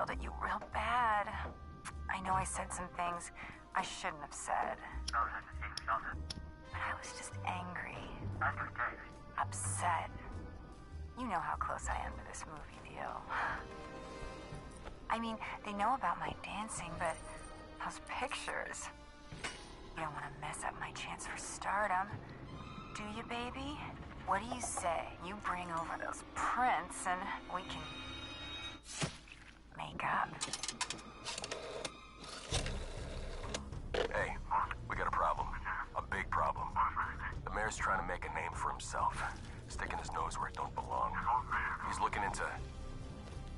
yelled at you real bad. I know I said some things I shouldn't have said. But I was just angry. Upset. You know how close I am to this movie deal. I mean, they know about my dancing, but those pictures... You don't want to mess up my chance for stardom. Do you, baby? What do you say? You bring over those prints and we can... make up. Hey, we got a problem. A big problem. The mayor's trying to make a name for himself, sticking his nose where it don't belong. He's looking into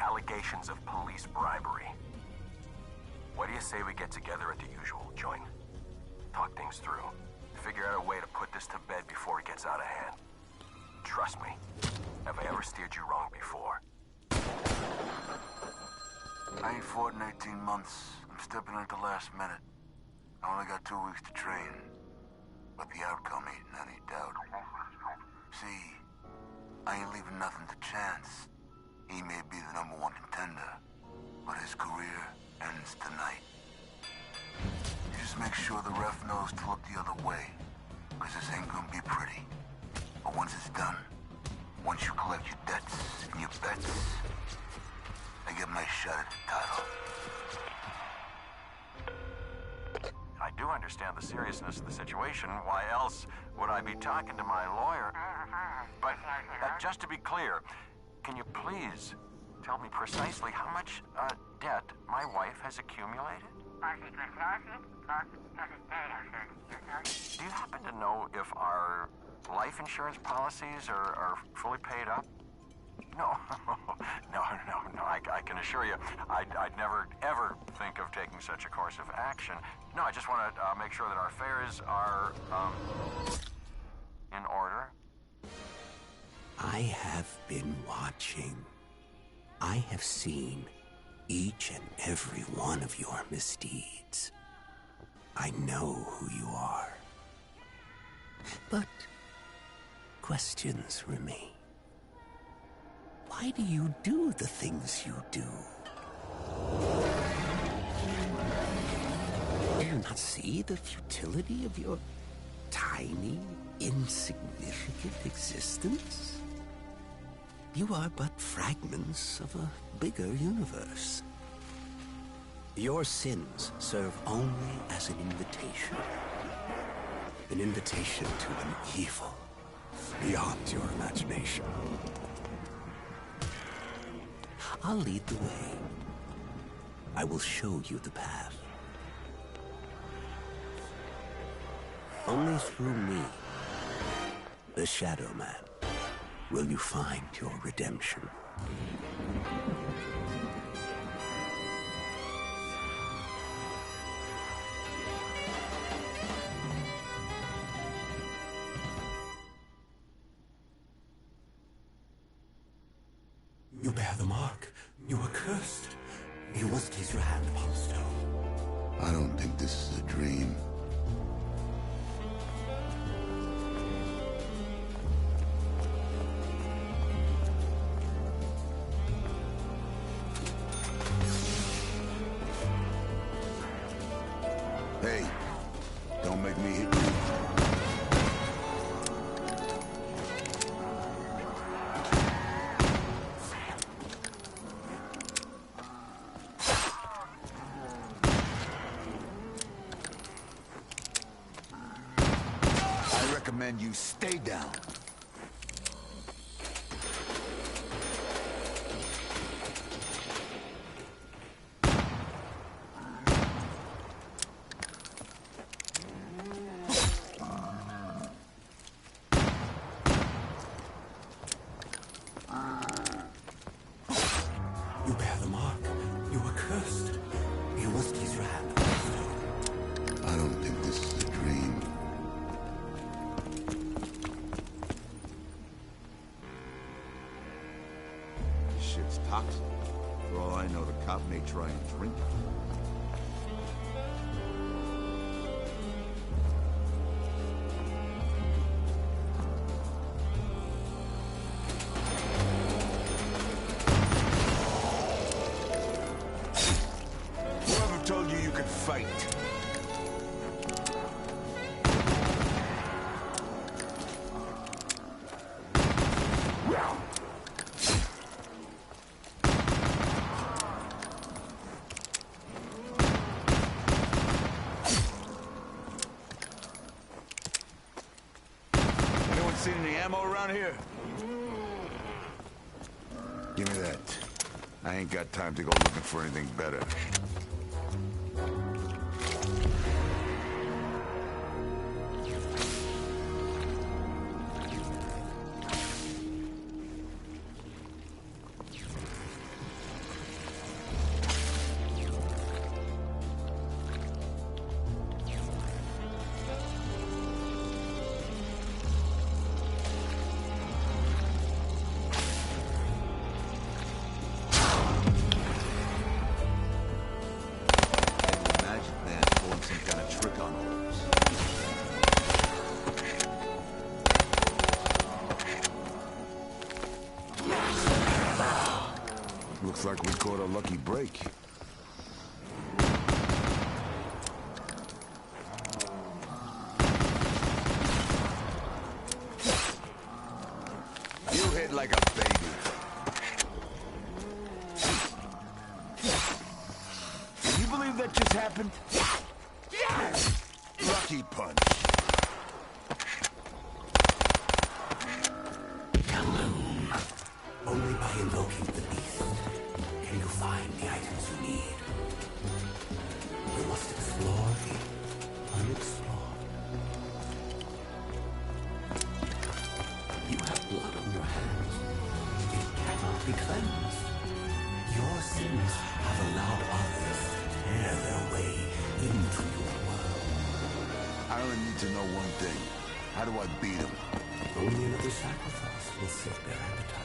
allegations of police bribery. What do you say we get together at the usual joint? Talk things through. Figure out a way to put this to bed before it gets out of hand. Trust me, have I ever steered you wrong before? I ain't fought in 18 months. I'm stepping in at the last minute. I only got 2 weeks to train. But the outcome ain't in any doubt. See, I ain't leaving nothing to chance. He may be the #1 contender, but his career ends tonight. You just make sure the ref knows to look the other way, because this ain't gonna be pretty. But once it's done, once you collect your debts and your bets, I get my shot at the title. I do understand the seriousness of the situation. Why else would I be talking to my lawyer? But just to be clear, can you please tell me precisely how much debt my wife has accumulated? Do you happen to know if our life insurance policies are fully paid up? No, no. I can assure you, I'd never, ever think of taking such a course of action. No, I just want to make sure that our affairs are, in order. I have been watching. I have seen each and every one of your misdeeds. I know who you are. But questions remain. Why do you do the things you do? Do you not see the futility of your tiny, insignificant existence? You are but fragments of a bigger universe. Your sins serve only as an invitation. An invitation to an evil beyond your imagination. I'll lead the way. I will show you the path. Only through me, the Shadow Man, will you find your redemption. You bear the mark. You are cursed. You must place your hand upon the stone. I don't think this is a dream. Hey, don't make me hit you. I recommend you stay down. You bear the mark. You are cursed. You must place your hand upon the stone. I don't think this is a dream. This shit's toxic. For all I know, the cop may try and drink it. fight. Anyone seen any ammo around here? Give me that. I ain't got time to go looking for anything better. Looks like we caught a lucky break. You hit like a baby. Can you believe that just happened? Lucky punch. Only by invoking the beast can you find the items you need. You must explore the unexplored. You have blood on your hands. It cannot be cleansed. Your sins have allowed others to tear their way into your world. I only need to know one thing. How do I beat him? Only another sacrifice will sate their appetite.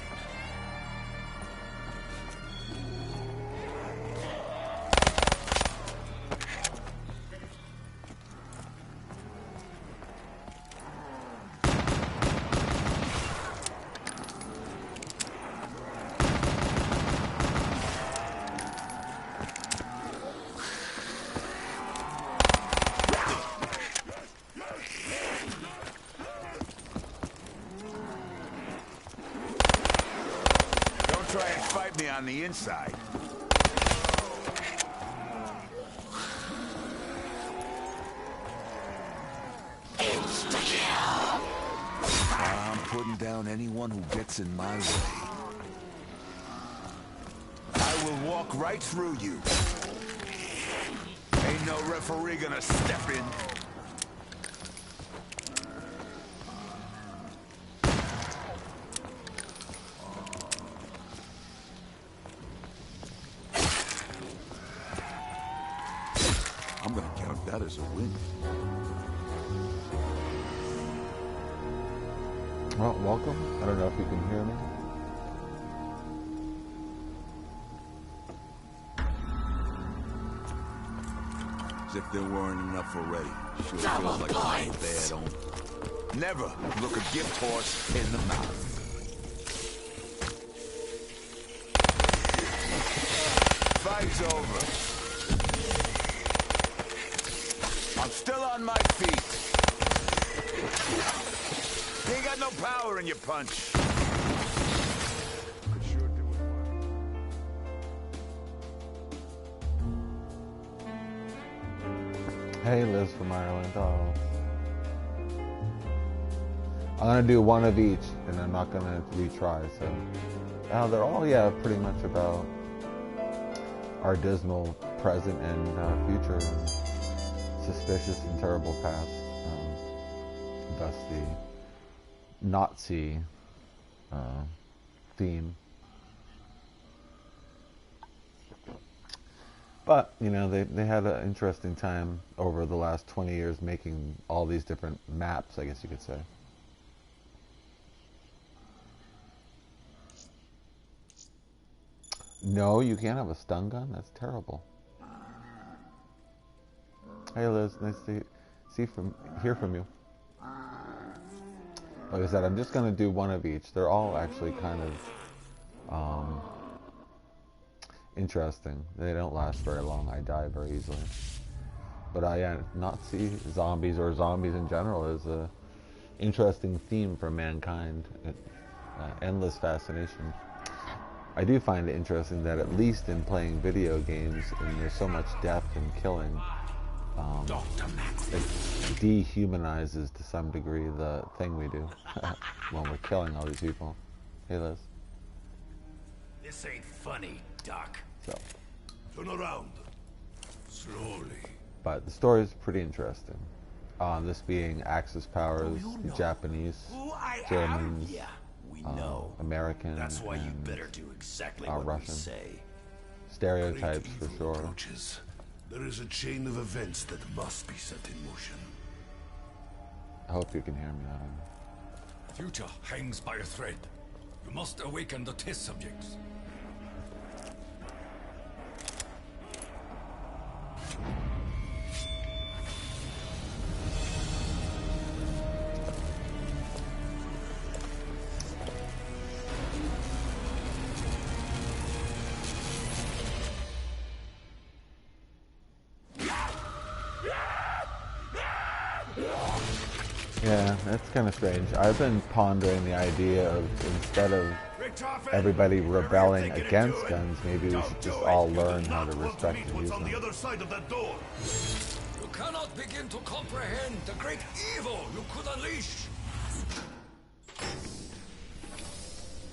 Try and fight me on the inside. Insta-kill. I'm putting down anyone who gets in my way. I will walk right through you. Ain't no referee gonna step in. I'm gonna count that as a win. Well, welcome. I don't know if you can hear me. As if there weren't enough already. Sure feels like a bad omen. Never look a gift horse in the mouth. Fight's over. I'm still on my feet. You ain't got no power in your punch. Could sure do it. Hey, Liz from Ireland. I'm gonna do one of each, and I'm not gonna retry. So they're all, pretty much about our dismal present and future. Suspicious and terrible past, thus the Nazi theme. But, they had an interesting time over the last 20 years making all these different maps, I guess you could say. No, you can't have a stun gun? That's terrible. Hey Liz, nice to hear from you. Like I said, I'm just going to do one of each. They're all actually kind of interesting. They don't last very long. I die very easily. But yeah, Nazi zombies or zombies in general is a interesting theme for mankind. Endless fascination. I do find it interesting that at least in playing video games, and there's so much death and killing, it dehumanizes to some degree the thing we do when we're killing all these people. Hey, Liz. This ain't funny, Doc. So. Turn around. Slowly. But the story is pretty interesting. This being Axis powers, Japanese, Germans, American, That's why you and better do exactly what Russian. we say. Stereotypes for sure. Approaches. There is a chain of events that must be set in motion. I hope you can hear me. I don't know. Future hangs by a thread. You must awaken the test subjects. Yeah, that's kind of strange. I've been pondering the idea of, instead of everybody rebelling against guns, maybe we should just all learn how to respect and use them. You cannot begin to comprehend the great evil you could unleash.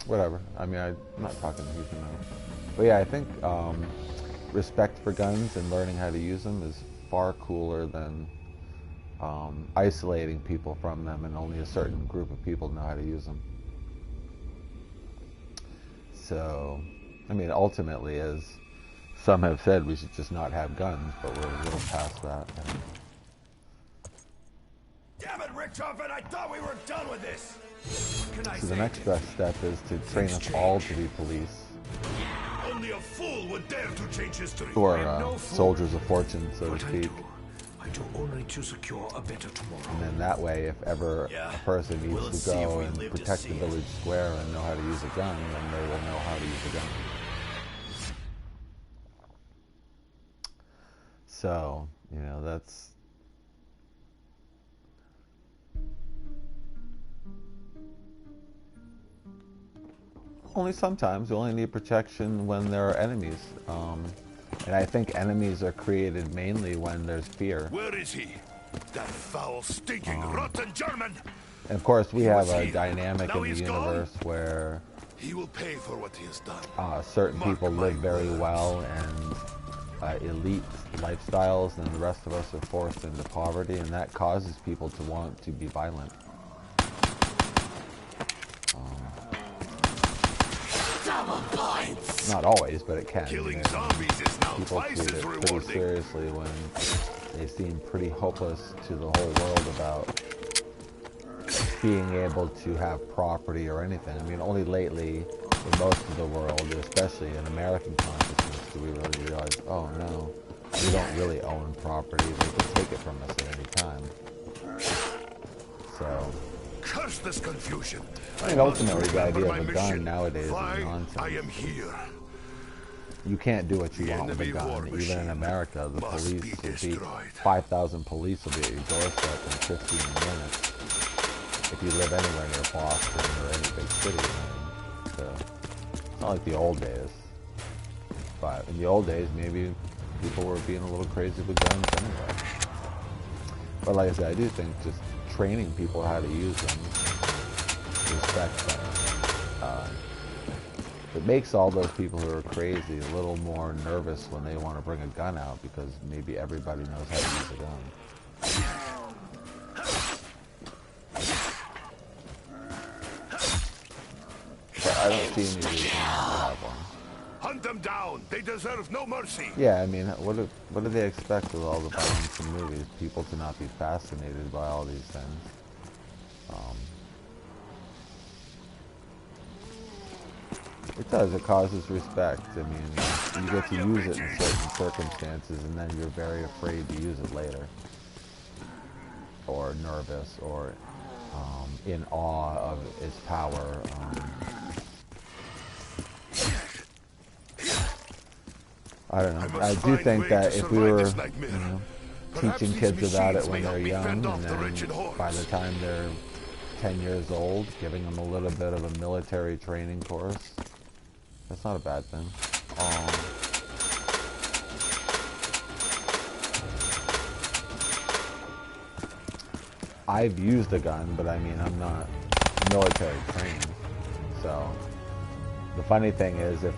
Whatever. I mean, I'm not talking a huge amount. But yeah, I think respect for guns and learning how to use them is far cooler than isolating people from them, and only a certain group of people know how to use them. So, I mean, ultimately, as some have said, we should just not have guns, but we're a little past that. Damn it, Richtofen, I thought we were done with this. So the next best step is to train us all to be police. Only a fool would dare to change history. Or soldiers of fortune, so to speak. I do only to secure a better tomorrow. And then that way, if ever a person needs to go and protect the village square and know how to use a gun, then they will know how to use a gun. So, you know, that's... Only sometimes. You only need protection when there are enemies. And I think enemies are created mainly when there's fear. Where is he? That foul, stinking, rotten German! And of course, we have a dynamic in the universe where he will pay for what he has done. Certain people live very well and elite lifestyles, and the rest of us are forced into poverty, and that causes people to want to be violent. Not always, but it can. Killing zombies is now people twice treat as it rewarding. pretty seriously when they seem pretty hopeless to the whole world about being able to have property or anything. I mean, only lately, in most of the world, especially in American consciousness, do we really realize, oh no, we don't really own property. They can take it from us at any time. So... Curse this confusion. I mean, ultimately, the idea of a gun nowadays is I nonsense. am here. You can't do what you want with a gun. Even in America, the police will be 5,000 police will be at your doorstep in 15 minutes if you live anywhere near Boston or any big city. So, it's not like the old days. But in the old days, maybe people were being a little crazy with guns anyway. But like I said, I do think just training people how to use them, respect them, it makes all those people who are crazy a little more nervous when they want to bring a gun out, because maybe everybody knows how to use a gun. But I don't see any reason to have one. Hunt them down. They deserve no mercy. Yeah, I mean, what do they expect with all the violence in movies? People to not be fascinated by all these things. It does. It causes respect. I mean, you get to use it in certain circumstances, and then you're very afraid to use it later, or nervous, or in awe of its power. I don't know. I do think that if we were, teaching kids about it when they're young, and then by the time they're 10 years old, giving them a little bit of a military training course. That's not a bad thing. I've used a gun, but I mean, I'm not military trained. So the funny thing is, if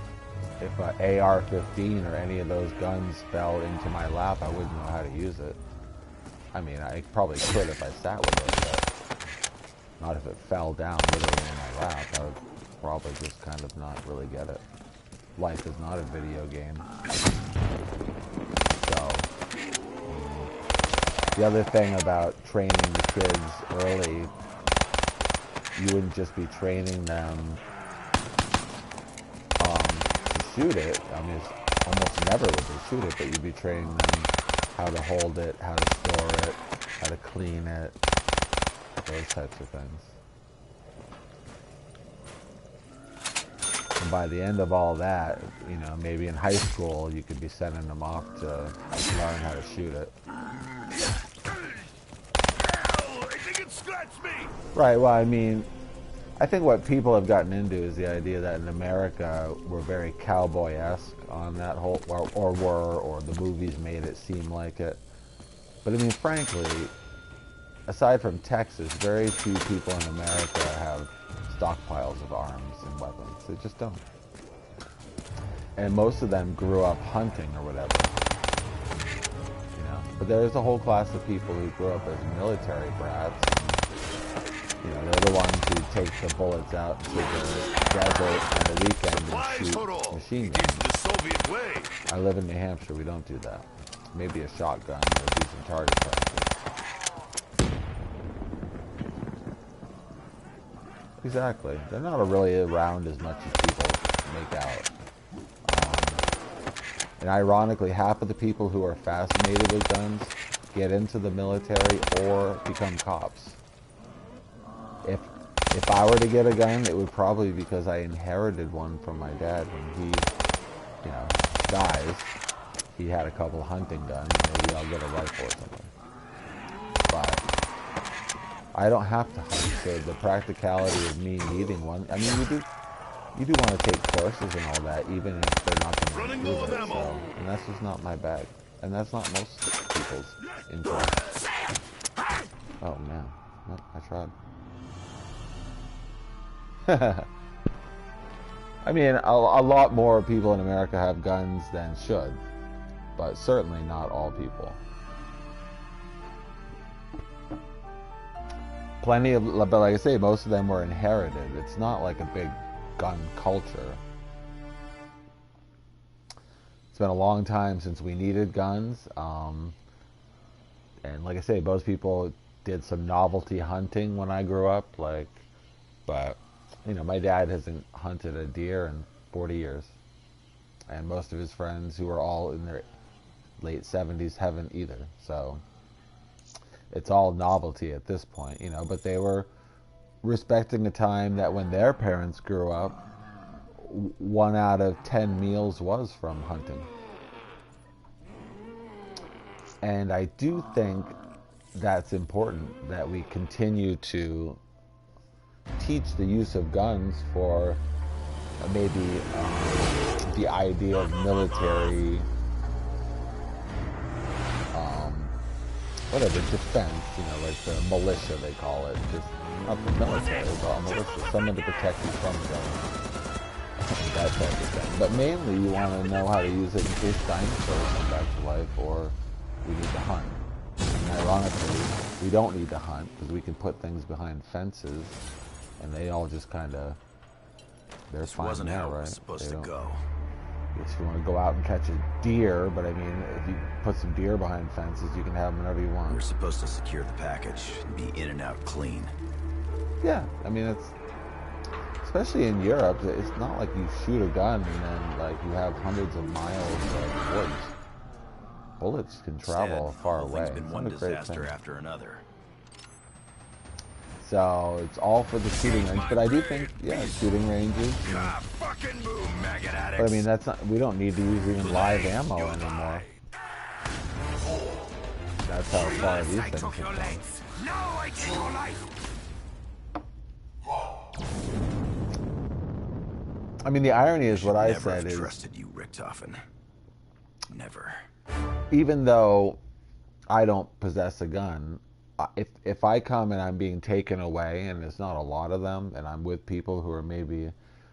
an AR-15 or any of those guns fell into my lap, I wouldn't know how to use it. I mean, I probably could if I sat with it, but not if it fell down literally in my lap. I would probably just kind of not really get it. Life is not a video game. So, the other thing about training the kids early, you wouldn't just be training them to shoot it. I mean, it's almost never would they shoot it, but you'd be training them how to hold it, how to store it, how to clean it, those types of things. And by the end of all that, you know, maybe in high school, you could be sending them off to learn how to shoot it. Right, well, I mean, I think what people have gotten into is the idea that in America, we're very cowboy-esque on that whole, or the movies made it seem like it. But I mean, frankly, aside from Texas, very few people in America have stockpiles of arms and weapons. They just don't. And most of them grew up hunting or whatever. You know, but there's a whole class of people who grew up as military brats. You know, they're the ones who take the bullets out to the desert on the weekend and shoot machine guns. I live in New Hampshire. We don't do that. Maybe a shotgun or do some target practice. Exactly. They're not really around as much as people make out. And ironically, half of the people who are fascinated with guns get into the military or become cops. If I were to get a gun, it would probably be because I inherited one from my dad when he, you know, dies. He had a couple hunting guns. Maybe I'll get a rifle or something. But I don't have to hunt, so the practicality of me needing one. I mean, you do want to take courses and all that, even if they're not going to do it. So, and that's just not my bag, and that's not most people's interest. Oh man, no, I tried. I mean, a lot more people in America have guns than should, but certainly not all people. Plenty of, but like I say, most of them were inherited. It's not like a big gun culture. It's been a long time since we needed guns, and like I say, most people did some novelty hunting when I grew up, but you know, my dad hasn't hunted a deer in 40 years. And most of his friends, who are all in their late 70s, haven't either. So it's all novelty at this point, you know. But they were respecting the time that when their parents grew up, 1 out of 10 meals was from hunting. And I do think that's important, that we continue to teach the use of guns for maybe the idea of military, whatever, defense, you know, like the militia they call it. Just not the military, but a militia, someone to protect you from guns, that type of thing. But mainly you want to know how to use it in case dinosaurs come back to life, or we need to hunt. And ironically, we don't need to hunt because we can put things behind fences. And they all just kind of, they're fine wasn't there, how it right? was supposed to go. If you want to go out and catch a deer, but I mean, if you put some deer behind fences, you can have them whenever you want. We're supposed to secure the package and be in and out clean. Yeah, I mean, it's, especially in Europe, it's not like you shoot a gun and then, like, you have hundreds of miles of woods. Bullets can travel far away. It's been one disaster after another. So it's all for the shooting range, but I do think, yeah, shooting ranges. Fucking move, maggot addicts. But I mean, that's not. We don't need to use even live ammo anymore. That's how far these things took your have legs. Now I take your life. I mean, the irony is what I Never said have is, trusted you, Richtofen. Never. even though I don't possess a gun, if I come and I'm being taken away, and it's not a lot of them, and I'm with people who are maybe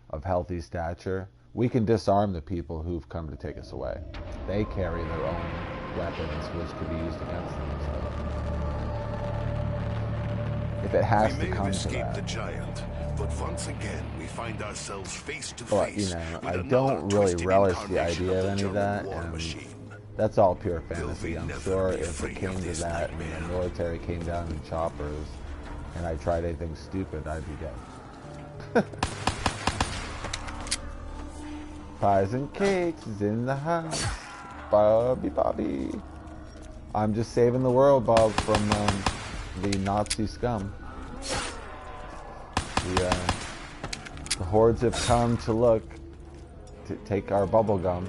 of healthy stature, we can disarm the people who've come to take us away. They carry their own weapons, which could be used against them. So, if it has to come to that. We may have escaped the giant, but once again we find ourselves face to But, face. you know, with I another don't really twisted relish the incarnation idea of the any of German that, war and machine. that's all pure fantasy. we I'm never sure be if free it came of to this that and nightmare. the military came down in choppers and I tried anything stupid, I'd be dead. Pies and cakes is in the house. Bobby, Bobby. I'm just saving the world, Bob, from the Nazi scum. The hordes have come to look, to take our bubble gum.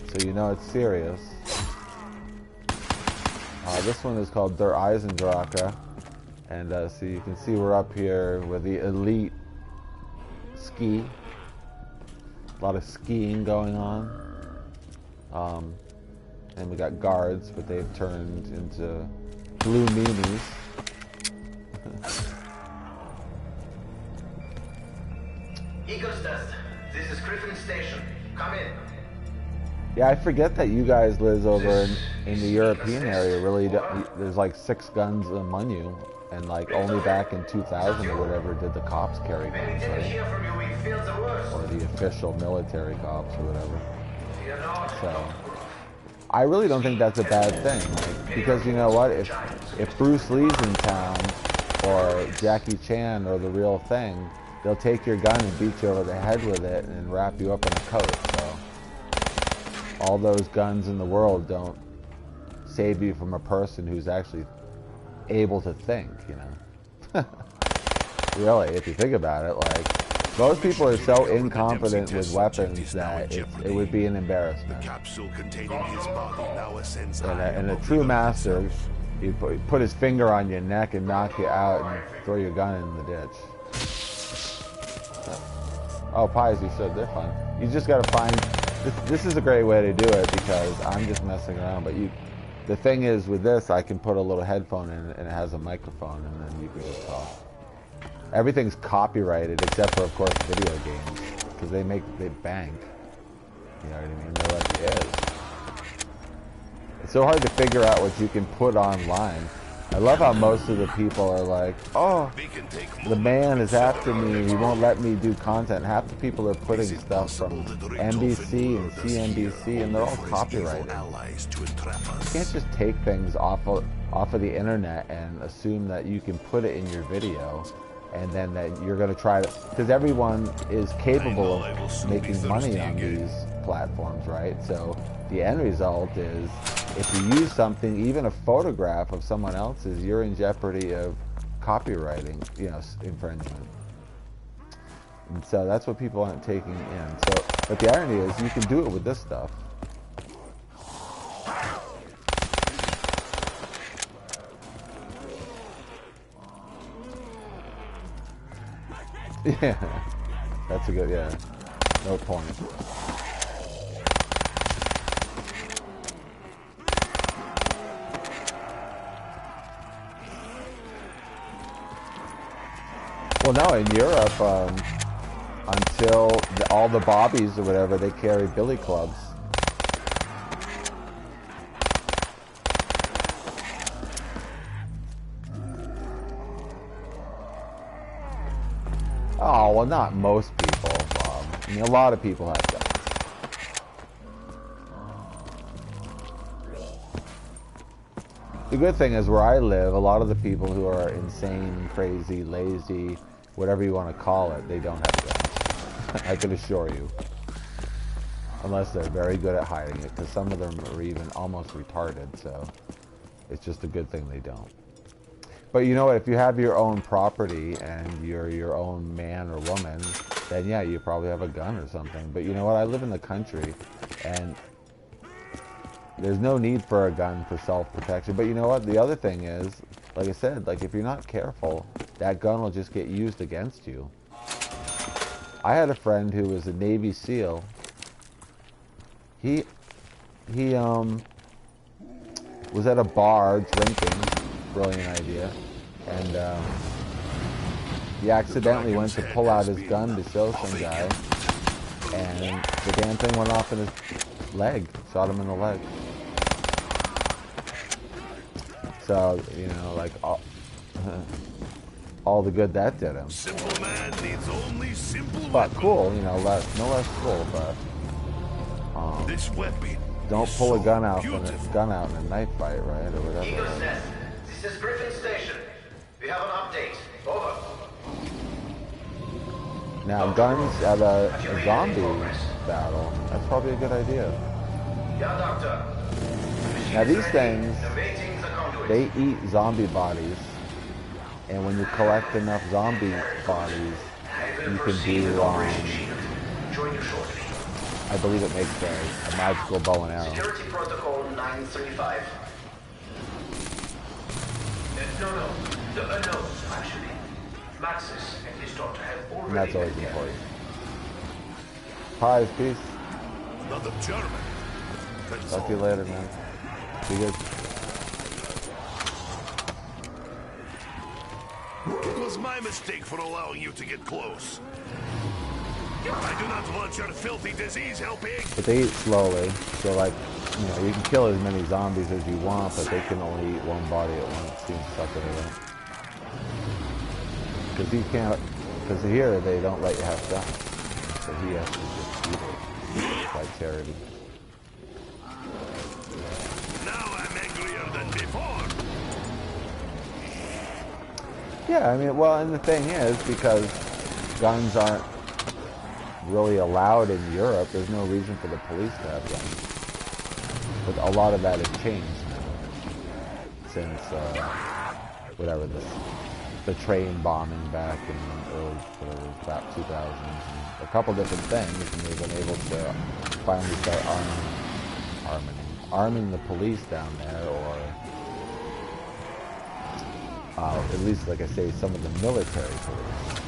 So you know it's serious. This one is called Der Eisendrache. And so you can see we're up here with the elite ski. A lot of skiing going on. And we got guards, but they've turned into blue meanies. Eagles Dust, this is Griffin Station. Come in. Yeah, I forget that you guys live over in the European area. Really, there's like 6 guns among you, and like only back in 2000 or whatever did the cops carry guns, right? Or the official military cops or whatever. So, I really don't think that's a bad thing, like, because you know what? If Bruce Lee's in town or Jackie Chan or the real thing, they'll take your gun and beat you over the head with it and wrap you up in a coat. So, all those guns in the world don't save you from a person who's actually able to think, you know. Really, if you think about it, like, most people are so incompetent with weapons that it would be an embarrassment. And a true master, he'd put his finger on your neck and knock you out and throw your gun in the ditch. Oh, pies, you said they're fun. You just gotta find... This is a great way to do it because I'm just messing around, but the thing is with this, I can put a little headphone in and it has a microphone and then you can just talk. Everything's copyrighted except for, of course, video games because they bank. You know what I mean? They're like, yes. It's so hard to figure out what you can put online. I love how most of the people are like, oh, the man is after me, he won't let me do content. Half the people are putting stuff from NBC and CNBC and they're all copyrighted. You can't just take things off of the internet and assume that you can put it in your video and then that you're going to try to, because everyone is capable of making money on these platforms, right? So the end result is, if you use something, even a photograph of someone else's, you're in jeopardy of copywriting, you know, infringement. And so that's what people aren't taking in. So, but the irony is, you can do it with this stuff. Yeah, that's a good, yeah, no point. Well, no, in Europe, until all the bobbies or whatever, they carry billy clubs. Oh, well, not most people, Bob. I mean, a lot of people have guns. The good thing is where I live, a lot of the people who are insane, crazy, lazy, whatever you want to call it, they don't have guns. I can assure you. Unless they're very good at hiding it, because some of them are even almost retarded, so it's just a good thing they don't. But you know what, if you have your own property and you're your own man or woman, then yeah, you probably have a gun or something. But you know what, I live in the country, and there's no need for a gun for self-protection. But you know what? The other thing is, like I said, like if you're not careful, that gun will just get used against you. I had a friend who was a Navy SEAL. He was at a bar drinking, brilliant idea, and he accidentally went to pull out his gun to show some guy, and the damn thing went off in his leg, shot him in the leg. So, you know, like all the good that did him. Simple man needs only simple But weapon. cool, you know, no less cool, but This weapon don't is pull a so gun out in beautiful. a knife fight, right, or whatever. Eagles Nest, this is Griffin Station. We have an update. Over. Now, guns at a zombie battle, that's probably a good idea. Yeah, Doctor. Now, these things, Awaiting the conduit. they eat zombie bodies, and when you collect enough zombie bodies, you can do, Join you shortly. I believe it makes a magical bow and arrow. Security Protocol 935. No, actually. Maxis and his daughter have And already that's always met there. important. Pies, peace. Another German. That's Talk to you later, man. Be good. It was my mistake for allowing you to get close. I do not want your filthy disease helping. But they eat slowly, so like, you know, you can kill as many zombies as you want, but they can only eat one body at once. Seems sucking it up. Because you can't, because here they don't let you have guns. So he has to just eat it, like charity. Now I'm angrier than before. Yeah, I mean, well, and the thing is, because guns aren't really allowed in Europe, there's no reason for the police to have guns. But a lot of that has changed now, since, whatever, the train bombing back in early, whatever, about 2000s, and a couple different things, and they've been able to finally start arming the police down there, or at least, like I say, some of the military police.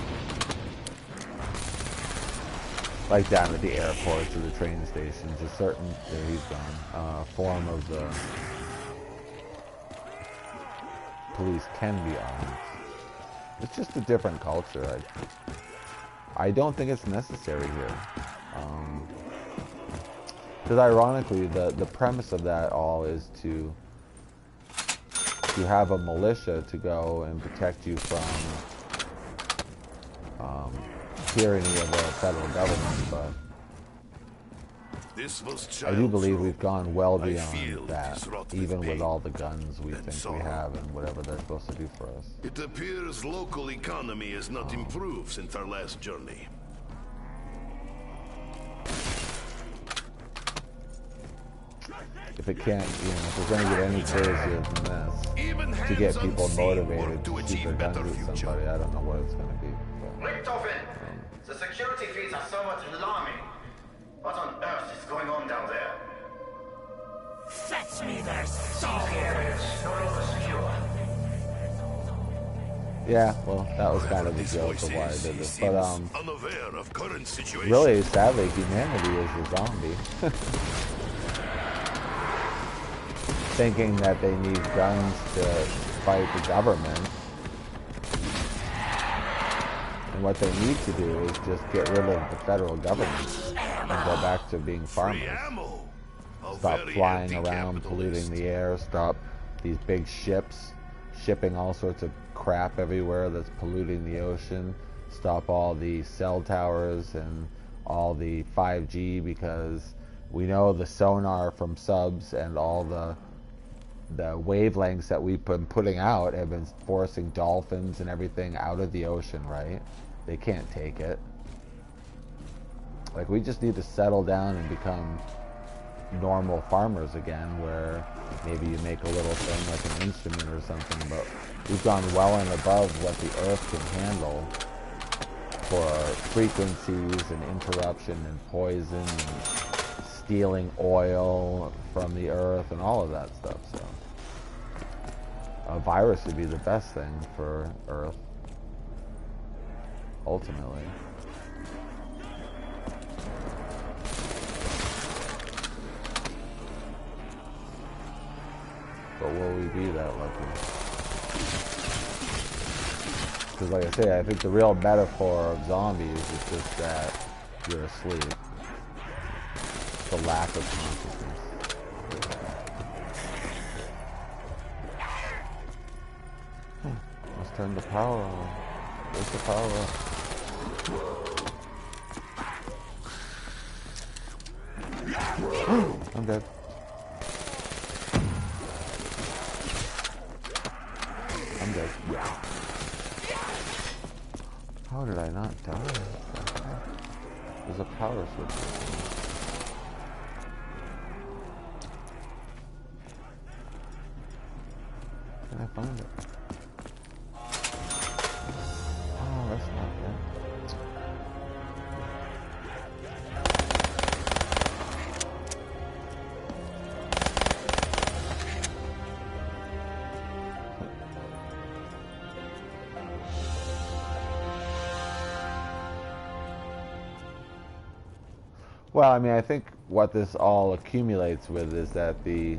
Like down at the airports or the train stations, a certain, there he's gone, form of the police can be armed. It's just a different culture. I don't think it's necessary here. Because ironically, the premise of that all is to have a militia to go and protect you from tyranny of the federal government, but This was I do believe child's we've gone well I beyond feel that, this rot even with pain all the guns we and think we sorrow. have and whatever they're supposed to do for us. It appears local economy has not improved since our last journey. If it can't, you know, if it's going to get any crazier than this, to get people motivated to shoot their guns at somebody, I don't know what it's going to be. But, Richtofen, the security feeds are somewhat alarming. What on earth is going on down there? Fetch me their soul! The area is no longer secure. yeah, well, that was kind of the joke of why I did this. But, Unaware of current situation. really, sadly, humanity is the zombie. Thinking that they need guns to fight the government. And what they need to do is just get rid of the federal government and go back to being farmers. Stop flying around, polluting the air, stop these big ships shipping all sorts of crap everywhere that's polluting the ocean, stop all the cell towers and all the 5G, because we know the sonar from subs and all the wavelengths that we've been putting out have been forcing dolphins and everything out of the ocean, right? They can't take it. Like, we just need to settle down and become normal farmers again, where maybe you make a little thing like an instrument or something, but we've gone well and above what the earth can handle for frequencies and interruption and poison and stealing oil from the earth and all of that stuff. So a virus would be the best thing for Earth, ultimately. But will we be that lucky? Because like I say, I think the real metaphor of zombies is just that you're asleep. The lack of consciousness. Let's turn the power on. Where's the power on? I'm dead. I'm dead. How did I not die? There's a power switch. Can I find it? Oh, that's not good. Well, I mean, I think what this all accumulates with is that the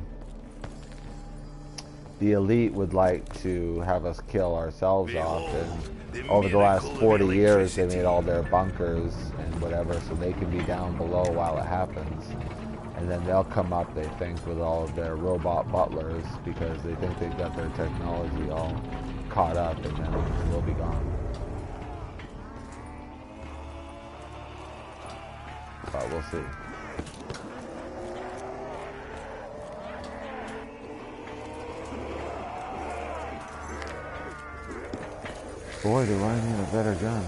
elite would like to have us kill ourselves off, and over the last 40 years they made all their bunkers and whatever so they can be down below while it happens, and then they'll come up, they think, with all of their robot butlers because they think they've got their technology all caught up, and then we'll be gone. But we'll see. Boy, do I need a better gun.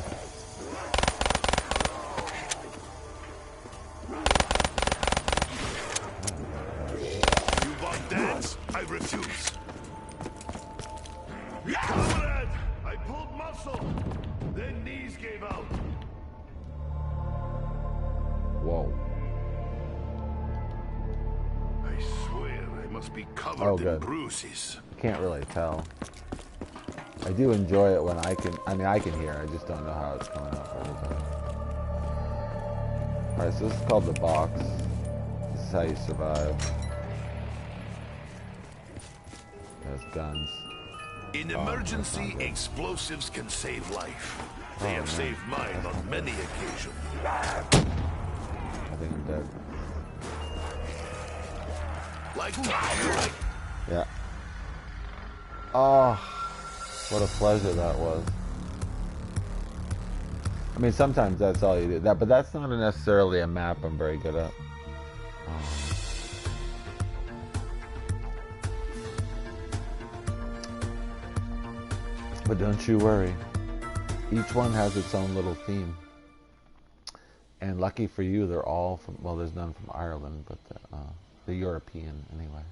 You want dance? I refuse. Comrade, I pulled muscle. Then knees gave out. Whoa. I swear I must be covered in bruises. Can't really tell. I do enjoy it when I can hear, I just don't know how it's coming out for everybody. Alright, so this is called the box. This is how you survive. There's guns. In emergency, explosives can save life. They have saved mine on many occasions. I think I'm dead. Like yeah. Oh, what a pleasure that was. I mean, sometimes that's all you do. But that's not necessarily a map I'm very good at. But don't you worry. Each one has its own little theme. And lucky for you, they're all from, well, there's none from Ireland, but the European anyway.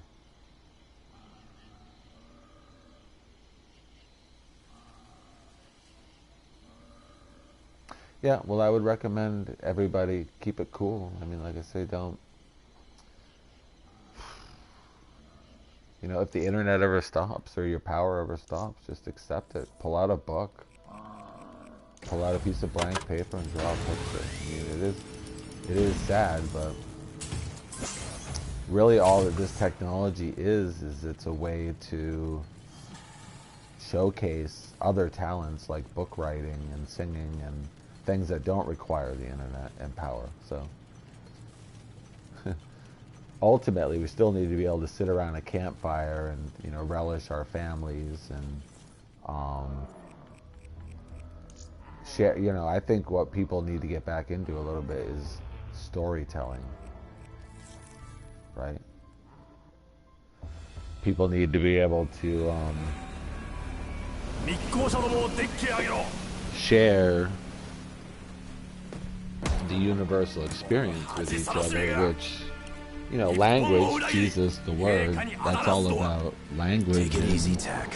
Yeah, well, I would recommend everybody keep it cool. I mean, like I say, don't... You know, if the internet ever stops or your power ever stops, just accept it. Pull out a book. Pull out a piece of blank paper and draw a picture. I mean, it is sad, but really all that this technology is it's a way to showcase other talents like book writing and singing and things that don't require the internet and power. So ultimately, we still need to be able to sit around a campfire and, you know, relish our families and share. You know, I think what people need to get back into a little bit is storytelling, right? People need to be able to share the universal experience with each other, which, you know, language, Jesus, the word, that's all about language. Take it easy, Tech.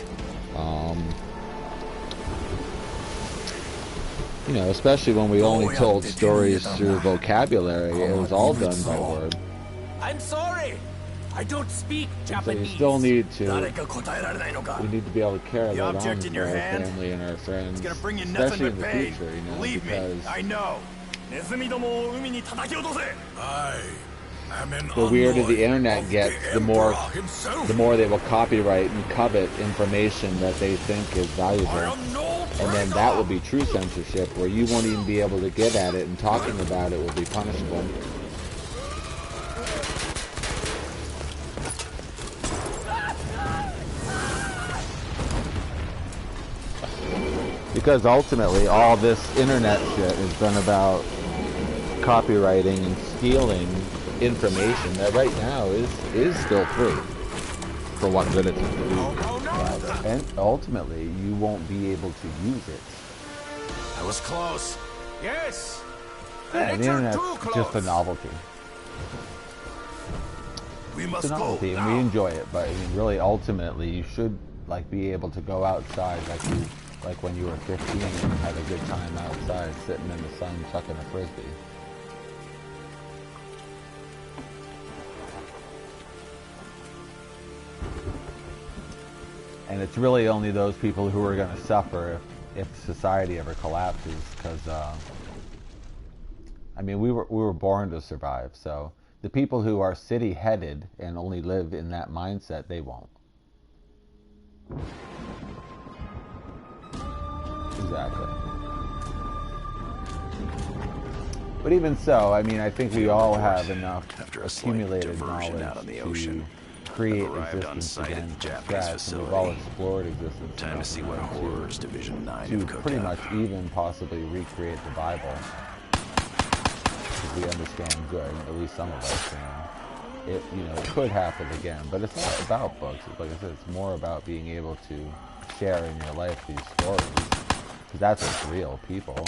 You know, especially when we only told stories through vocabulary, it was all done by word. I'm sorry. I don't speak Japanese. So you still need to. We need to be able to carry the that object on in for your our hand, family and our friends. It's gonna bring you especially nothing in but the pain. future, you know, Believe because me, I know. the weirder the internet gets, the more they will copyright and covet information that they think is valuable. And then that will be true censorship, where you won't even be able to get at it, and talking about it will be punishable. Because ultimately, all this internet shit has been about copywriting and stealing information that right now is still free for what good it's going to do. And ultimately, you won't be able to use it. I was close. Yes. Yeah, the internet's just a novelty. It's a novelty, and we enjoy it. But I mean, really, ultimately, you should be able to go outside like when you were 15 and had a good time outside, sitting in the sun, chucking a frisbee. And it's really only those people who are going to suffer if society ever collapses, because I mean, we were born to survive. So the people who are city-headed and only live in that mindset, they won't. Exactly. But even so, I mean, I think we all have enough accumulated knowledge out on the to ocean. create Arrived on existence site again at the from Japanese scratch, and we've facility. all explored existence Time to enough see what now horrors Division 9 to have cooked pretty up. much even possibly recreate the Bible. Because we understand good, at least some of us, it could happen again. But it's not about books. Like I said, it's more about being able to share in your life these stories. Because that's what's real, people.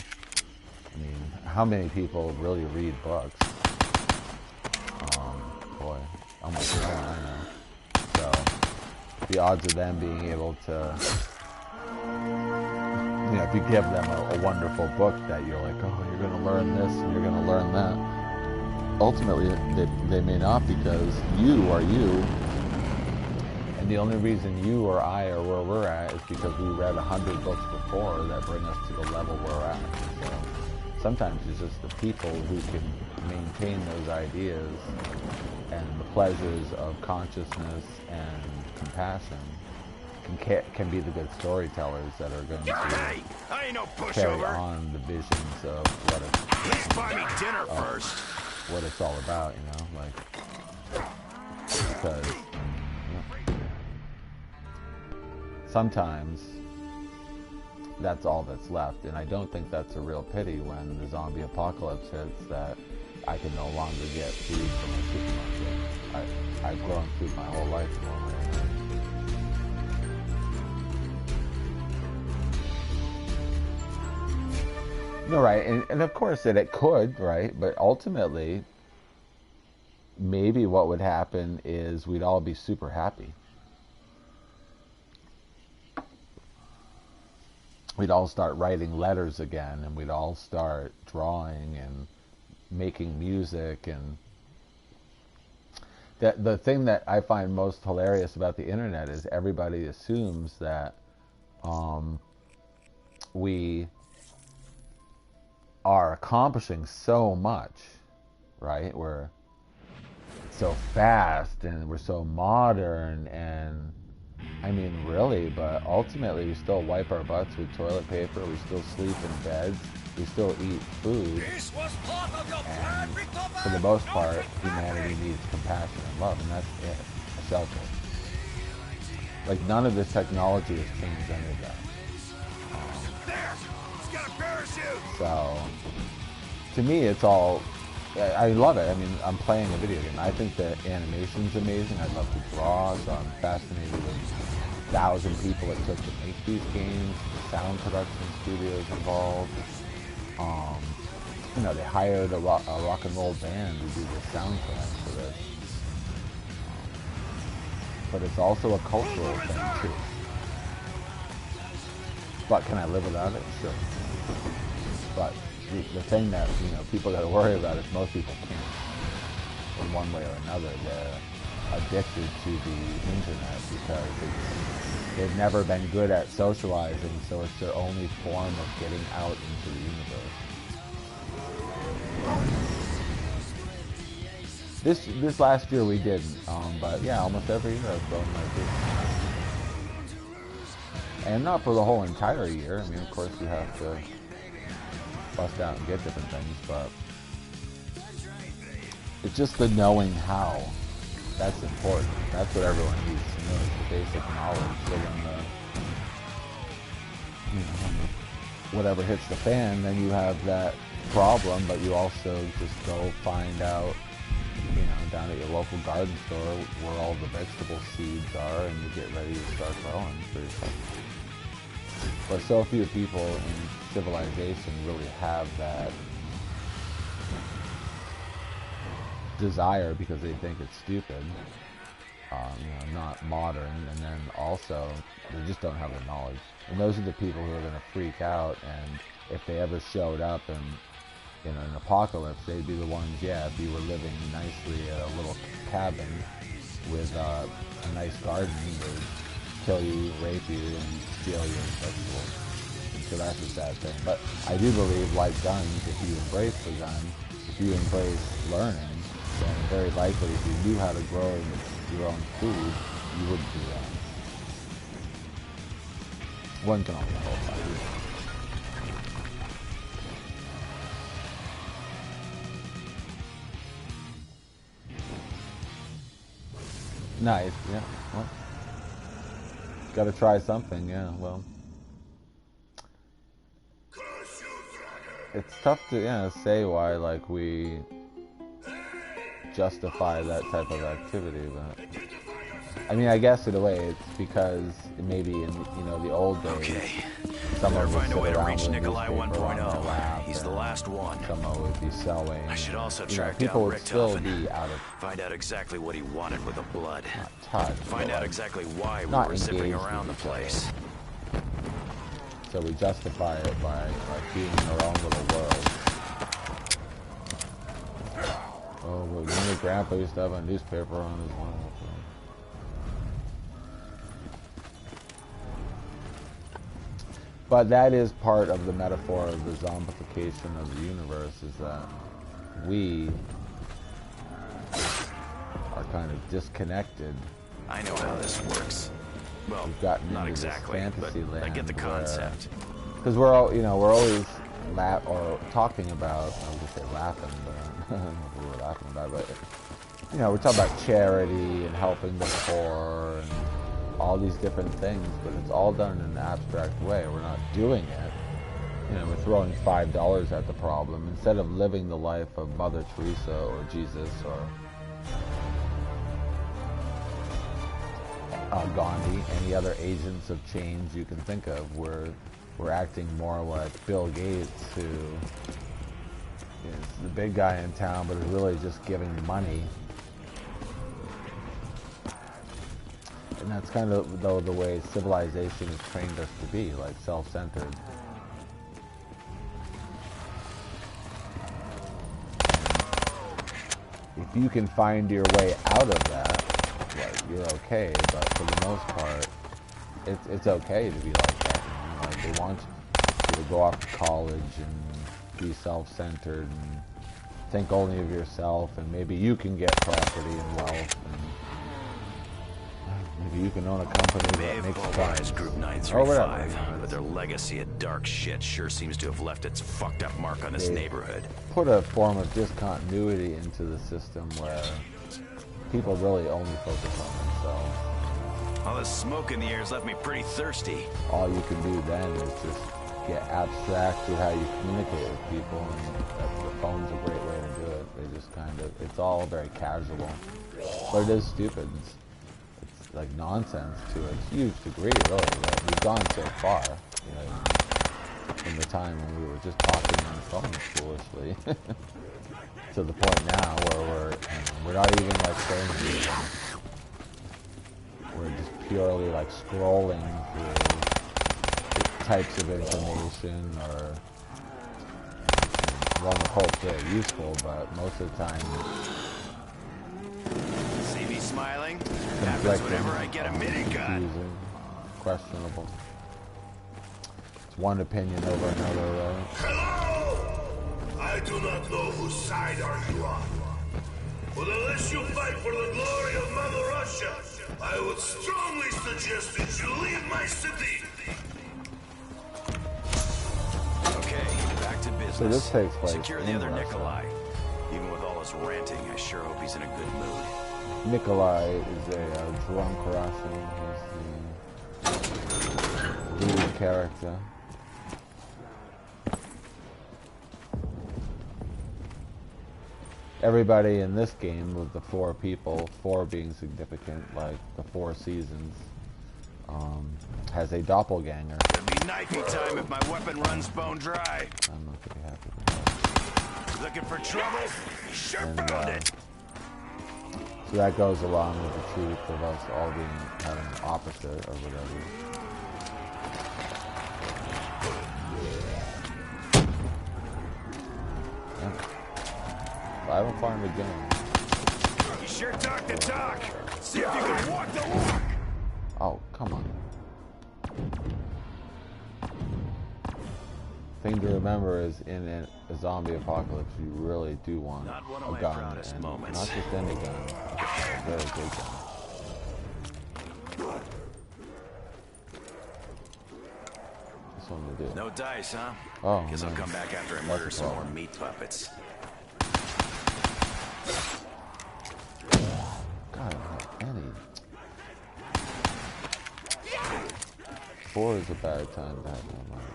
I mean, how many people really read books? Boy, almost no one I know. So, the odds of them being able to, if you give them a wonderful book that you're like, oh, you're going to learn this and you're going to learn that. Ultimately, they may not, because you are you. And the only reason you or I are where we're at is because we read 100 books before that bring us to the level we're at. So sometimes it's just the people who can maintain those ideas and the pleasures of consciousness and compassion can be the good storytellers that are going to carry on the visions of what it's, buy me dinner first. What it's all about, because sometimes that's all that's left, and I don't think that's a real pity when the zombie apocalypse hits, that I can no longer get food from my supermarket. I've grown food my whole life one way or another. No, right, and of course that it could, right, but ultimately, maybe what would happen is we'd all be super happy. We'd all start writing letters again, and we'd all start drawing and making music. And the thing that I find most hilarious about the internet is everybody assumes that we are accomplishing so much, right? We're so fast and we're so modern, and I mean, really, but ultimately we still wipe our butts with toilet paper, we still sleep in beds, we still eat food, and for the most part, humanity needs compassion and love, and that's it, a shelter. Like, none of this technology has changed any of that. So, to me, it's all, I love it. I mean, I'm playing a video game. I think the animation's amazing. I love to draw, so I'm fascinated with 1,000 people it took to make these games, the sound production studios involved. They hired a rock and roll band to do the soundtrack for this. But it's also a cultural thing, too. But can I live without it? Sure. But the thing that, people got to worry about is most people can't. in one way or another. They're addicted to the internet because they've never been good at socializing, so it's their only form of getting out into the universe. This last year we didn't, but yeah, almost every year I've grown my business. And not for the whole entire year. I mean, of course you have to bust out and get different things, but it's just the knowing how. That's important. That's what everyone needs to know, is the basic knowledge. So when whatever hits the fan, then you have that problem, but you also just go find out, down at your local garden store where all the vegetable seeds are, and you get ready to start growing for yourself. But so few people in civilization really have that desire because they think it's stupid, not modern, and then also they just don't have the knowledge. And those are the people who are going to freak out, and if they ever showed up and in an apocalypse, they'd be the ones, if you were living nicely at a little cabin with a nice garden, they'd kill you, rape you, and steal your vegetables. And so that's a sad thing. But I do believe, like guns, if you embrace the gun, if you embrace learning, then very likely if you knew how to grow your own food, you wouldn't do that. One can only hope. Nice, yeah. Well, gotta try something, well. It's tough to, say why, we justify that type of activity, but... I mean, I guess in a way it's because maybe in, the old days, someone would sit around with a newspaper on their lap. He's the last one. Someone would be sewing. I should also track people down would still Richtofen. be out of... Find out exactly what he wanted with the blood. Not touch. Find out exactly why we not were zipping engaged around the with each other. place. So we justify it by being in our own little world. Oh, well, your grandpa used to have a newspaper on his wall. But that is part of the metaphor of the zombification of the universe, is that we are kind of disconnected. I know how this works. Well, we've gotten not into exactly, this fantasy but land. I get the concept. Because we're all, we're always talking about, I was going to say laughing, but I don't know if we were laughing about it, but, we're talking about charity and helping the poor and all these different things, but it's all done in an abstract way. We're not doing it. We're throwing $5 at the problem instead of living the life of Mother Teresa or Jesus or Gandhi, any other agents of change you can think of. We're acting more like Bill Gates, who is the big guy in town, but is really just giving money. And that's kind of, though, the way civilization has trained us to be, like self-centered. If you can find your way out of that, you're okay, but for the most part, it's okay to be like that. They want you to go off to college and be self-centered and think only of yourself, and maybe you can get property and wealth, and maybe you can own a company that makes guns. Group 935, but their legacy of dark shit sure seems to have left its fucked up mark on this neighborhood. Put a form of discontinuity into the system where people really only focus on themselves. All the smoke in the air has left me pretty thirsty. All you can do then is just get abstract with how you communicate with people, and the phone's a great way to do it. They just kind of, it's all very casual, but it is stupid. It's like nonsense to a huge degree, really. We've gone so far, in the time when we were just talking on the phone foolishly, to the point now where we're not even saying anything. We're just purely scrolling through types of information, or well, the hope's very useful, but most of the time happens whenever I get a minigun. Confusing, questionable. It's one opinion over another, right? Hello! I do not know whose side are you on. But unless you fight for the glory of Mother Russia, I would strongly suggest that you leave my city. Okay, back to business. So this takes place Secure the in other Russia. Nikolai. Even with all his ranting, I sure hope he's in a good mood. Nikolai is a drunk Russian. He's the lead character. Everybody in this game, with the 4 people, 4 being significant, like the 4 seasons, has a doppelganger. It'll be knifey time if my weapon runs bone dry. I'm not gonna be happy with that. Looking for trouble? Sure And, found it. So that goes along with the truth of us all being having an opposite or whatever. Yeah. I don't find a gun. You sure talk the talk. See if you can walk the walk. Oh, come on. Thing to remember is in a zombie apocalypse, you really do want Not one of a my gun, proudest and moments. not just any gun, a very good gun. This one will do. No dice, huh? Oh, Guess I'll nice. come back after I That's murder a some more problem. meat puppets. God, Annie. 4 is a bad time to have no money.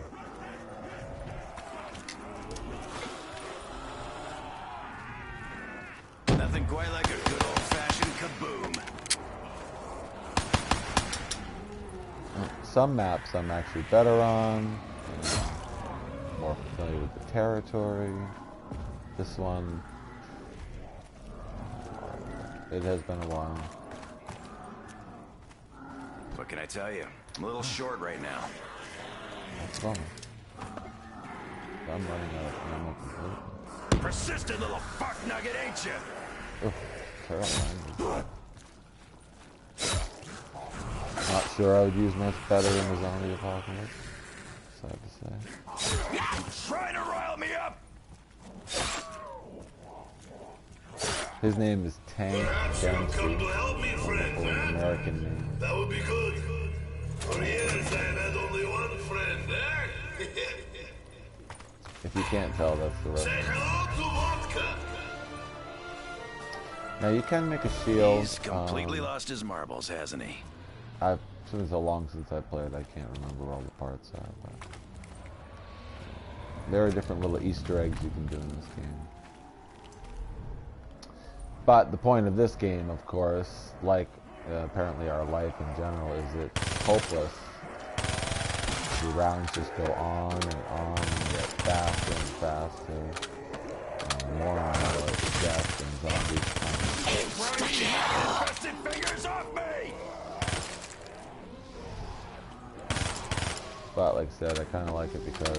Nothing quite like a good old-fashioned kaboom. Some maps I'm actually better on, and more familiar with the territory. This one, it has been a while. What can I tell you? I'm a little short right now. That's funny. I'm running out of ammo completely. Persistent little fuck nugget, ain't you? Ugh, terrifying. Not sure I would use much better in the zombie apocalypse. Sad to say. Trying to rile me up. His name is Tank Dempsey. Come to help me, friend, Wonderful huh? American name. That would be good. For years I had only one friend, eh? If you can't tell, that's the Say right name. hello to vodka. Now you can make a shield. He's completely lost his marbles, hasn't he? It's been so long since I played, I can't remember all the parts of it. But there are different little Easter eggs you can do in this game. But the point of this game, of course, like apparently our life in general, is it's hopeless. The rounds just go on and get faster and faster. More and more death and zombies coming. Twisted fingers off me! But like I said, I kind of like it because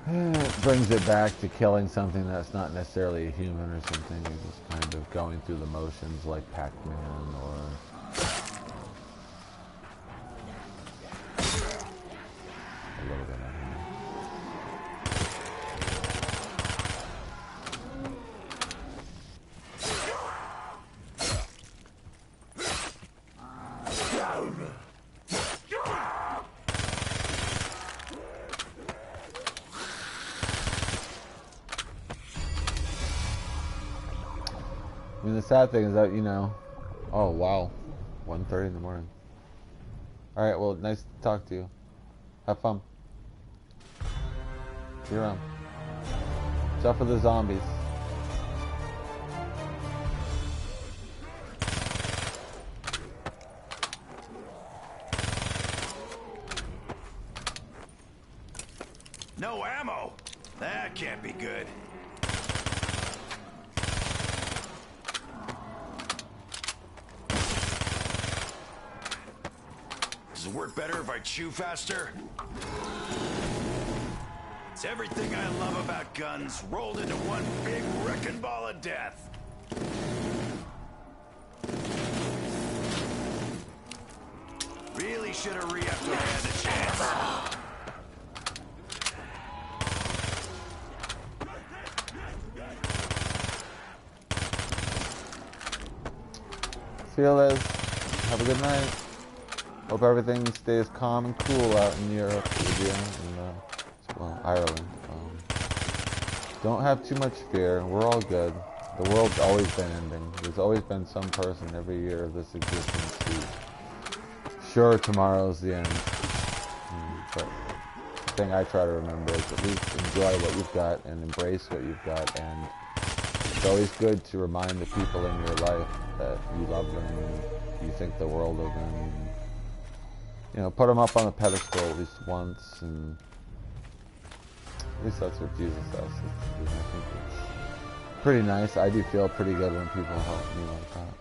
it brings it back to killing something that's not necessarily a human or something. You're just kind of going through the motions like Pac-Man or... a little bit of him. I mean, the sad thing is that, you know... Oh, wow. 1:30 in the morning. Alright, well, nice to talk to you. Have fun. See you around. What's up with the zombies? No ammo? That can't be good. Does it work better if I chew faster? It's everything I love about guns rolled into one big wrecking ball of death. should have re-upped when I had the chance. See you, Liz. Have a good night. Hope everything stays calm and cool out in Europe, Libya, and well, Ireland. Don't have too much fear. We're all good. The world's always been ending. There's always been some person every year of this existence who's sure tomorrow's the end. But the thing I try to remember is at least enjoy what you've got and embrace what you've got. And it's always good to remind the people in your life that you love them and you think the world of them. And, you know, put them up on a pedestal at least once, and at least that's what Jesus does. I think it's pretty nice. I do feel pretty good when people help me like that.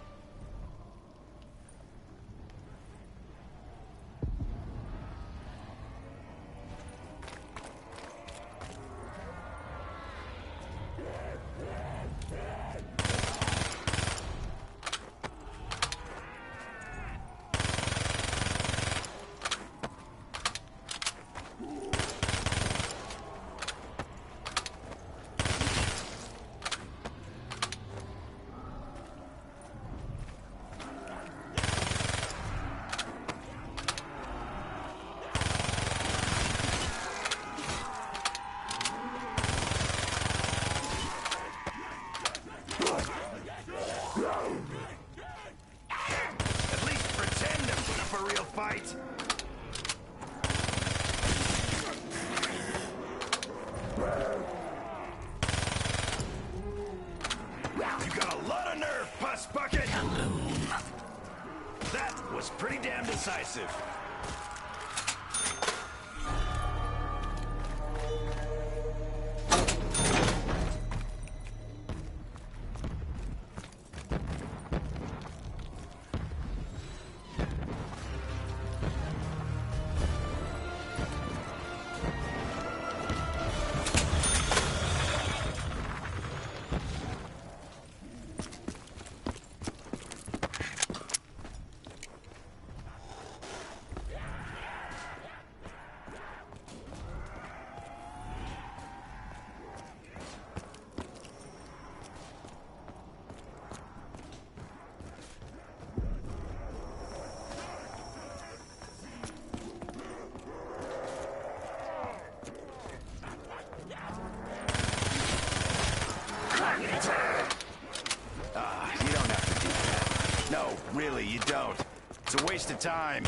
Really, you don't. It's a waste of time.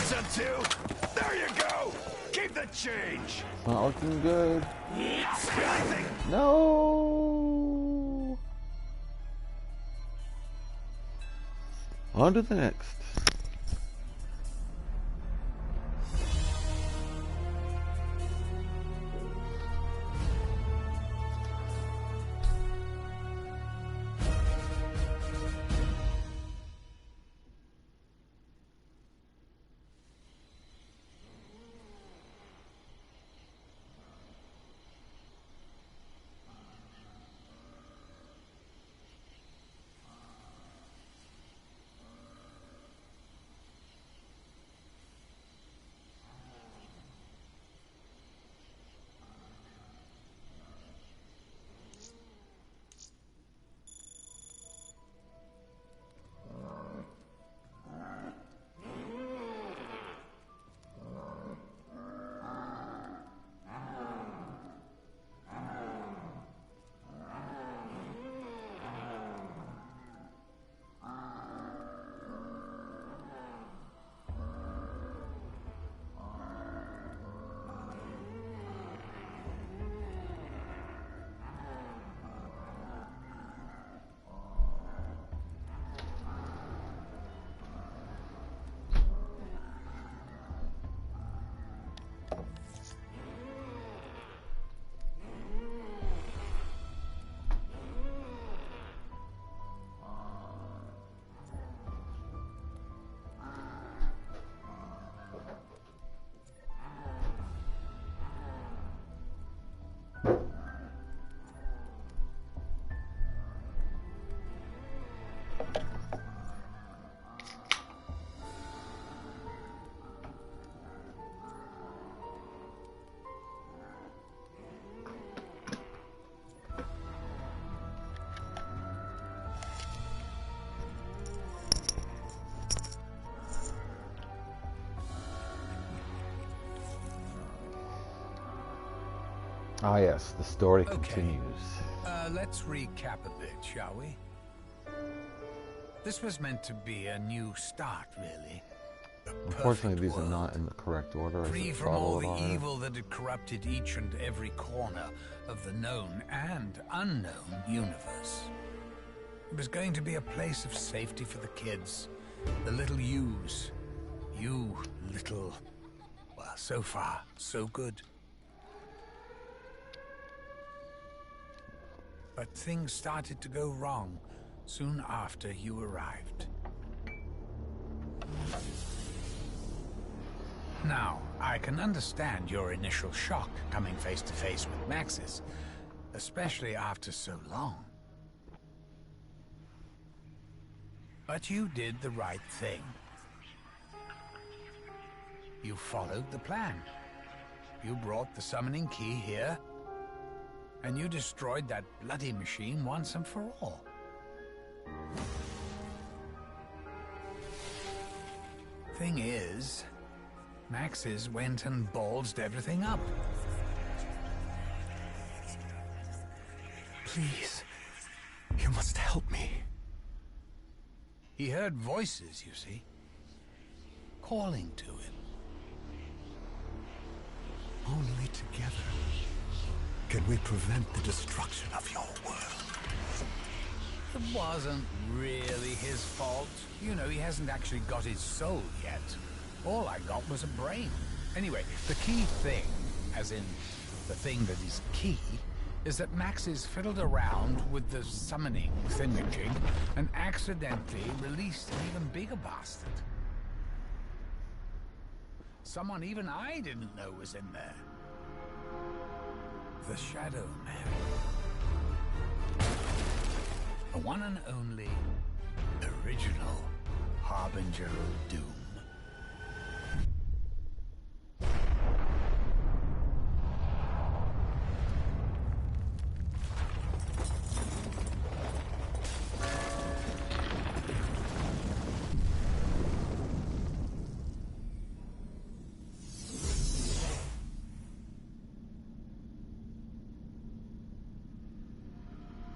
Some two. There you go. Keep the change. Not looking good. No. On to the next. Ah, yes, the story continues. Let's recap a bit, shall we? This was meant to be a new start, really. Unfortunately, these are not in the correct order. Free from all the evil that had corrupted each and every corner of the known and unknown universe. It was going to be a place of safety for the kids, the little yous. You little... Well, so far, so good. But things started to go wrong soon after you arrived. Now, I can understand your initial shock coming face to face with Maxis, especially after so long. But you did the right thing. You followed the plan. You brought the summoning key here, and you destroyed that bloody machine once and for all. Thing is, Maxis went and ballsed everything up. Please, you must help me. He heard voices, you see, calling to him. Only together can we prevent the destruction of your world. It wasn't really his fault. You know, he hasn't actually got his soul yet. All I got was a brain. Anyway, the key thing, as in the thing that is key, is that Maxis fiddled around with the summoning thingamajig and accidentally released an even bigger bastard. Someone even I didn't know was in there. The Shadow Man. The one and only original Harbinger of Doom.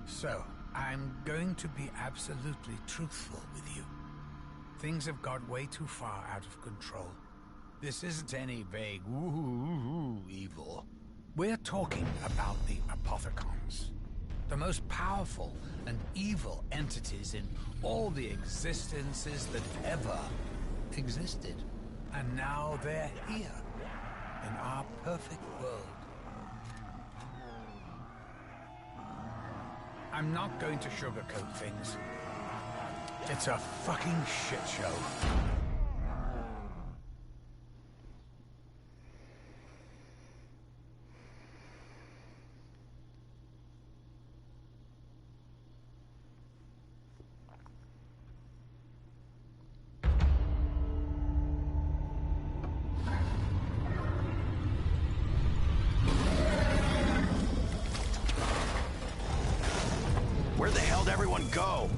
So, I'm going to be absolutely truthful with you. Things have got way too far out of control. This isn't any vague woo-hoo evil. We're talking about the Apothicons, the most powerful and evil entities in all the existences that ever existed. And now they're here, in our perfect world. I'm not going to sugarcoat things. It's a fucking shit show. Where the hell did everyone go?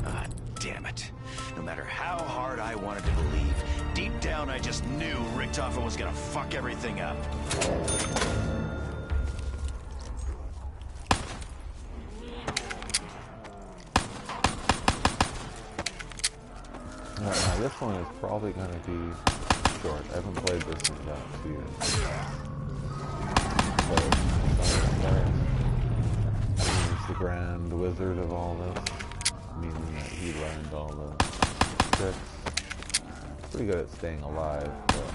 Ah, damn it. No matter how hard I wanted to believe, deep down I just knew Richtofen was gonna fuck everything up. Now this one is probably going to be short. I haven't played this in about 2 years. He's the grand wizard of all this, meaning that he learned all the tricks. Pretty good at staying alive, but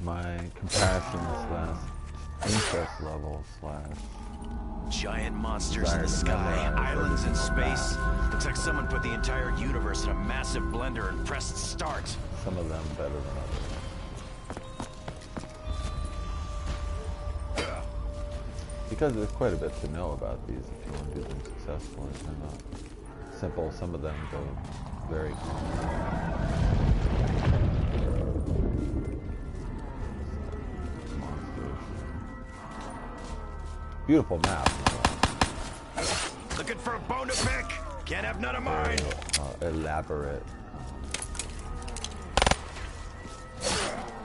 my compassion / interest level / Giant monsters in the sky, islands in space. Looks like someone put the entire universe in a massive blender and pressed start. Some of them better than others. Because there's quite a bit to know about these if you want to do them successfully. They're not simple. Some of them go very complex. Beautiful map. Looking for a bone to pick? Can't have none of mine. Elaborate.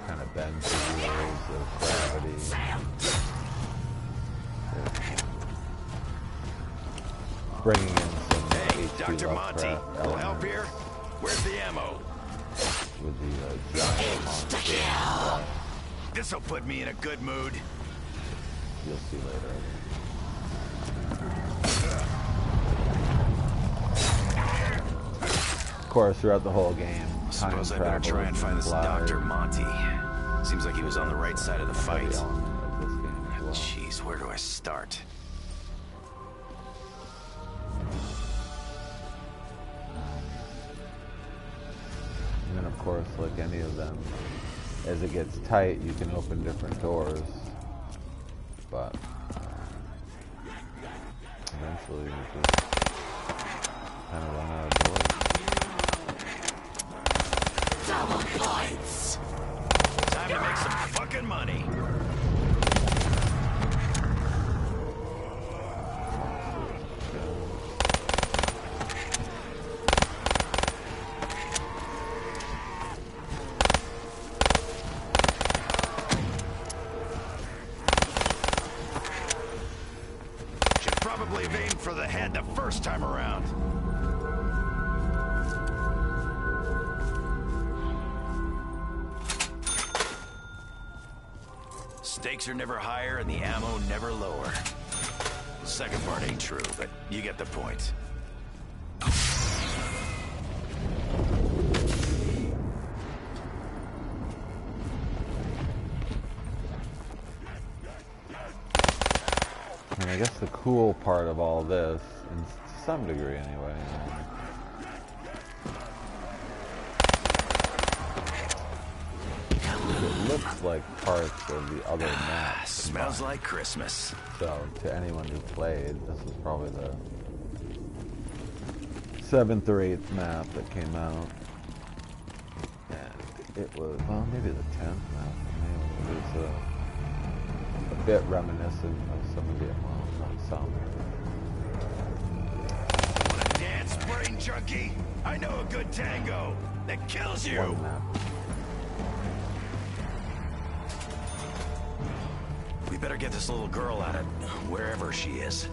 Kind of bend to the waves of gravity. Bringing in some Hey, H.P. Dr. Monty, Lovecraft will help elements here? Where's the ammo? with the giant monster. This'll put me in a good mood. You'll see later. Of course, throughout the whole game, I suppose I better try and find this Dr. Monty. Seems like he was on the right side of the fight. Jeez, where do I start? And then, of course, like any of them, as it gets tight, you can open different doors. But eventually, you just kind of run out of doors. Double points! Time to make some fucking money! Should probably have aimed for the head the first time around. Stakes are never higher and the ammo never lower. Second part ain't true, but you get the point. And I guess the cool part of all this, and to some degree anyway, it looks like parts of the other maps. Smells like Christmas. So, to anyone who played, this is probably the 7th or 8th map that came out. And it was, well, maybe the 10th map. Maybe it was a bit reminiscent of some of the, well, not some. Wanna dance, brain junkie? I know a good tango that kills you. One map. We better get this little girl out of wherever she is.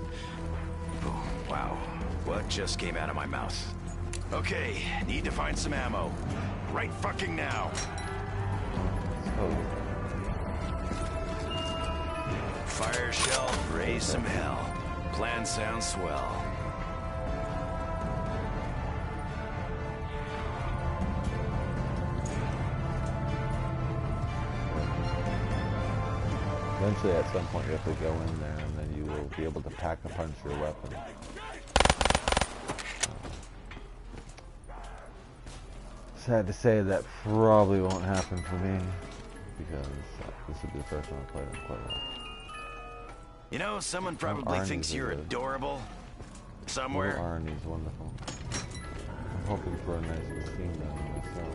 Oh, wow. What just came out of my mouth? Okay, need to find some ammo. Right fucking now. Fire shell, raise some hell. Plan sounds swell. Eventually, at some point, you have to go in there, and then you will be able to pack-a-punch your weapon. Sad to say that probably won't happen for me, because this would be the first time I played in quite a while. You know, someone probably thinks you're adorable. Somewhere. Arnie's wonderful. I'm hoping for a nice machine gun myself.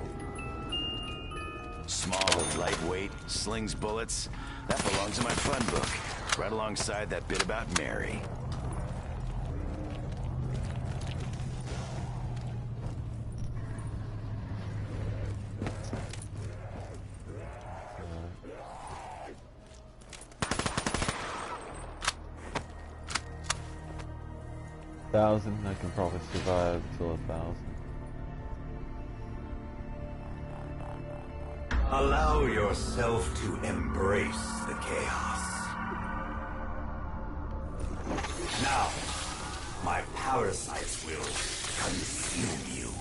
Small, lightweight, slings bullets. That belongs in my fun book, right alongside that bit about Mary. $1,000, I can probably survive till 1,000. Allow yourself to embrace the chaos. Now, my parasites will consume you.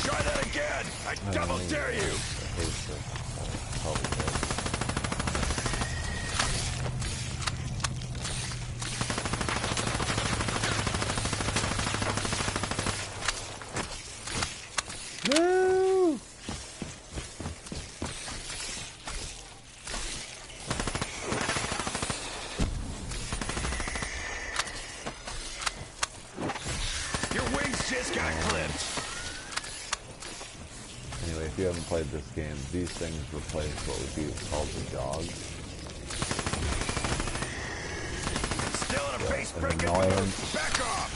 Try that again! I double dare you! No! Your wings just got clipped. Anyway, if you haven't played this game, these things replace what would be called the dogs. Still in a face breaking annoyance. back off!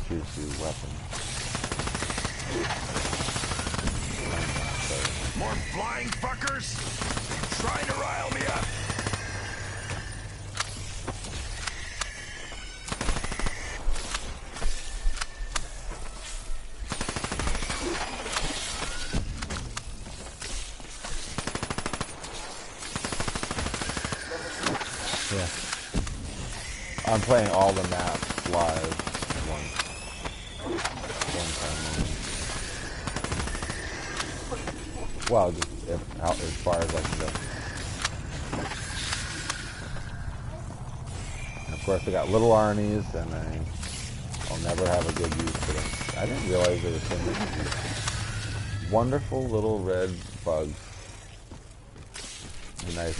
Choose your weapon. So. More flying fuckers? Trying to rile me up? Yeah. I'm playing all the maps live one time. Well, just out as far as I can go. And of course, I got little Arnie's, and I'll never have a good use for them. I didn't realize there were so many wonderful little red bugs. Nice.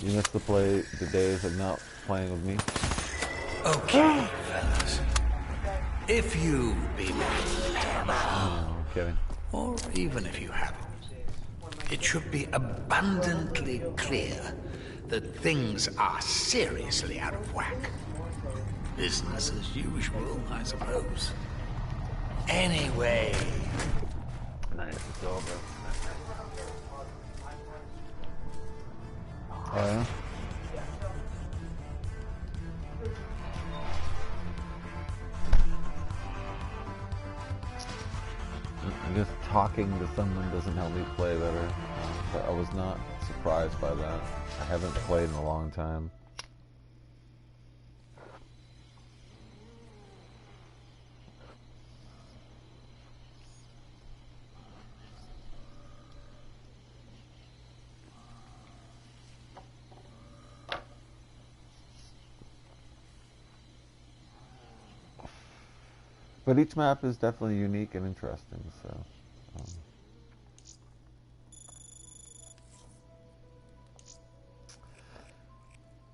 You missed the days of not playing with me? Okay, fellas. If you've been I'm kidding. or even if you haven't, it should be abundantly clear that things are seriously out of whack. Business as usual, I suppose. Anyway. Nice, it's over. Oh yeah? I guess talking to someone doesn't help me play better, but I was not surprised by that. I haven't played in a long time. But each map is definitely unique and interesting, so...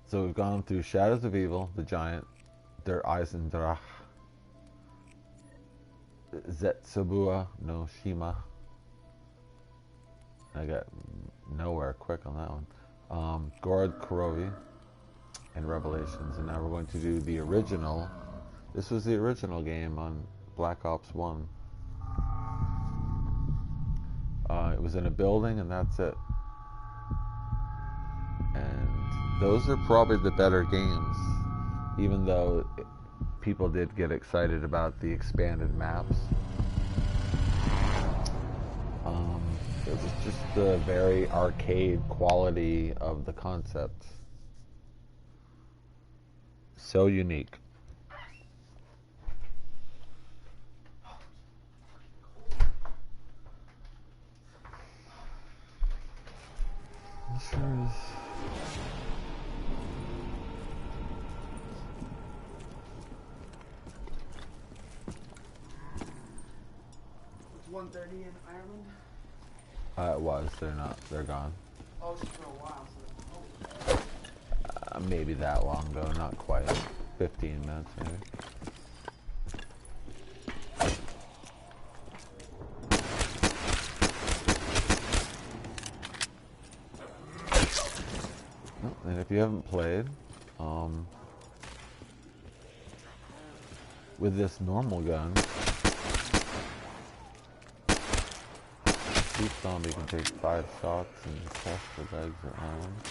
So we've gone through Shadows of Evil, The Giant, Der Eisendrache, Zetsubua no Shima. I got nowhere quick on that one. Gorod Kurovi, and Revelations. And now we're going to do the original. This was the original game on Black Ops 1. It was in a building, and that's it. And those are probably the better games, even though people did get excited about the expanded maps. It was just the very arcade quality of the concept. So unique. Sure is. It's 1:30 in Ireland. It was. They're gone. Oh, it's been a while. So Maybe that long ago. Not quite. 15 minutes, maybe. And if you haven't played, with this normal gun, each zombie can take 5 shots and test the legs or arms.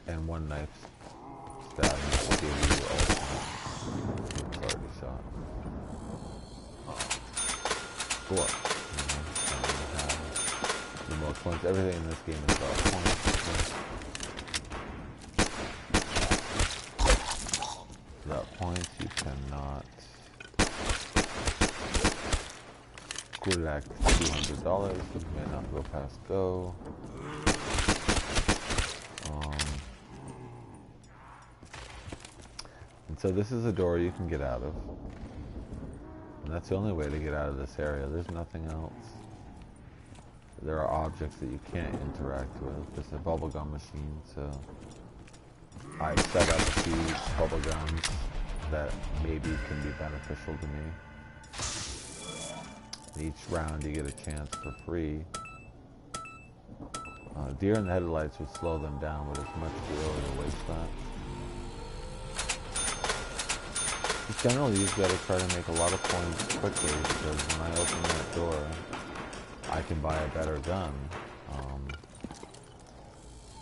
And 1 knife stab will give you ultimate. It's already shot. 4. The most points. Everything in this game is about points. Without points, you cannot collect $200. You may not go past go. And so this is a door you can get out of. And that's the only way to get out of this area. There's nothing else. There are objects that you can't interact with. There's a bubblegum machine, so I set up a few bubblegums that maybe can be beneficial to me. In each round you get a chance for free Deer in the headlights would slow them down, but it's much too early to waste that. Just generally, you've got to try to make a lot of points quickly, because when I open that door, I can buy a better gun.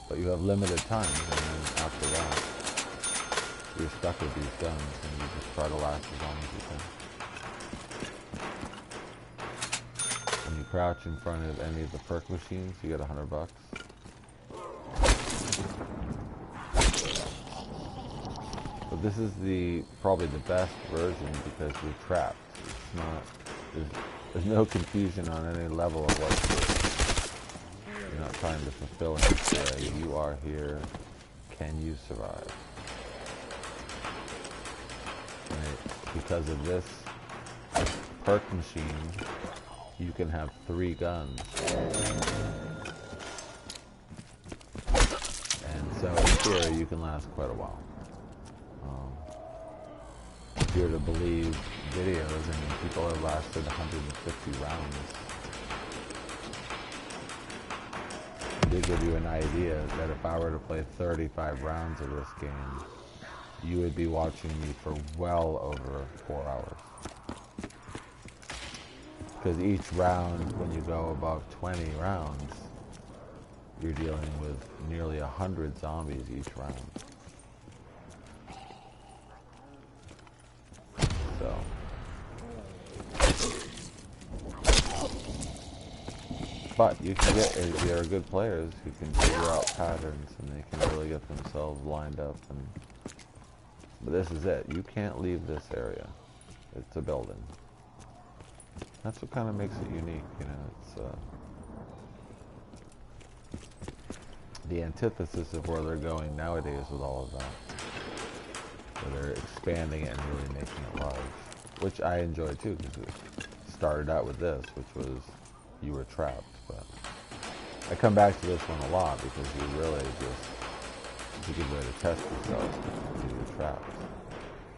But you have limited time, and then after that, you're stuck with these guns, and you just try to last as long as you can. When you crouch in front of any of the perk machines, you get $100. But this is probably the best version because you're trapped. It's not, there's no confusion on any level of what to do. You're not trying to fulfill anything. You are here. Can you survive? Right. Because of this perk machine, you can have 3 guns. And so in theory, you can last quite a while. If you're to believe videos, I mean, people have lasted 150 rounds. They give you an idea that if I were to play 35 rounds of this game, you would be watching me for well over 4 hours. Because each round, when you go above 20 rounds, you're dealing with nearly 100 zombies each round. So, but you can get, if there are good players who can figure out patterns and they can really get themselves lined up. But this is it. You can't leave this area. It's a building. That's what kind of makes it unique, you know. It's the antithesis of where they're going nowadays with all of that. Where they're expanding it and really making it large, which I enjoy too, because it started out with this, which was you were trapped. But I come back to this one a lot because you really just, it's a good way to test yourself because you're trapped.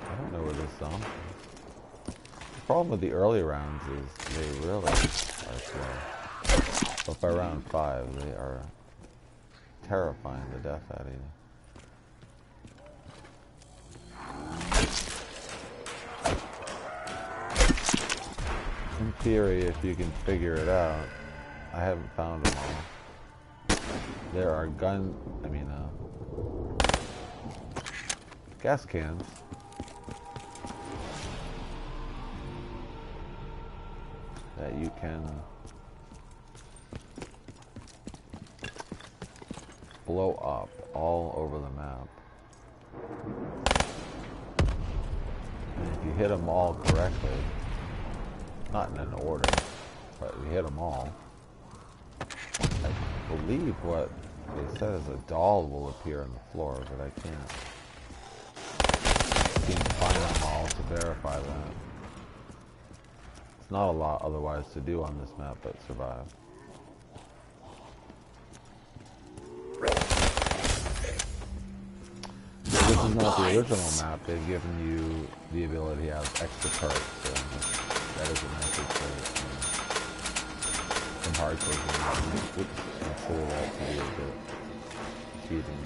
I don't know where this zombie is. The problem with the early rounds is they really are slow. But by round 5, they are terrifying the death out of you. In theory, if you can figure it out, I haven't found them all. There are gas cans. That you can blow up all over the map. And if you hit them all correctly, not in an order, but we hit them all, I believe what they said is a doll will appear on the floor, but I can't seem to find them all to verify that. It's not a lot otherwise to do on this map but survive. So this is not the original map. They've given you the ability to have extra perks, so that is a message for some hardcore games. Oops, consider that to be a bit cheating.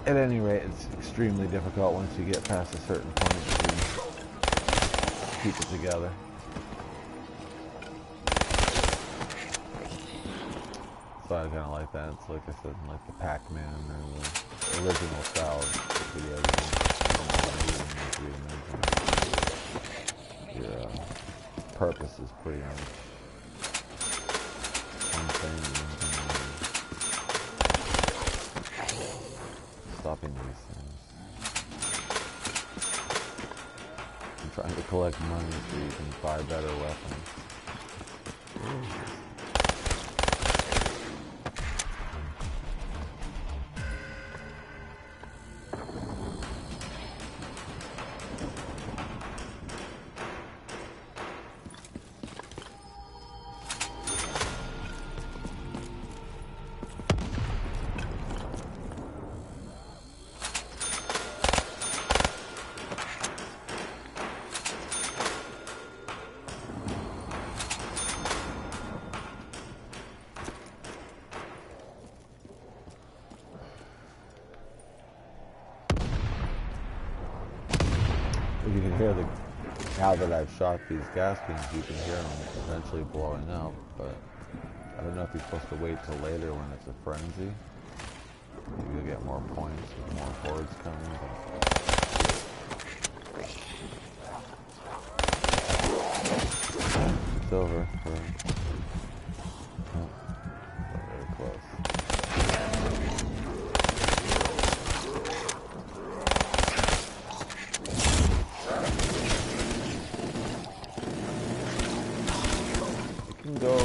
At any rate, it's extremely difficult once you get past a certain point to keep it together. So I kind of like that. It's like I said, like the Pac-Man or the original style of video games. Your purpose is pretty much one thing. Stopping these things. I'm trying to collect money so you can buy better weapons. You can hear the, now that I've shot these gas beams, you can hear them eventually blowing up, but I don't know if you're supposed to wait till later when it's a frenzy. Maybe you'll get more points with more hordes coming, but... It's over for... Oh, very close. It can go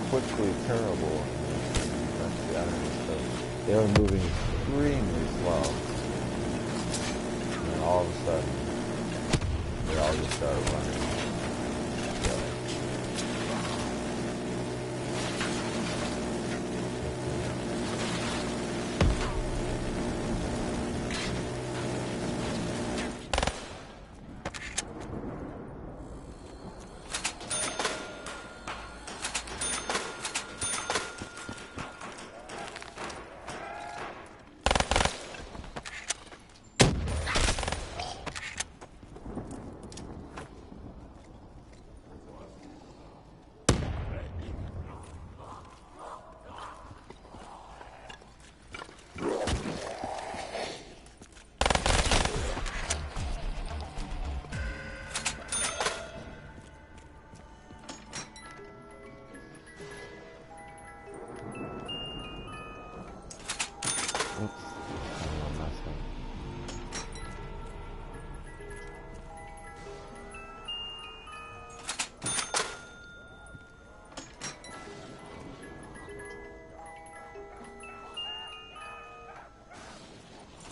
quickly terrible. That's the enemy stuff. They were moving extremely slow. And then all of a sudden, they all just started running.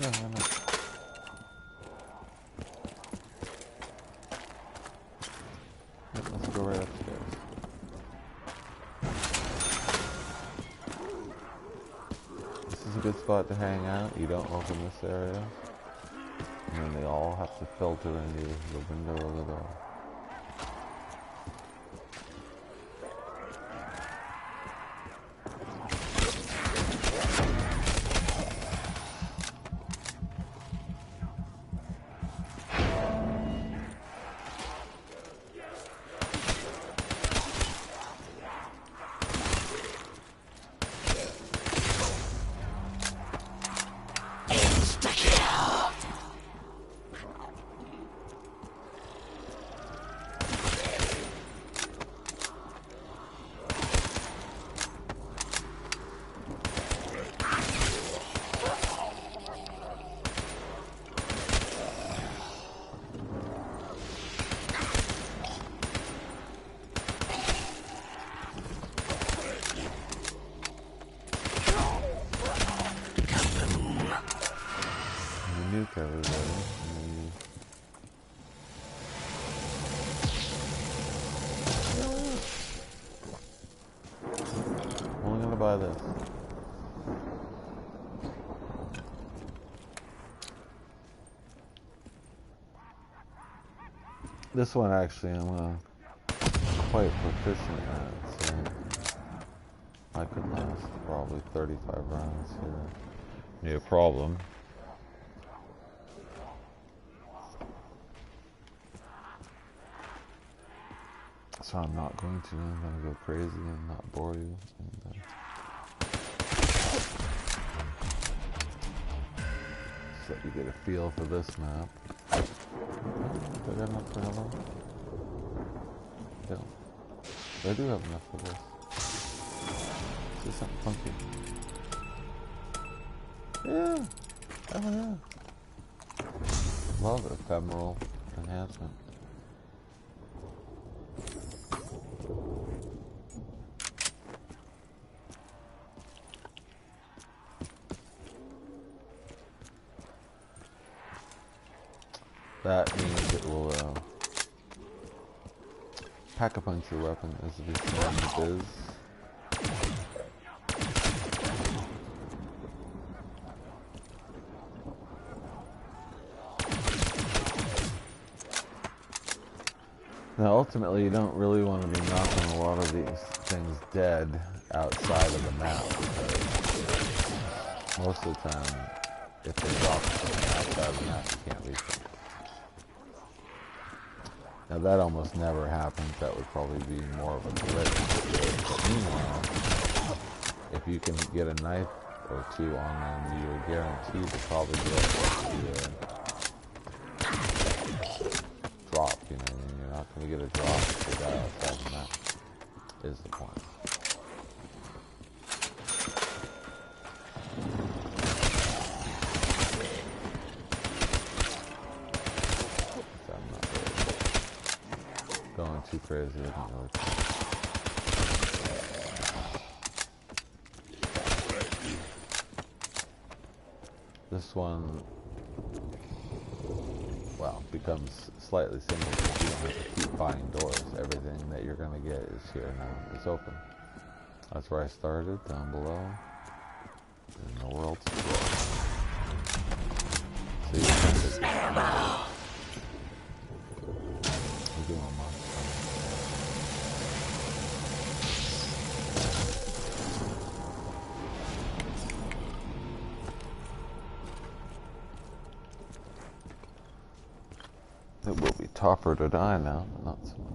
Yeah, why not? Yep, let's go right upstairs. This is a good spot to hang out. You don't open this area. And then they all have to filter into the window or the door. Only gonna buy this. This one actually I'm quite proficient at, so I could last probably 35 rounds here. No problem. So I'm not going to. I'm going to go crazy and not bore you. And, so that you get a feel for this map. Do I got enough for hello? Don't. But I do have enough for this. This is something funky. Yeah. Oh yeah. Love ephemeral enhancement. That means it will pack-a-punch your weapon as it is in the biz. Now ultimately you don't really want to be knocking a lot of these things dead outside of the map, because most of the time if they drop something outside of the map you can't reach them. Now that almost never happens. That would probably be more of a glitch. Meanwhile, if you can get a knife or two on them, you're guaranteed to probably get the drop, you know what I mean? You're not going to get a drop if the guy outside the map, is the point. So I'm not really going too crazy, I don't really care. This one, well, becomes slightly simple because you don't have to keep buying doors. Everything that you're going to get is here now. It's open. That's where I started, down below. In the world's floor. So you can just... We're doing a monster. It will be tougher to die now, but not so much.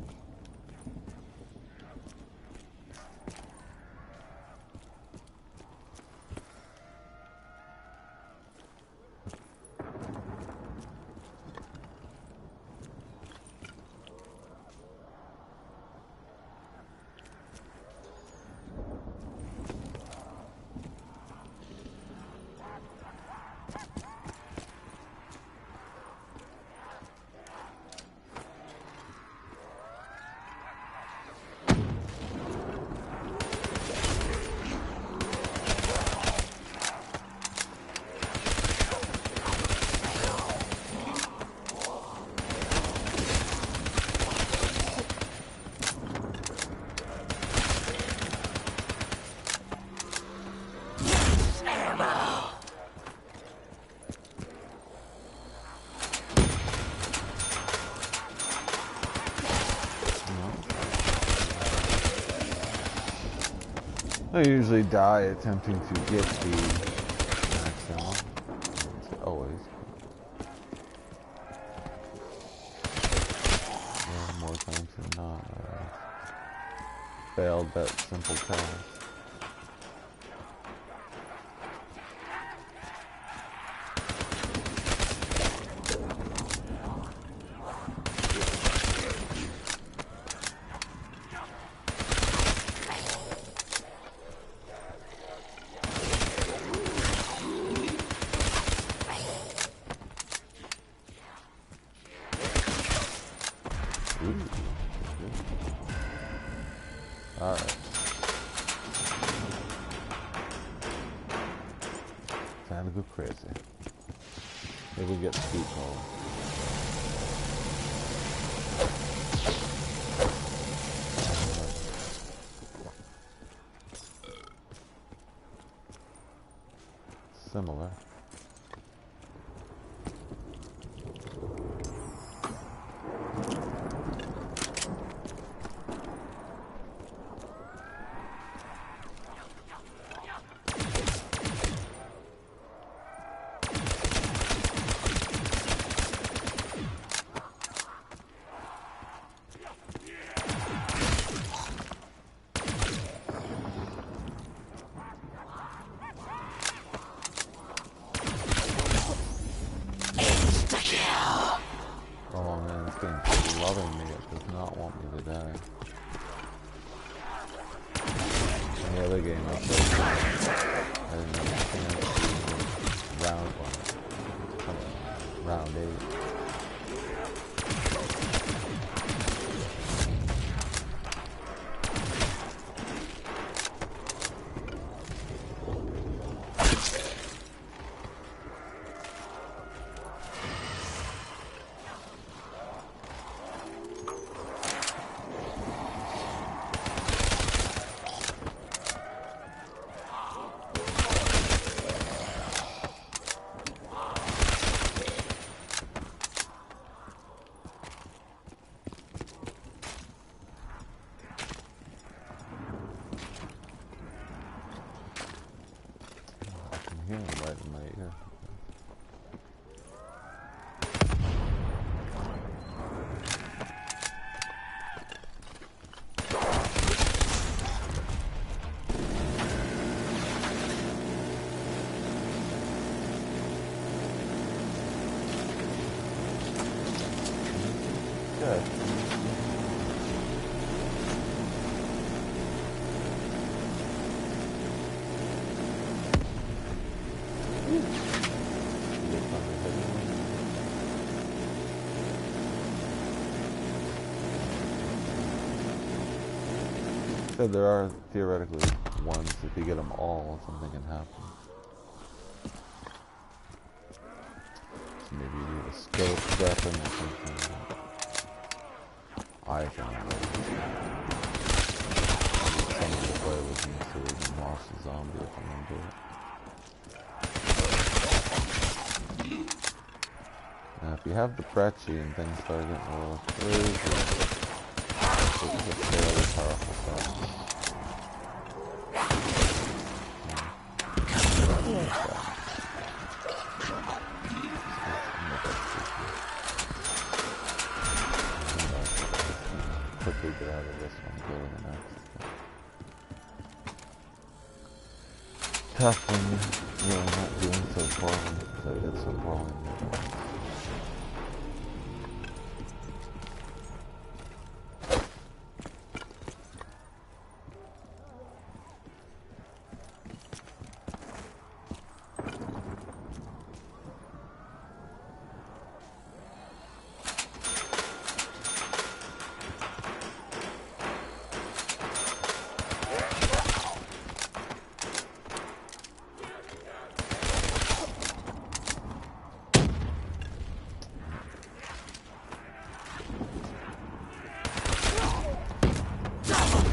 I usually die attempting to get the maximum. It's always. Yeah, more times than not. Failed that simple task. Alright. Time to go crazy. Maybe we get speed mode. Similar. Oh man, this game's loving me. It does not want me to die. In the other game, I played, I didn't understand round 1, round 8. So there are theoretically ones, if you get them all, something can happen. So maybe you need a scope weapon or something. I think somebody to play with me so we can watch the zombie if I'm gonna do it. Now if you have the Brecci and things start getting a little crazy, it's a fairly powerful thing. Quickly get out of this one, go to the next. Tough when you're really not doing so poorly, because I did so poorly.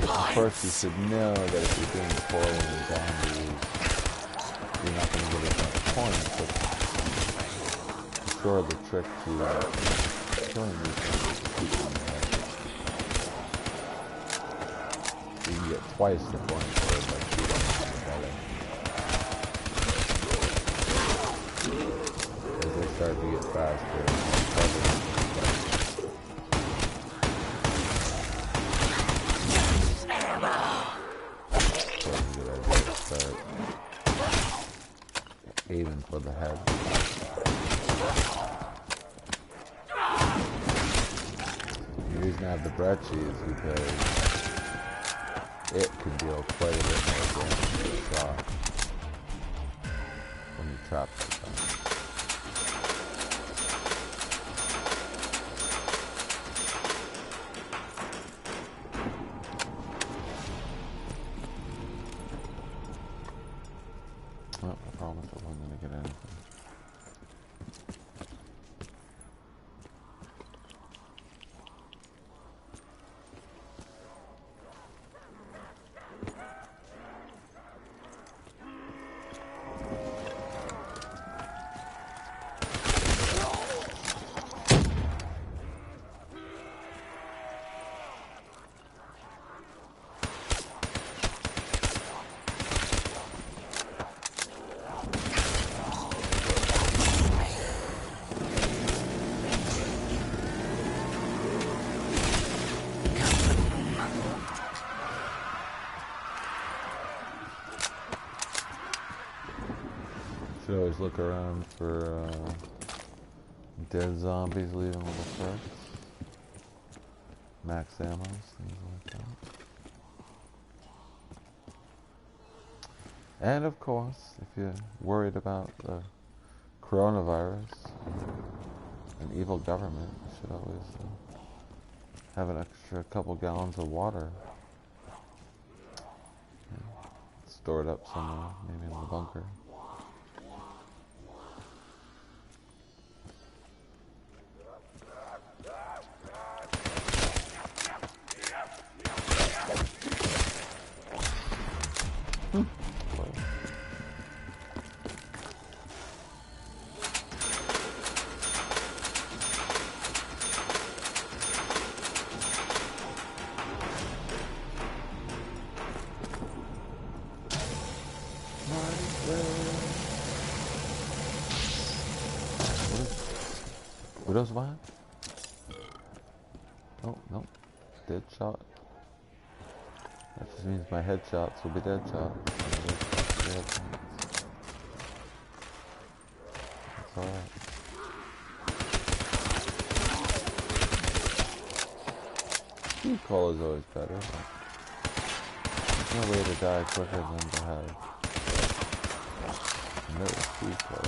Of course, you should know that if you're doing poorly in zombies, you're not going to get as much points, but I'm sure the trick to killing these things is to keep them there. You can get twice the points for by shooting them together. As they start to get faster, aiming for the head. The reason I have the Brecci is because it can deal quite a bit more damage to a shot when you trap something. Oh, I promise I wasn't going to get anything. Should always look around for dead zombies leaving little perks, max ammos, things like that. And of course, if you're worried about the coronavirus, an evil government, you should always have an extra couple gallons of water stored up somewhere, maybe in the bunker. Widow's Vine? Oh, no. Dead shot. That just means my headshots will be dead shots. That's alright. Speed call is always better, but there's no way to die quicker than to have no speed call.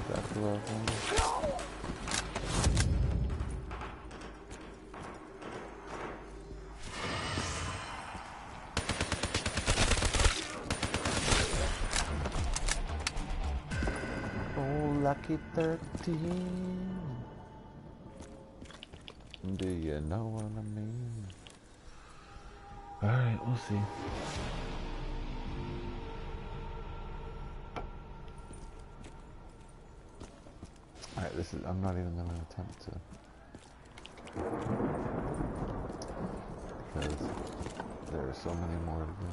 exactly what I was wondering. Oh, lucky 13. Do you know what I mean? Alright, we'll see. Alright, this is, I'm not even gonna attempt to. Because there are so many more to do.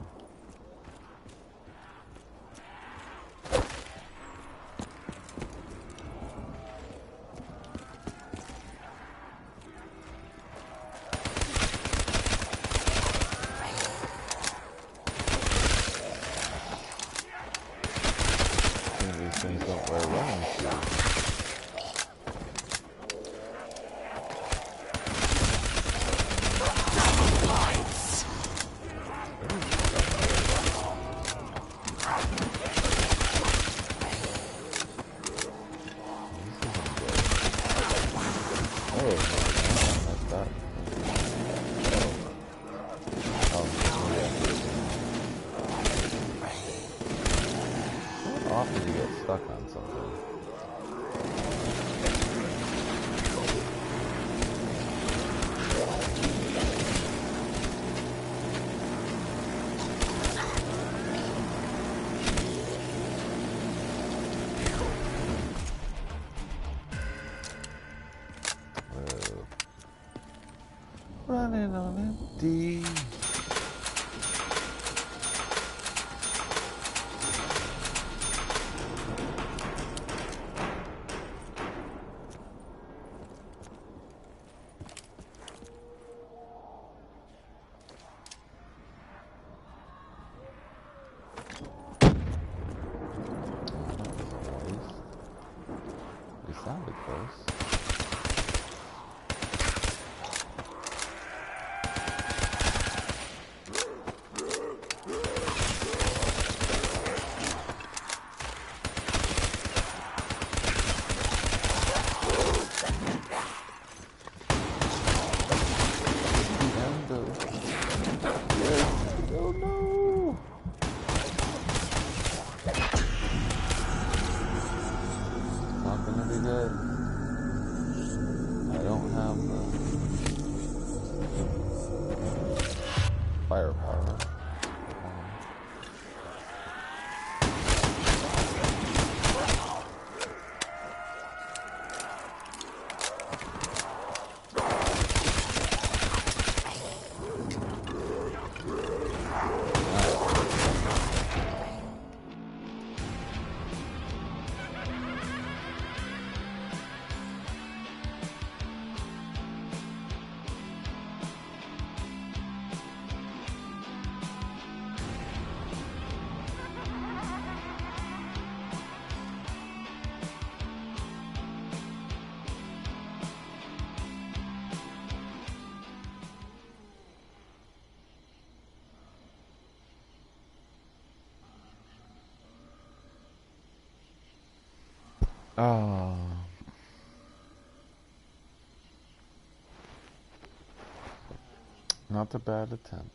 Running on empty. It sounded close. Oh. Not a bad attempt.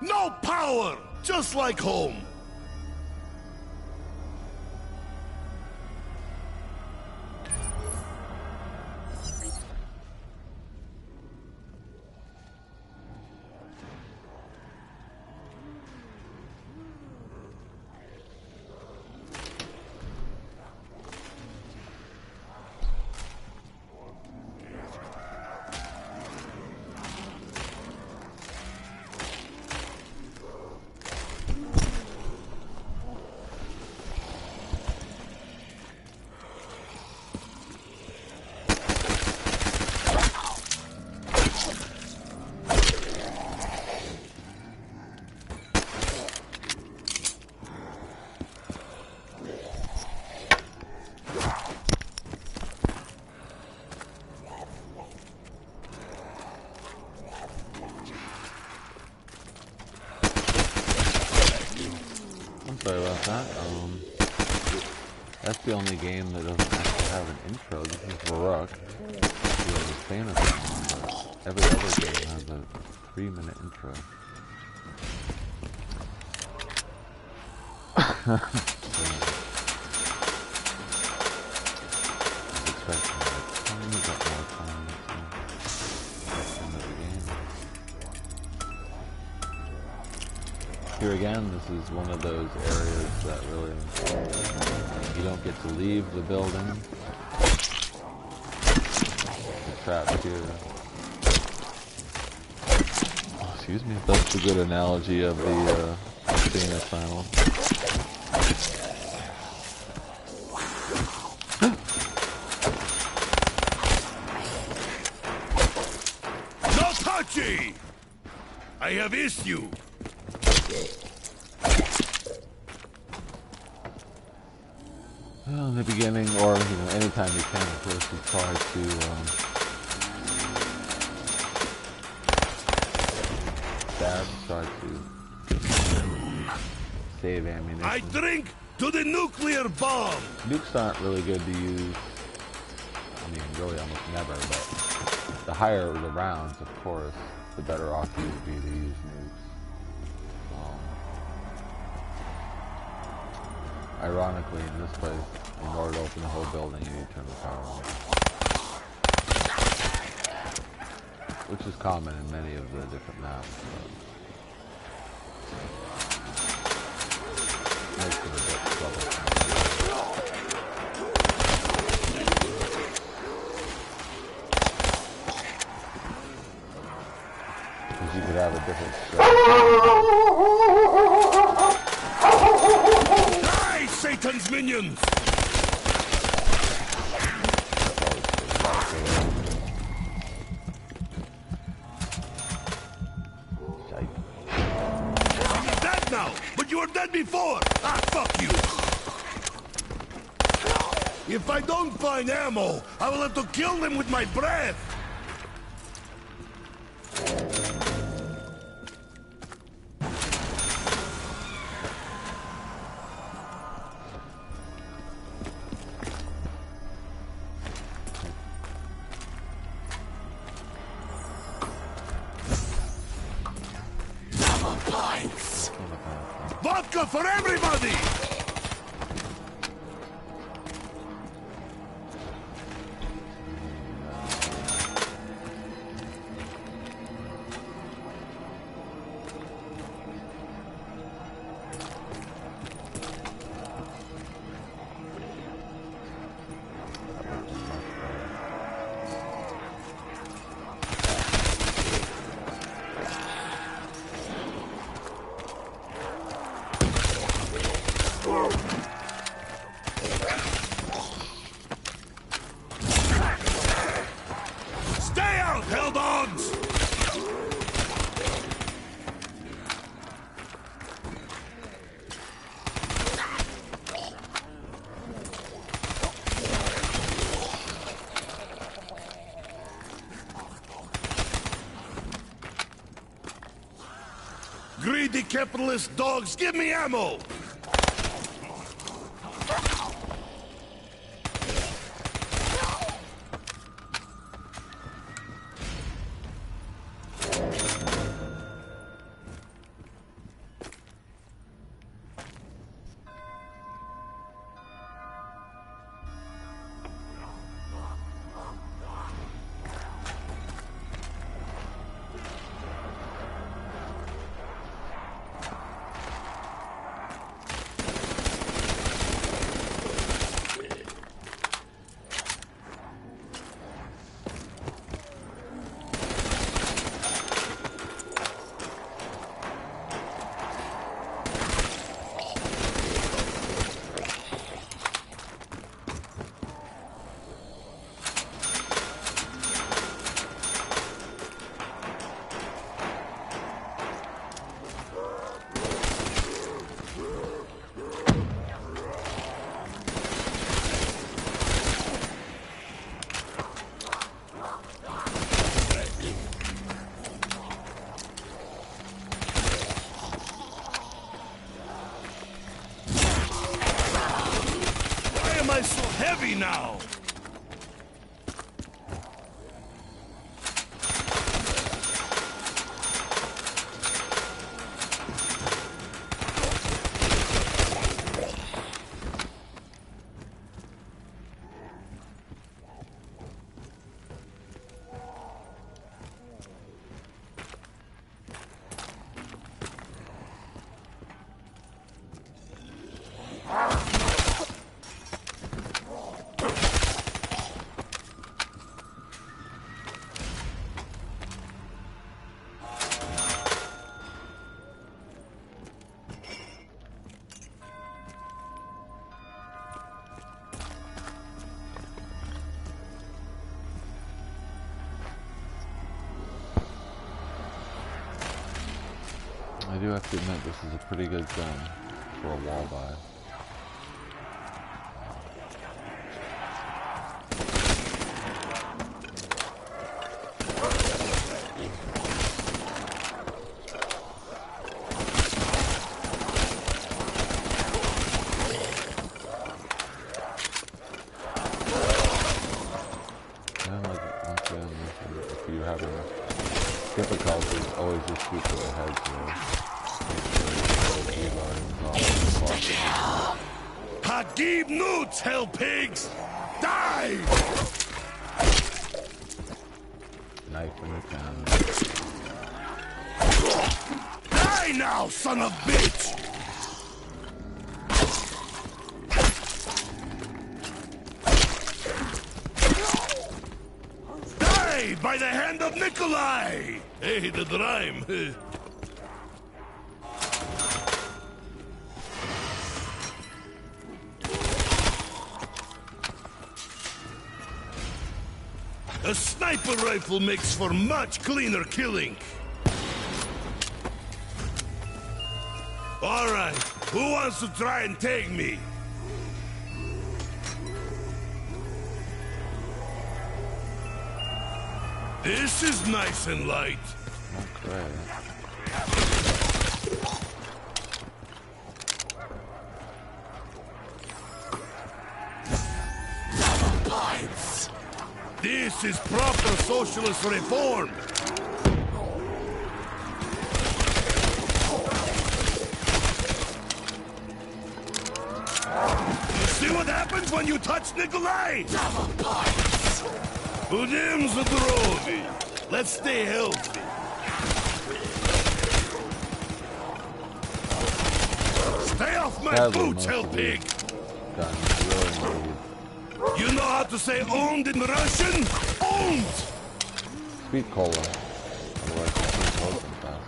No power! Just like home! the only game that doesn't actually have an intro. This is Varrock. He was a fantasy one, but every other game has a 3-minute intro. Here again, this is one of those areas that really, you don't get to leave the building. You're trapped here. Oh, excuse me, if that's a good analogy of the Athena Final. No touchy! I have issue. Well, in the beginning, or anytime you can, of course, you try to save ammunition. I drink to the nuclear bomb. Nukes aren't really good to use. I mean, really, almost never. But the higher the rounds, of course, the better off you would be to use nukes. Ironically, in this place, in order to open the whole building, you need to turn the power on. Which is common in many of the different maps. Makes it a bit troublesome. Because you could have a different Die, Satan's minions! You're dead now, but you were dead before! Ah, fuck you! If I don't find ammo, I will have to kill them with my breath! Vodka for everybody! Stay out, hell dogs! Greedy capitalist dogs, give me ammo! do have to admit, this is a pretty good gun for a walleye. Difficulties, always just shoot to the heads here. Hadib Newts, hell pigs! Die! Knife in the can. Die now, son of bitch! Die by the hand of Nikolai! Hey, the rhyme. A sniper rifle makes for much cleaner killing. All right, who wants to try and take me? This is nice and light. Okay. This is proper socialist reform. You see what happens when you touch Nikolai? Budem Zdrovi. Let's stay healthy. Stay off my boots, hell pig! You know how to say owned in Russian? Owned! Sweet cola. Otherwise, it's too close and fast.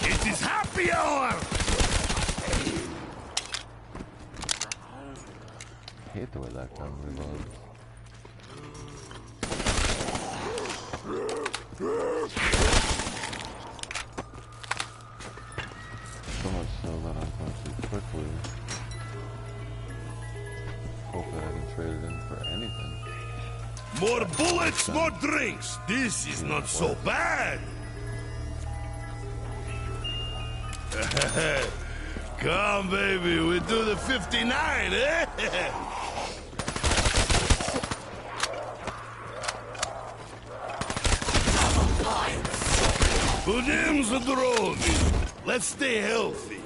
It is happy hour! I hate the way that gun reloads. So much so that I'm going to quickly hope that I can trade it in for anything. More bullets, more drinks. This is not so bad. Come, baby, we do the 59, eh? Budem Zdrovi. Let's stay healthy.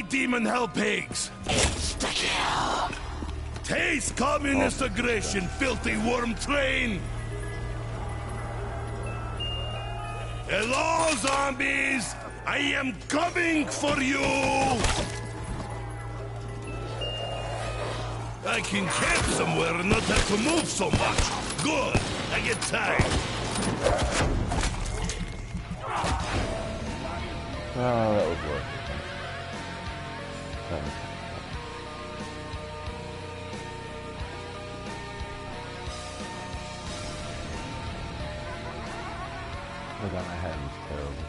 Demon hell pigs! Insta-kill! Taste communist aggression, filthy worm train! Hello, zombies! I am coming for you! I can camp somewhere and not have to move so much. Good! I get tired. Oh, that was worth it. The gun I had was terrible.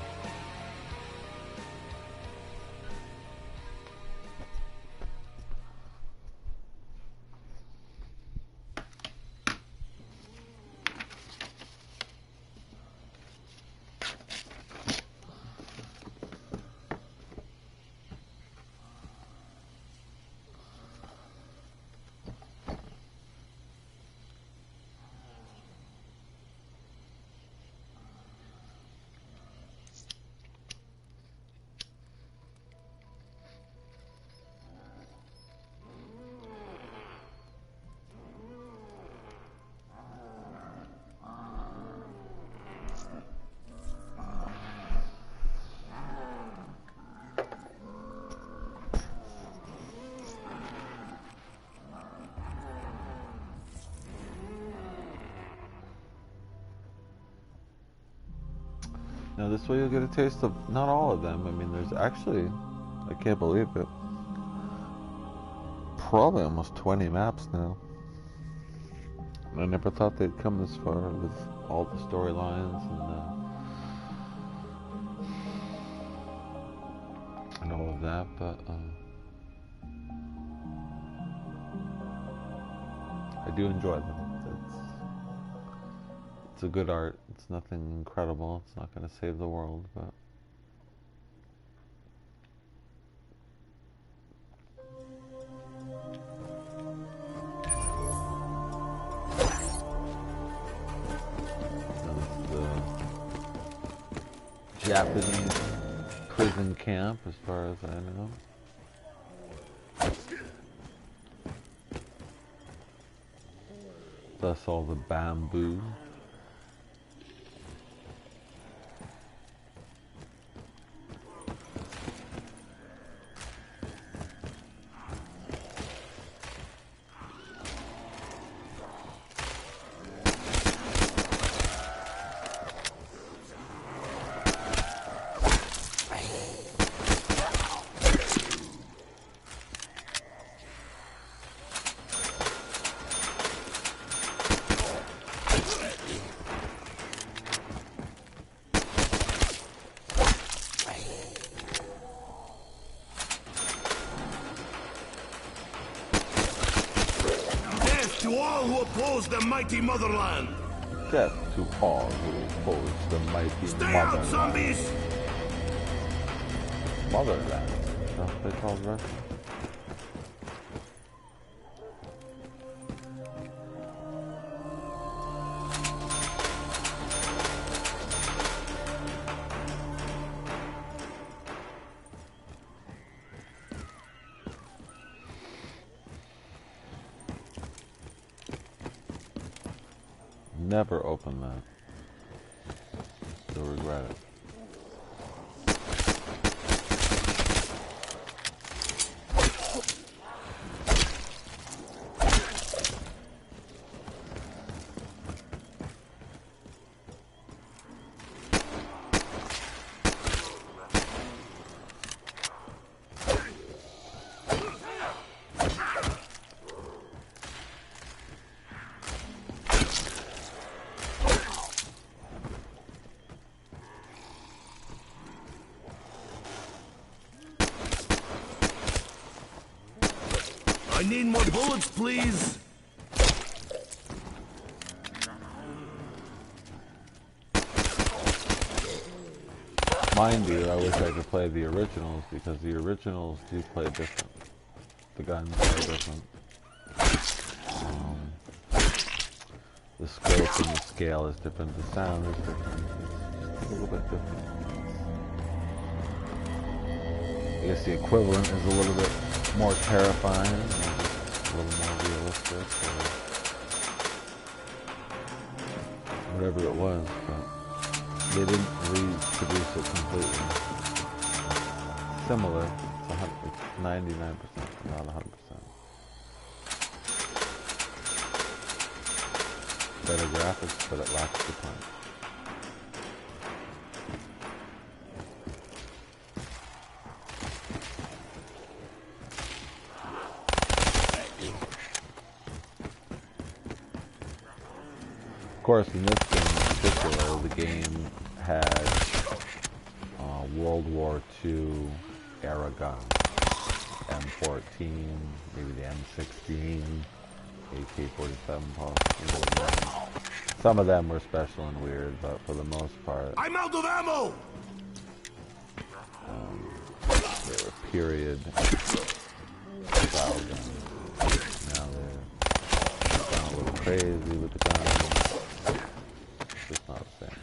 Now this way you'll get a taste of not all of them. I mean, there's actually, I can't believe it, probably almost 20 maps now. I never thought they'd come this far with all the storylines and all of that, but I do enjoy them. It's a good art. It's nothing incredible. It's not going to save the world, but Japanese prison camp, as far as I know. Thus all the bamboo. To all who oppose the mighty motherland! Death to all who oppose the mighty Stay out, motherland. zombies! Motherland. That's what they call Russia. Never open that. You'll regret it. I need more bullets, please. Mind you, I wish I could play the originals because the originals do play different. The guns are different. The scope and the scale is different. The sound is different. It's a little bit different. I guess the equivalent is a little bit more terrifying, and just a little more realistic, or whatever it was, but they didn't reproduce it completely. Similar, it's 99%, not 100%. Better graphics, but it lacks the punch. Of course, in this game in particular, the game had World War II era guns. M14, maybe the M16, AK-47 possibly. Some of them were special and weird, but for the most part, I'm out of ammo! they were period style guns. Now they're gone a little crazy with the guns. It's just not the same.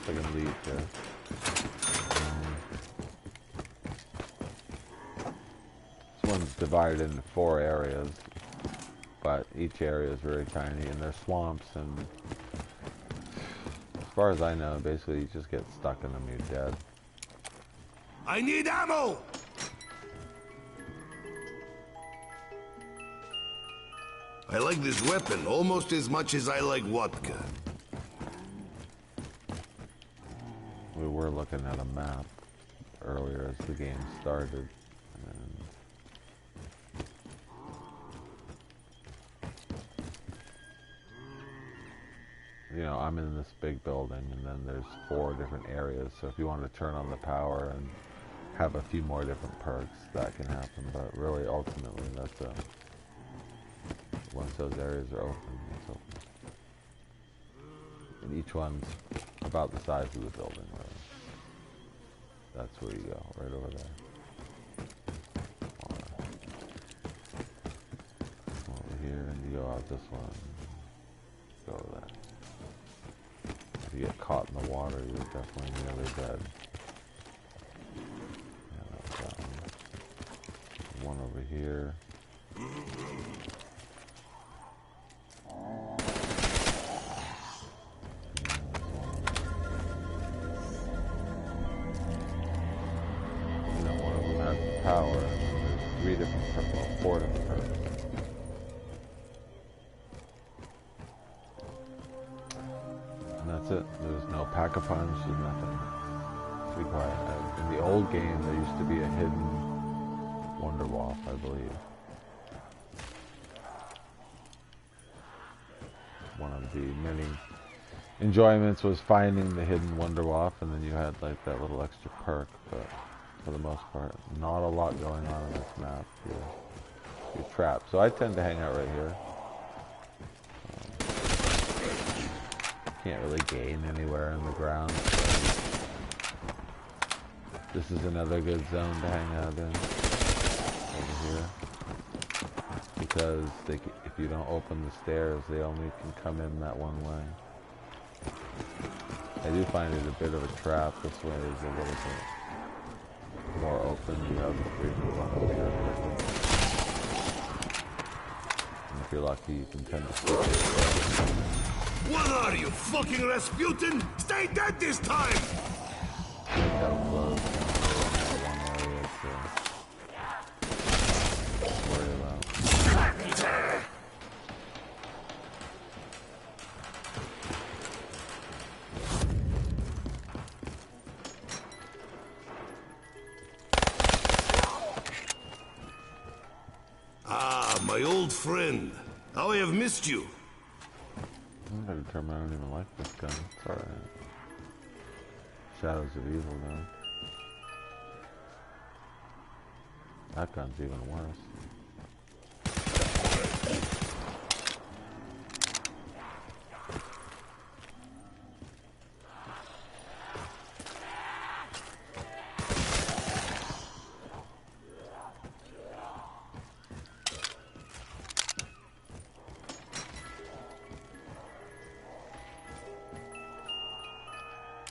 I can leave here. This one's divided into 4 areas, but each area is very tiny, and there's swamps, and as far as I know, basically you just get stuck in them, you're dead. I need ammo! I like this weapon almost as much as I like vodka. We were looking at a map earlier as the game started. And you know, I'm in this big building, and then there's 4 different areas. So if you want to turn on the power and have a few more different perks, that can happen. But really, ultimately, that's a... once those areas are open, it's open. And each one's about the size of the building, really. That's where you go, right over there. Come over here, and you go out this one. Go over there. If you get caught in the water, you're definitely nearly dead. Yeah, that's that one. One over here. Power, and then there's 3 different perks, well, 4 different perks. And that's it. There's no pack-a-punch, there's nothing. It's be quiet. In the old game, there used to be a hidden Wunderwaffe, I believe. One of the many enjoyments was finding the hidden Wunderwaffe, and then you had like that little extra perk, but for the most part, not a lot going on in this map. You're trapped. So I tend to hang out right here. Can't really gain anywhere in the ground. So this is another good zone to hang out in. Over here. Because if you don't open the stairs, they only can come in that one way. I do find it a bit of a trap. This way is a little bit more open. You have the freedom to run over here. And if you're lucky, you can tend to switch it. What are you, fucking Rasputin? Stay dead this time! My old friend. How I have missed you. I'm gonna determine I don't even like this gun. It's alright. Shadows of Evil though. That gun's even worse.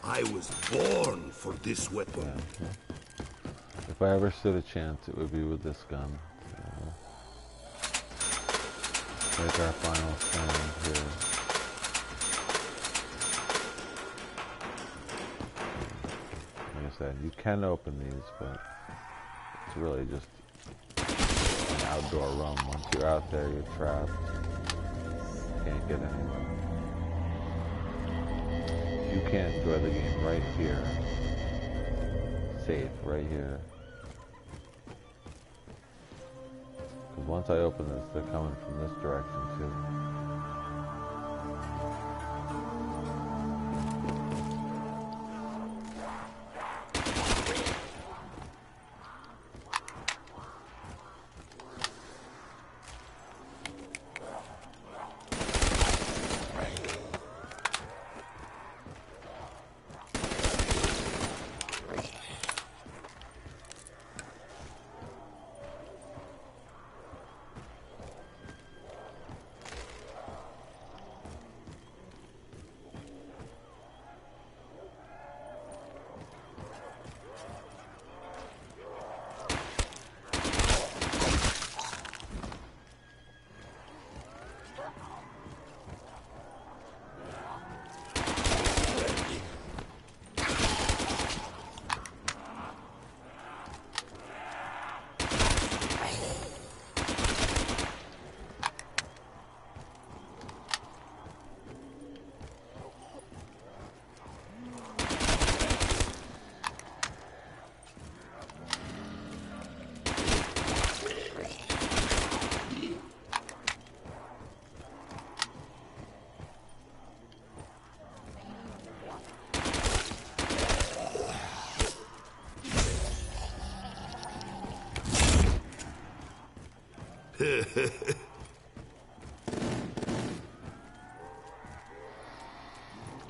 I was born for this weapon. Yeah. If I ever stood a chance, it would be with this gun. Make our final stand here. Like I said, you can open these, but it's really just an outdoor roam. Once you're out there, you're trapped. Can't get anywhere. You can't enjoy the game right here. Safe, right here. Because once I open this, they're coming from this direction too.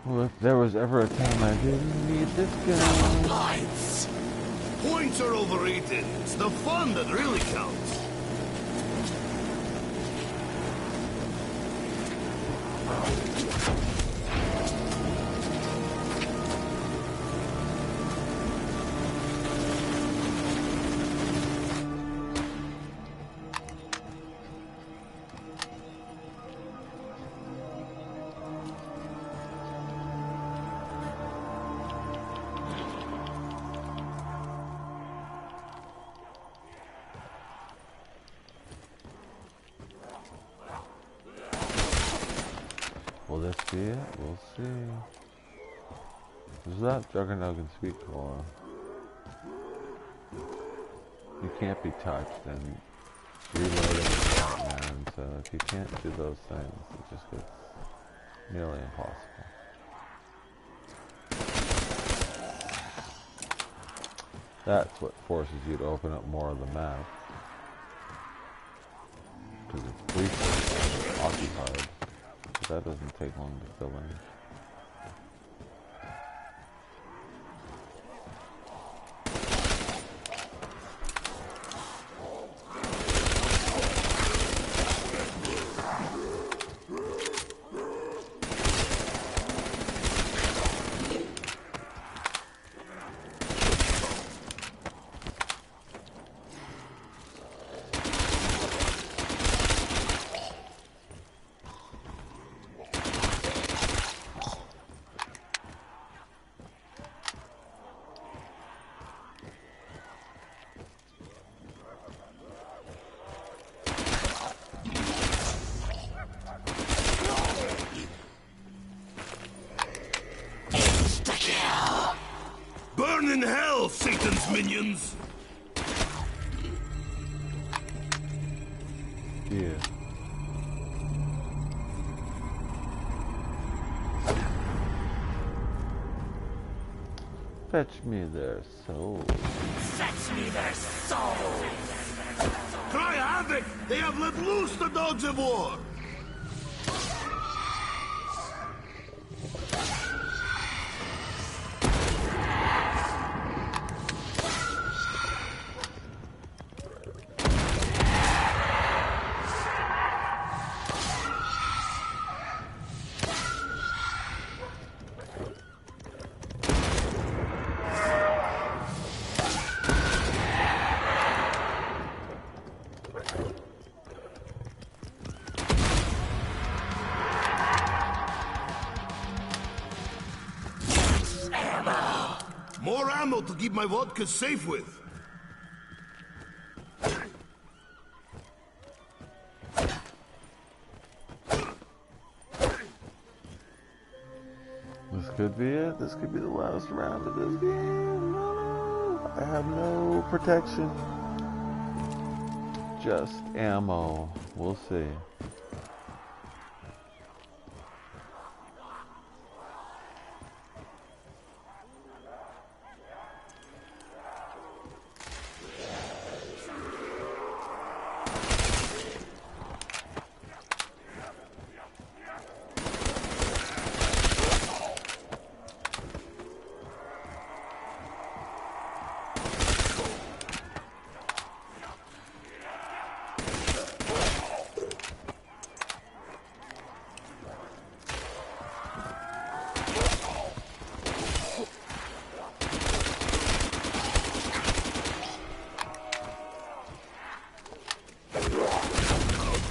Well, if there was ever a time I didn't need this gun. Points! Points are overrated. It's the fun that really counts. Will this be it? We'll see. Is that Juggernaut can speak for? You can't be touched and reloading is not, man. So if you can't do those things, it just gets nearly impossible. That's what forces you to open up more of the map. Because it's briefly occupied. But that doesn't take long to fill in. Burn in hell, Satan's minions! Yeah. Fetch me their souls. Fetch me their souls! Cry havoc! They have let loose the dogs of war! More ammo to keep my vodka safe with. This could be it. This could be the last round of this game. No. I have no protection. Just ammo. We'll see.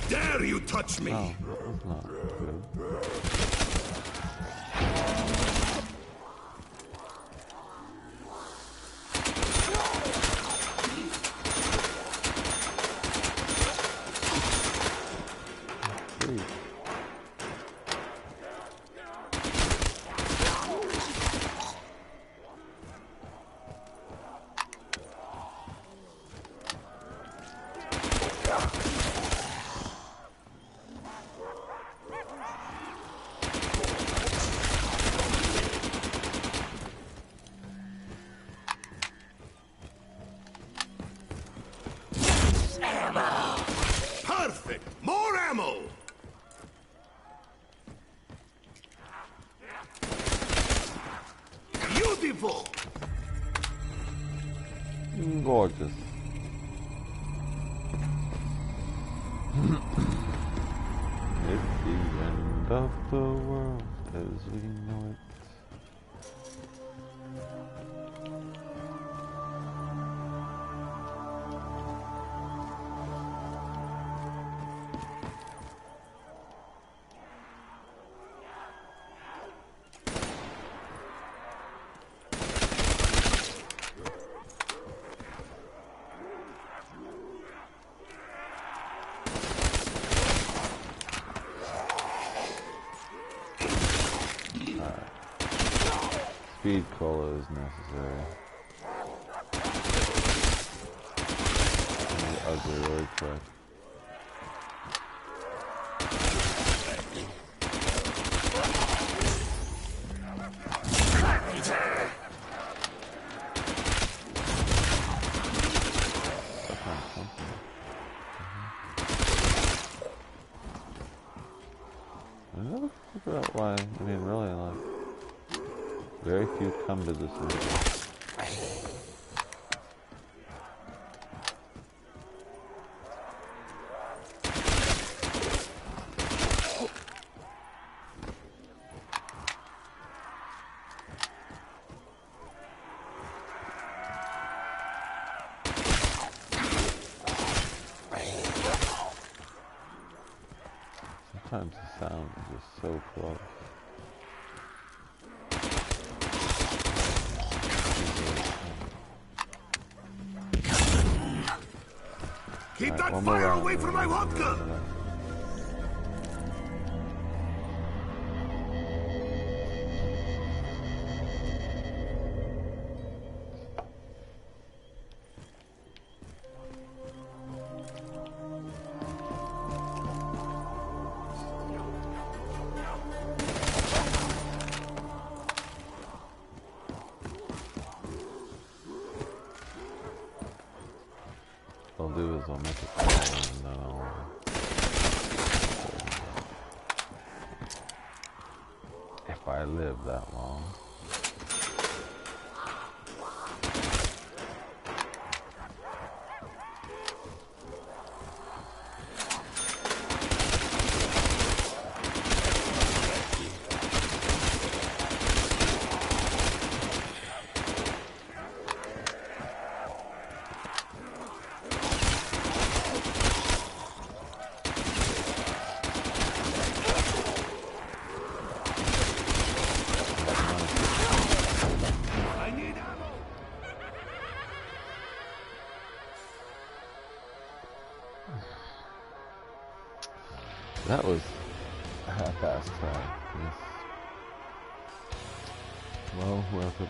Dare you touch me? Oh, that was not good. ammo! Beautiful! Gorgeous. It's the end of the world as we know it. Speed cola is necessary. And ugly really quick. I never figured out why. I mean, really, like. Very few come to this region. Sometimes the sound is just so close. Keep that fire away from my vodka! I'll do is I'll make it call and then I'll if I live that long. That was a half-assed try. Yes. Well worth it.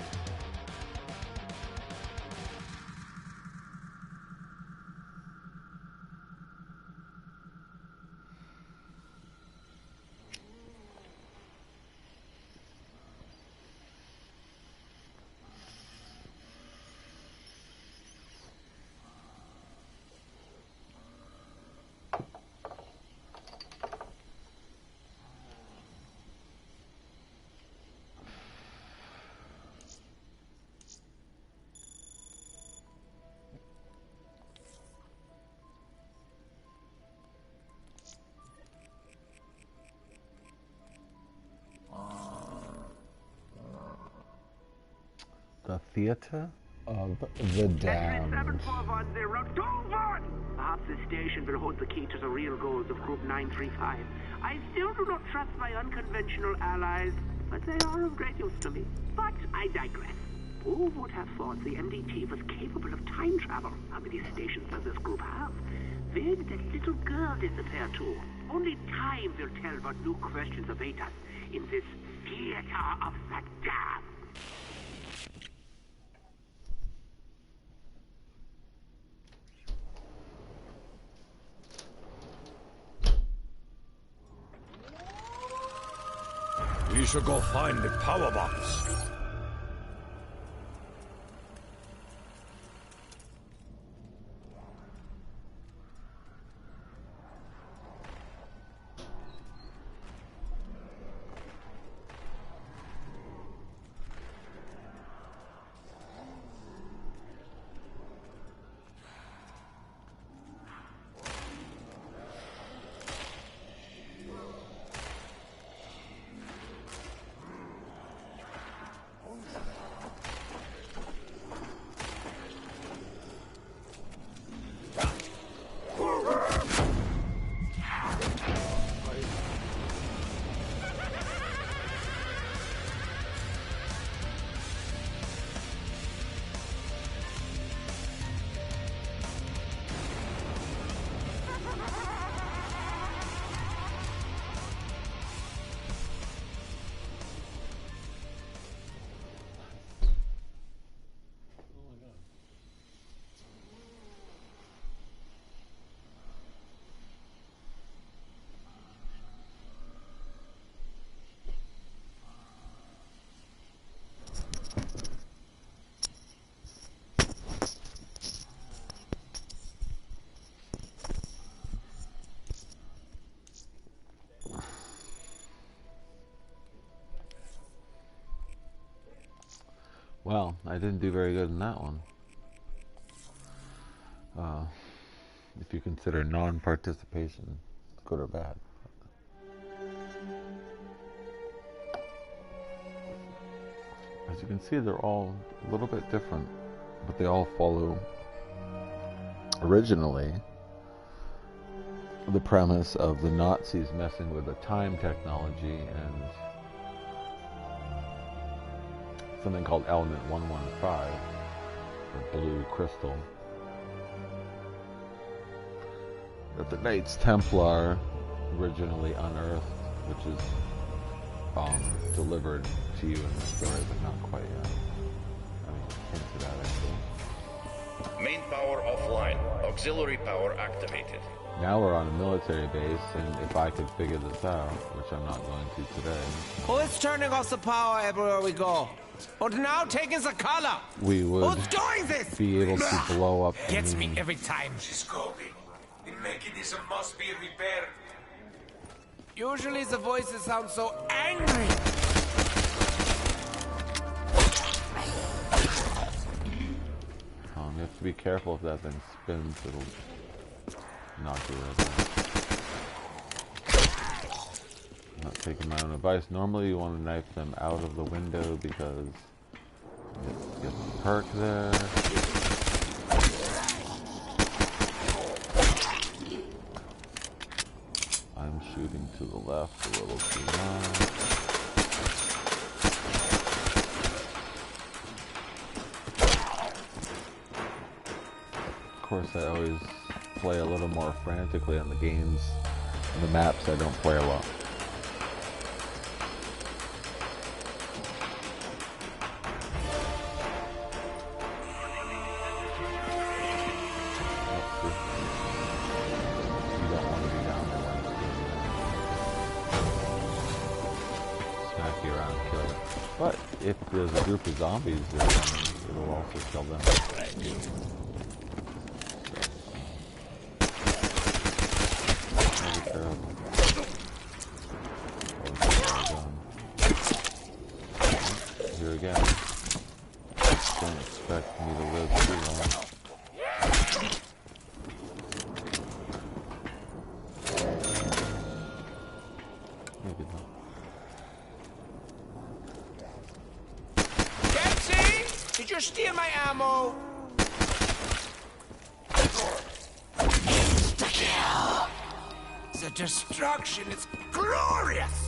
The Theater of the Damned. 741021! Perhaps this station will hold the key to the real goals of Group 935. I still do not trust my unconventional allies, but they are of great use to me. But I digress. Who would have thought the MDT was capable of time travel? How many stations does this group have? Where did that little girl disappear to? Only time will tell what new questions await us in this Theater of the Damned. We should go find the power box. Well, I didn't do very good in that one. If you consider non-participation good or bad. As you can see, they're all a little bit different, but they all follow originally the premise of the Nazis messing with the time technology and something called Element 115, or blue crystal, that the Knights Templar originally unearthed, which is delivered to you in the story, but not quite yet. I mean, hints of that actually. Main power offline. Auxiliary power activated. Now we're on a military base, and if I could figure this out, which I'm not going to today, Who is turning off the power everywhere we go? And now taking the color. we would Who's doing this? be able to blow up the Gets me moon. every time. Scoping. The mechanism must be repaired. Usually the voices sound so angry. You have to be careful if that thing spins, it'll knock you over. I'm not taking my own advice. Normally you want to knife them out of the window because you get the perk there. I'm shooting to the left a little too much. Of course, I always play a little more frantically on the games and the maps I don't play a lot. You don't want to be down there when it's smack you around, kill it. But if there's a group of zombies, it'll also kill them. Here again. Don't expect me to live too long. Maybe not. Betsy, did you steal my ammo? Insta-kill. The destruction is glorious.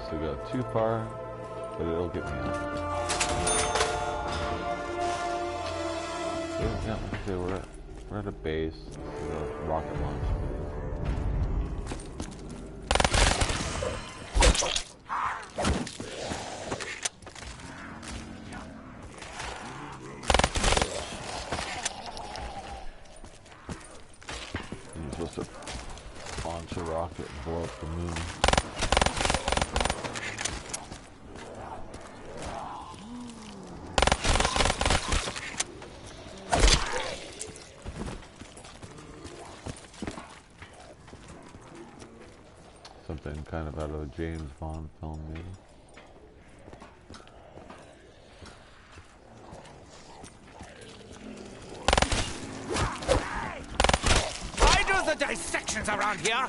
To go too far, but it'll get me out. So, yeah, like I say, we're at a base with a rocket launch. You're supposed to launch a rocket and blow up the moon. Something kind of out of a James Bond film, maybe. Why do the dissections around here?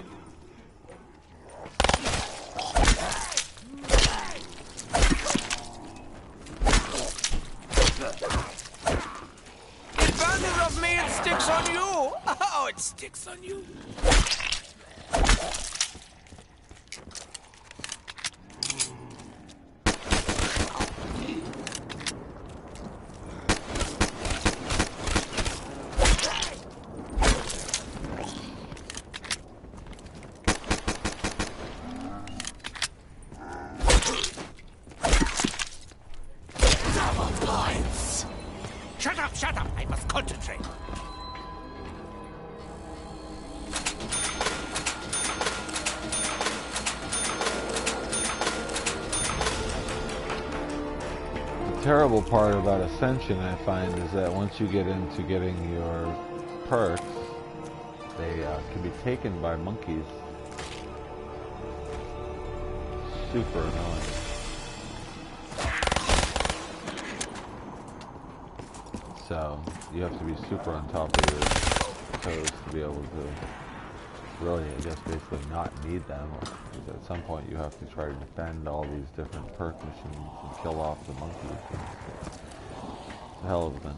It bounces off me and sticks on you. Oh, it sticks on you. Shut up! I must concentrate. terrible part about Ascension, I find, is that once you get into getting your perks, they can be taken by monkeys. Super annoying. So, you have to be super on top of your toes to be able to really, I guess, basically not need them. Because at some point you have to try to defend all these different perk machines and kill off the monkeys. It's a hell of a thing.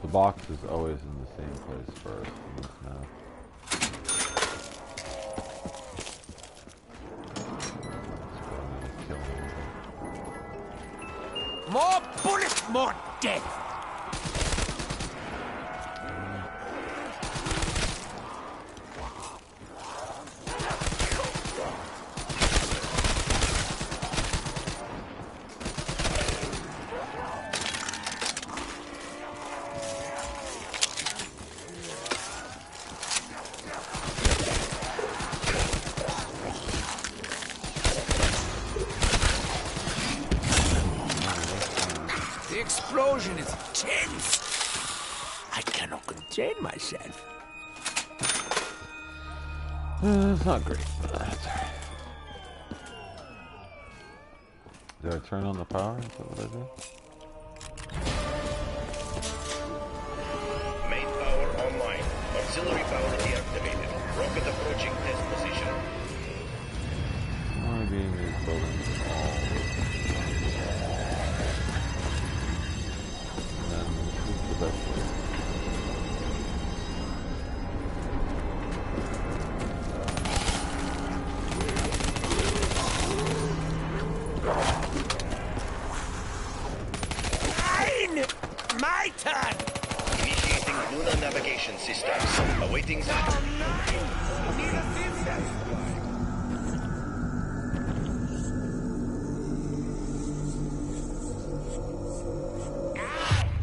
The box is always in the same place first in this map. More bullets, more death! The explosion is intense. I cannot contain myself. It's not great, but that's alright. Did I turn on the power? Is that what I did? Main power online. Auxiliary power deactivated. Rocket approaching test position. Why being these buildings all? And then this is the best way. My turn! Initiating Luna navigation systems. Awaiting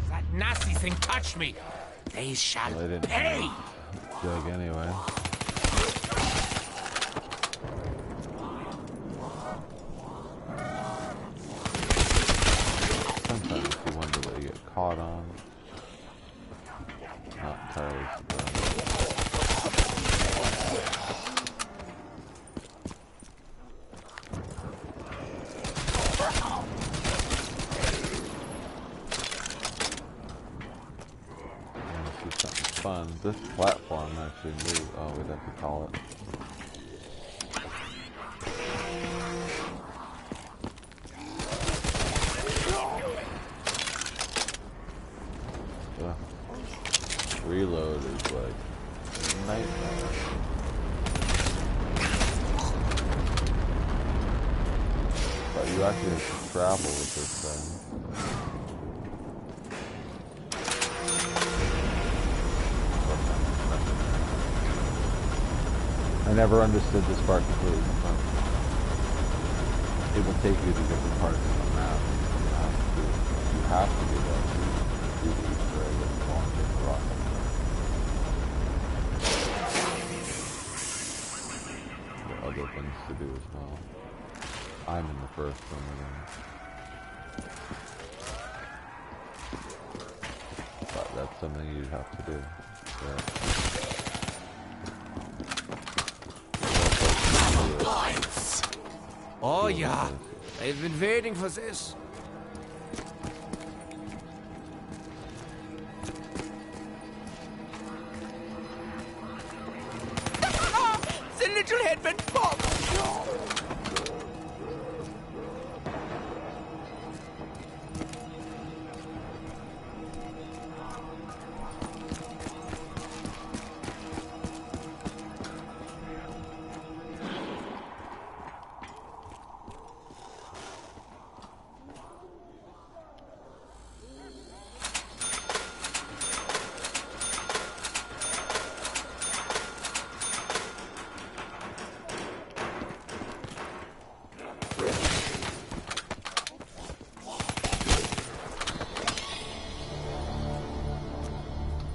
That nasty thing touched me. They shall pay! Jug anyway. Sometimes you wonder what you get caught on. Not entirely surprised. Let's do something fun. This platform actually moved. Oh, we'd have to call it. Reload is like a nightmare. But you actually have to travel with this thing. I never understood this part completely. It will take you to different parts of the map. You have to do that to do the Easter egg and launch it rocket. Other things to do as well. I'm in the first one again. But that's something you'd have to do. Points! Oh yeah, I've been waiting for this.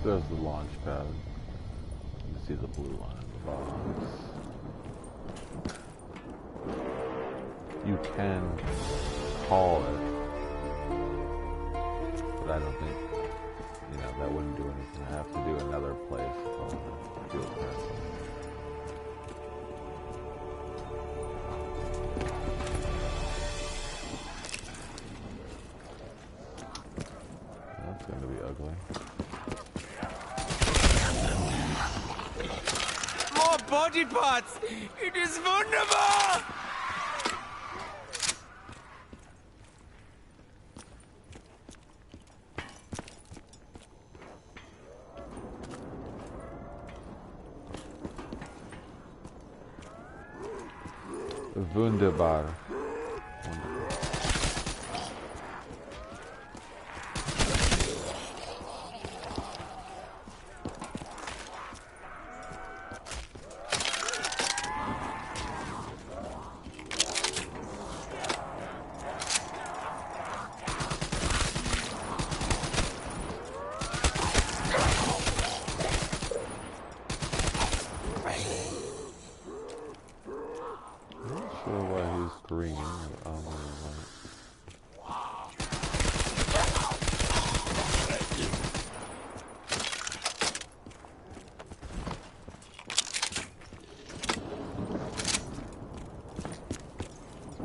There's the launch pad. You can see the blue line at the bottom. You can call it, but I don't think, that wouldn't do anything. I have to do another place called Fuel Castle. That's going to be ugly. More body parts! It is wonderful! Wunderbar.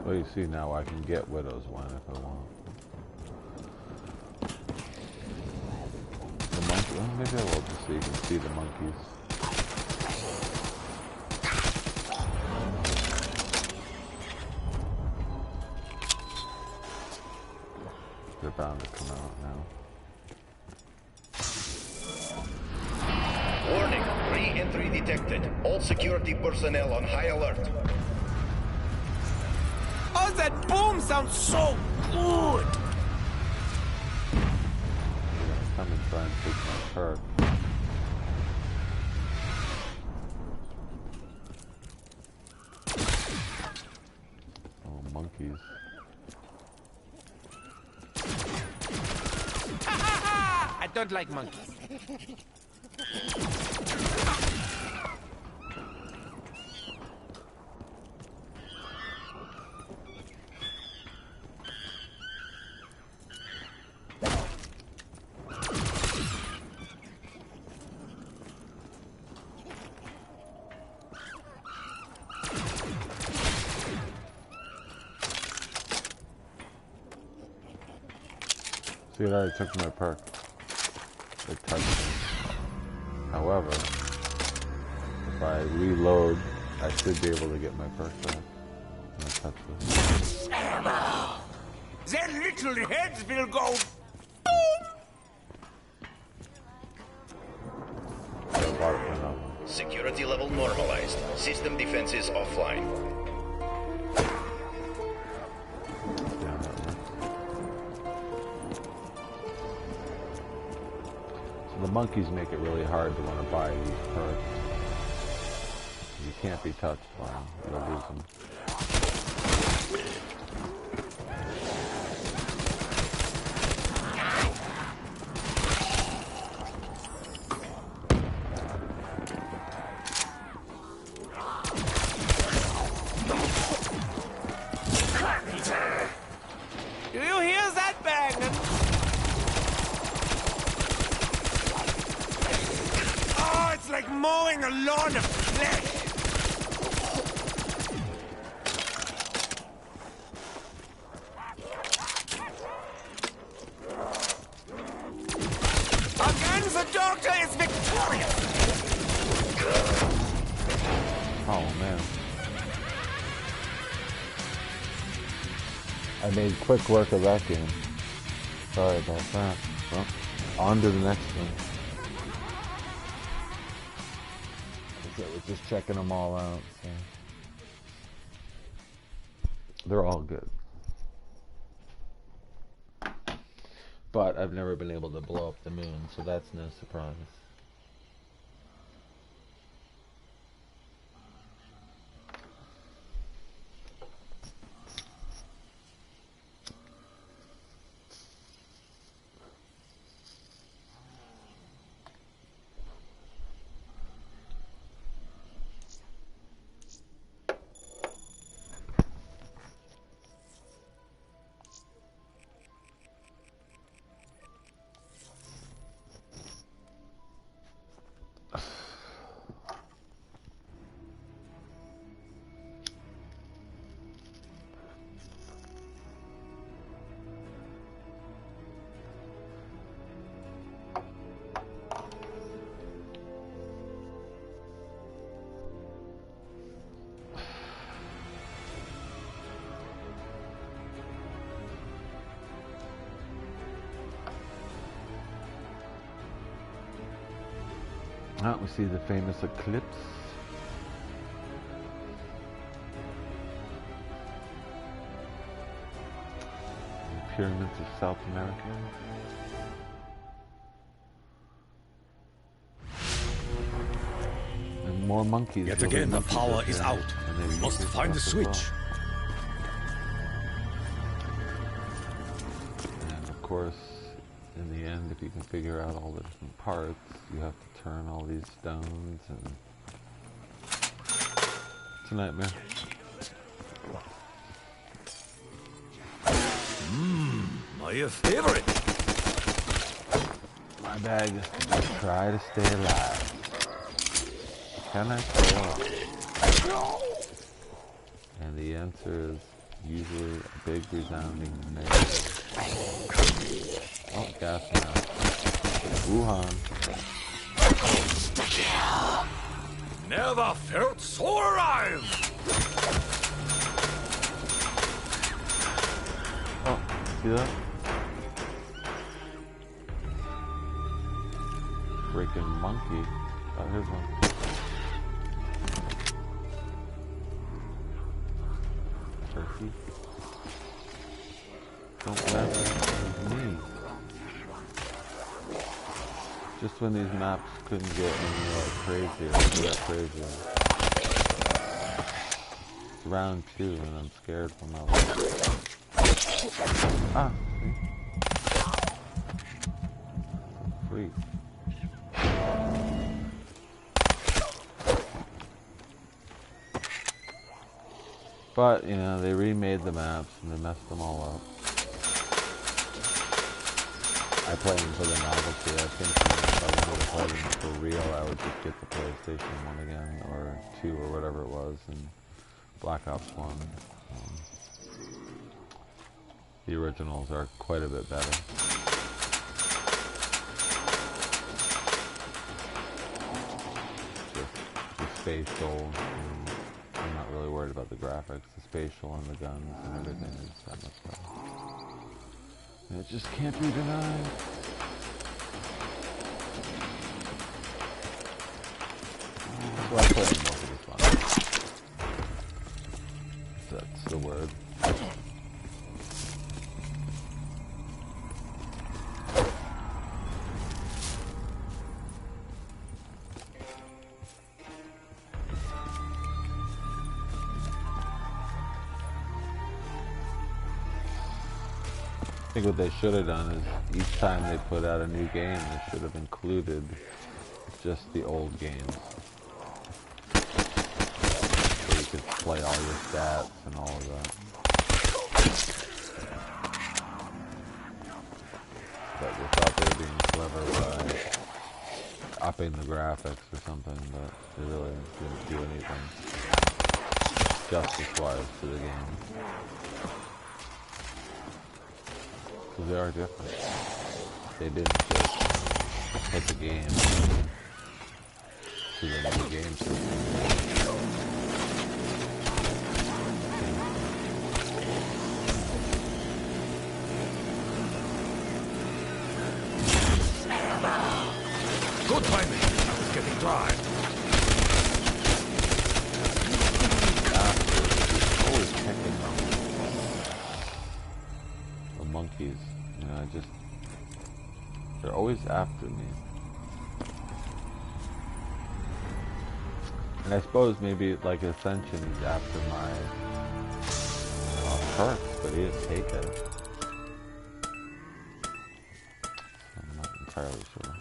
Well, you see now I can get Widow's Wine if I want. The monkey, well, maybe I will just so you can see the monkeys. They're bound to come out now. Warning, re-entry detected. All security personnel on high alert. Oh, that boom sounds so good! Come and try and take my perk. Oh, monkeys. I don't like monkeys. See, it already took my perk. It touched me. However, if I reload, I should be able to get my perk back. And I touch this. Their little heads will go Security level normalized. System defenses offline. The monkeys make it really hard to want to buy these perks. You can't be touched by them. You'll lose them. Do you hear that banging? Oh, it's like mowing a lawn of flesh. Again, the doctor is victorious. Oh, man. I made quick work of that game. Sorry about that. Well, on to the next one. We're just checking them all out. So. They're all good. But I've never been able to blow up the moon, so that's no surprise. Oh, we see the famous eclipse. The pyramids of South America. And more monkeys. Yet again, the power is out. We must find the switch. And of course, in the end, if you can figure out all the different parts, you have to turn all these stones, and it's a nightmare. My favorite. My bag is to just try to stay alive. Can I stay alive? And the answer is usually a big resounding negative. Oh, gas mask. Wuhan. Never felt so alive. Oh, see that? Freaking monkey. Oh, here's one. Turkey. Don't mess with me. Just when these maps couldn't get any crazier, they got crazier. It's round 2 and I'm scared for my life. Ah, see? Freak. But, you know, they remade the maps and they messed them all up. I play them for the novelty. I think if I wanted to play them for real, I would just get the PlayStation 1 again, or 2, or whatever it was, and Black Ops 1. The originals are quite a bit better. Just the spatial, and I'm not really worried about the graphics. The spatial and the guns and everything is that much better. And it just can't be denied. So I play more for the fun. That's the word. I think what they should have done is each time they put out a new game, they should have included just the old games. So you could play all your stats and all of that. But they thought they were being clever by upping the graphics or something, but they really didn't do anything justice-wise to the game. Because they are different. They didn't just put the game to the new game system. Good timing. I was getting dry. Always checking the monkeys. You know, they're always after me. And I suppose maybe like Ascension is after my perks, but he has taken it. I'm not entirely sure.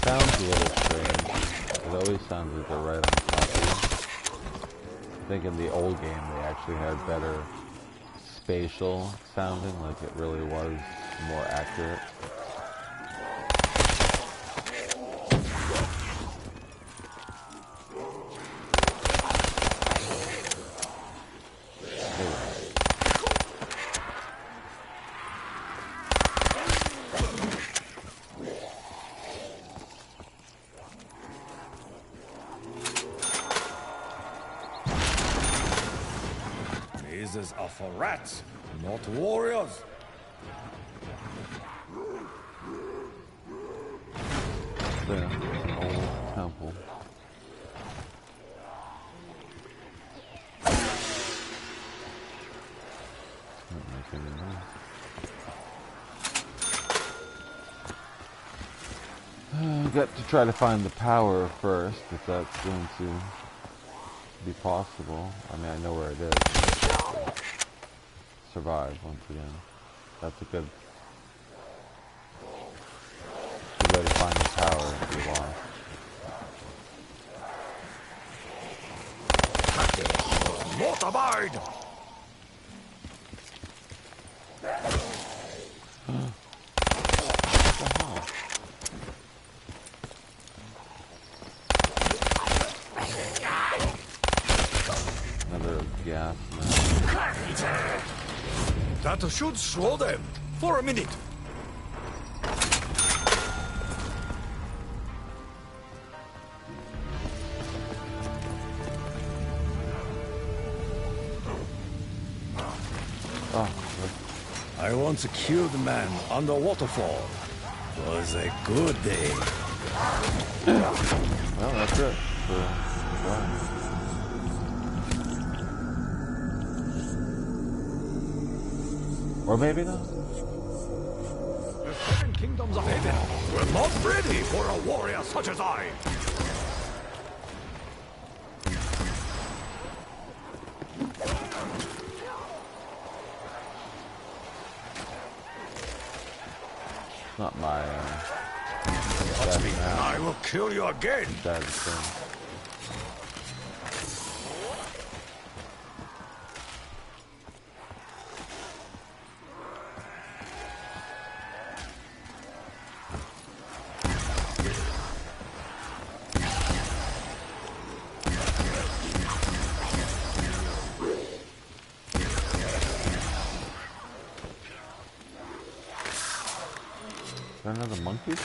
Sounds a little strange. It always sounds like they're right on top of you. I think in the old game they actually had better spatial sounding, like it really was more accurate. Places are for rats, not warriors. The old temple. I've got to try to find the power first, if that's going to be possible. I mean, I know where it is. Survive once again. That's a good way to find the power if you're lost. Not abide! Another gas man. That should slow them for a minute. I once killed a man on the waterfall. Was a good day. Well, that's it. Or maybe not. The 7 kingdoms of heaven were not ready for a warrior such as I. Not my touch me and I will kill you again. Another monkey?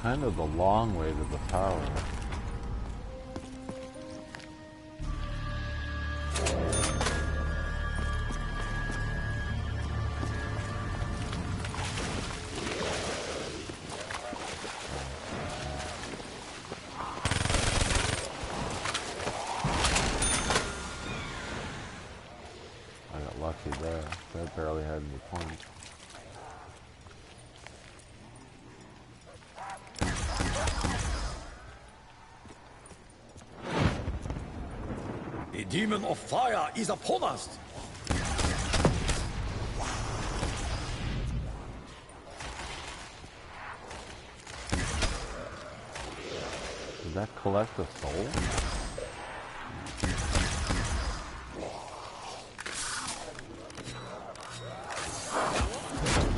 Kind of the long way to the tower. I got lucky there. That barely had any points. The demon of fire is upon us. Did that collect a soul?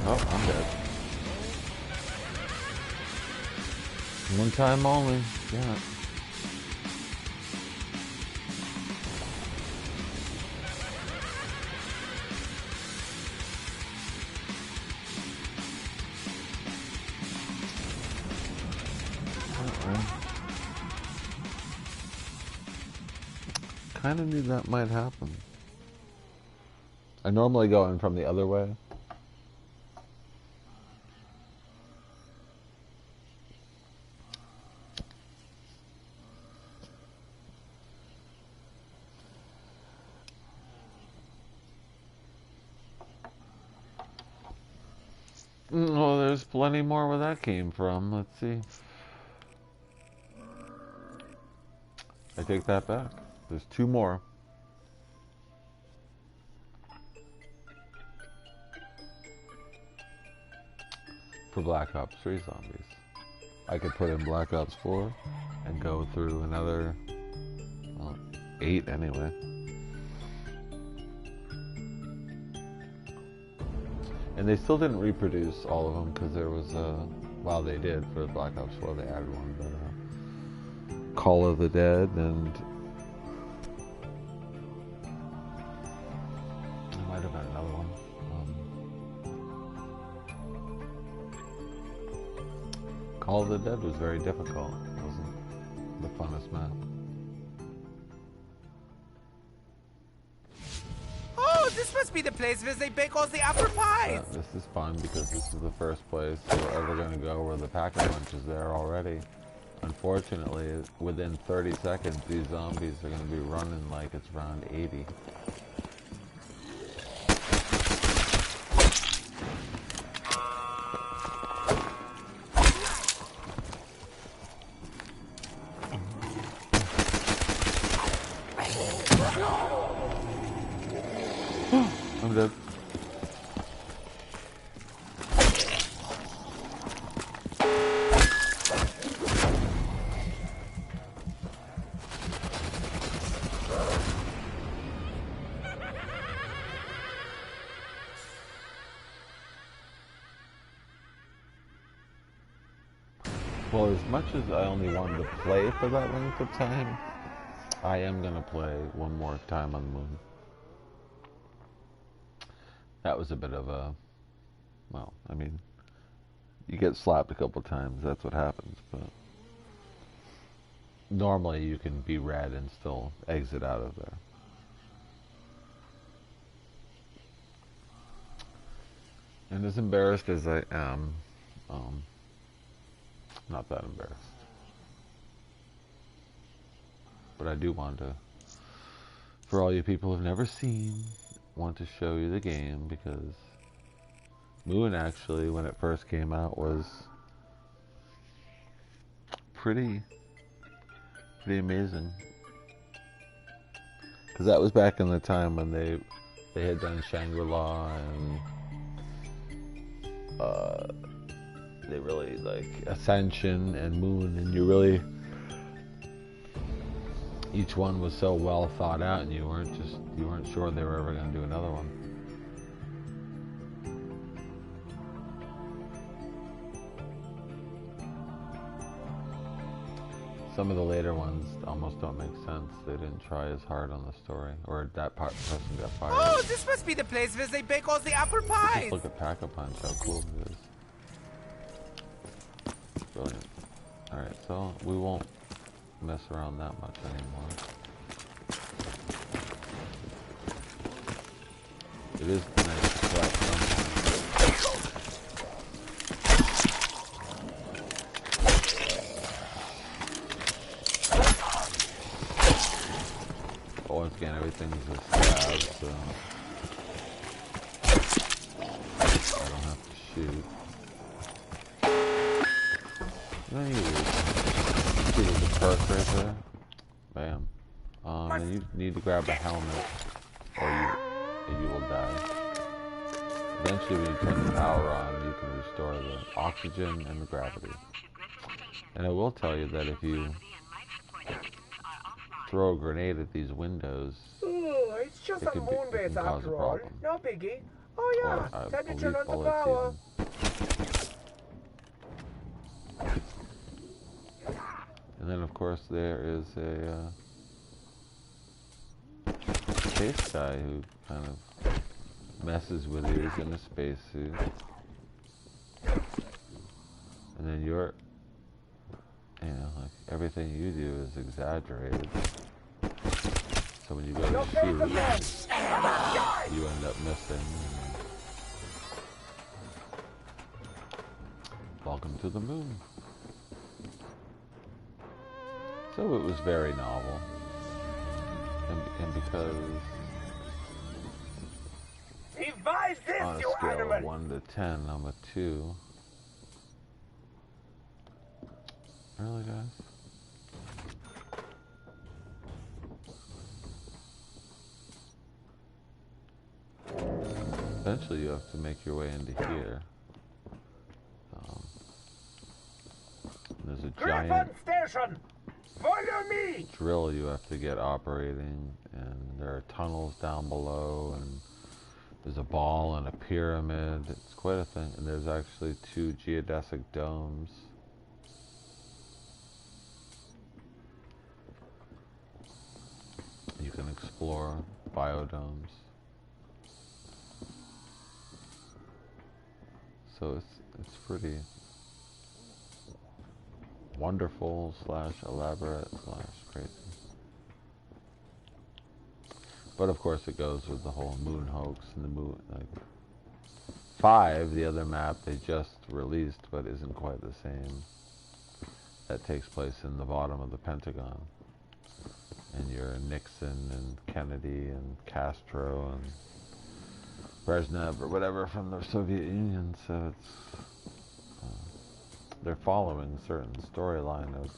Oh, I'm dead. One time only. Yeah. Kind of knew that might happen. I normally go in from the other way. Well, there's plenty more where that came from. Let's see. I take that back. There's 2 more. For Black Ops 3 zombies. I could put in Black Ops 4 and go through another 8 anyway. And they still didn't reproduce all of them because there was well, they did for Black Ops 4. They added one, but Call of the Dead, and there might have been another one. Call of the Dead was very difficult. It wasn't the funnest map. Oh, this must be the place where they bake all the apple pies! Yeah, this is fun because this is the first place we're ever going to go where the Pack-a-Punch is there already. Unfortunately, within 30 seconds, these zombies are going to be running like it's round 80. I'm dead. Well, as much as I only wanted to play for that length of time, I am going to play one more time on the moon. That was a bit of a, well, I mean, you get slapped a couple times, that's what happens, but normally you can be red and still exit out of there. And as embarrassed as I am, not that embarrassed. But I do want to, for all you people who've never seen, want to show you the game, because Moon actually, when it first came out, was pretty amazing. Because that was back in the time when they had done Shangri-La, and they really, like, Ascension and Moon, and you really, each one was so well thought out, and you weren't sure they were ever going to do another one. Some of the later ones almost don't make sense. They didn't try as hard on the story, or that person got fired. Oh, this must be the place where they bake all the apple pies! Just look at Pack-a-Punch, how cool it is. Brilliant. Alright, so we won't mess around that much anymore. It is nice to collect something. But once again, everything's a stab, so I don't have to shoot. Then you see there's a perk right there. Bam. And you need to grab a helmet, or you will die. Eventually, when you turn the power on, you can restore the oxygen and the gravity. And I will tell you that if you throw a grenade at these windows, Oh, it's just a moon base after all. No biggie. Oh yeah, time to turn on the power. And then, of course, there is a space guy who kind of messes with you. He's in a spacesuit. And then you're, like, everything you do is exaggerated. So when you go to shoot, you end up missing. Welcome to the moon. So it was very novel, and because on a scale of 1 to 10, I'm a 2. Really, guys? Eventually you have to make your way into here. There's a giant Station! Follow me! drill you have to get operating, and there are tunnels down below, and There's a ball and a pyramid. It's quite a thing. And there's actually 2 geodesic domes. You can explore biodomes. So it's pretty wonderful / elaborate / crazy. But of course it goes with the whole moon hoax and the moon, like 5, the other map they just released but isn't quite the same. That takes place in the bottom of the Pentagon. And you're Nixon and Kennedy and Castro and Brezhnev or whatever from the Soviet Union, so it's they're following a certain storyline of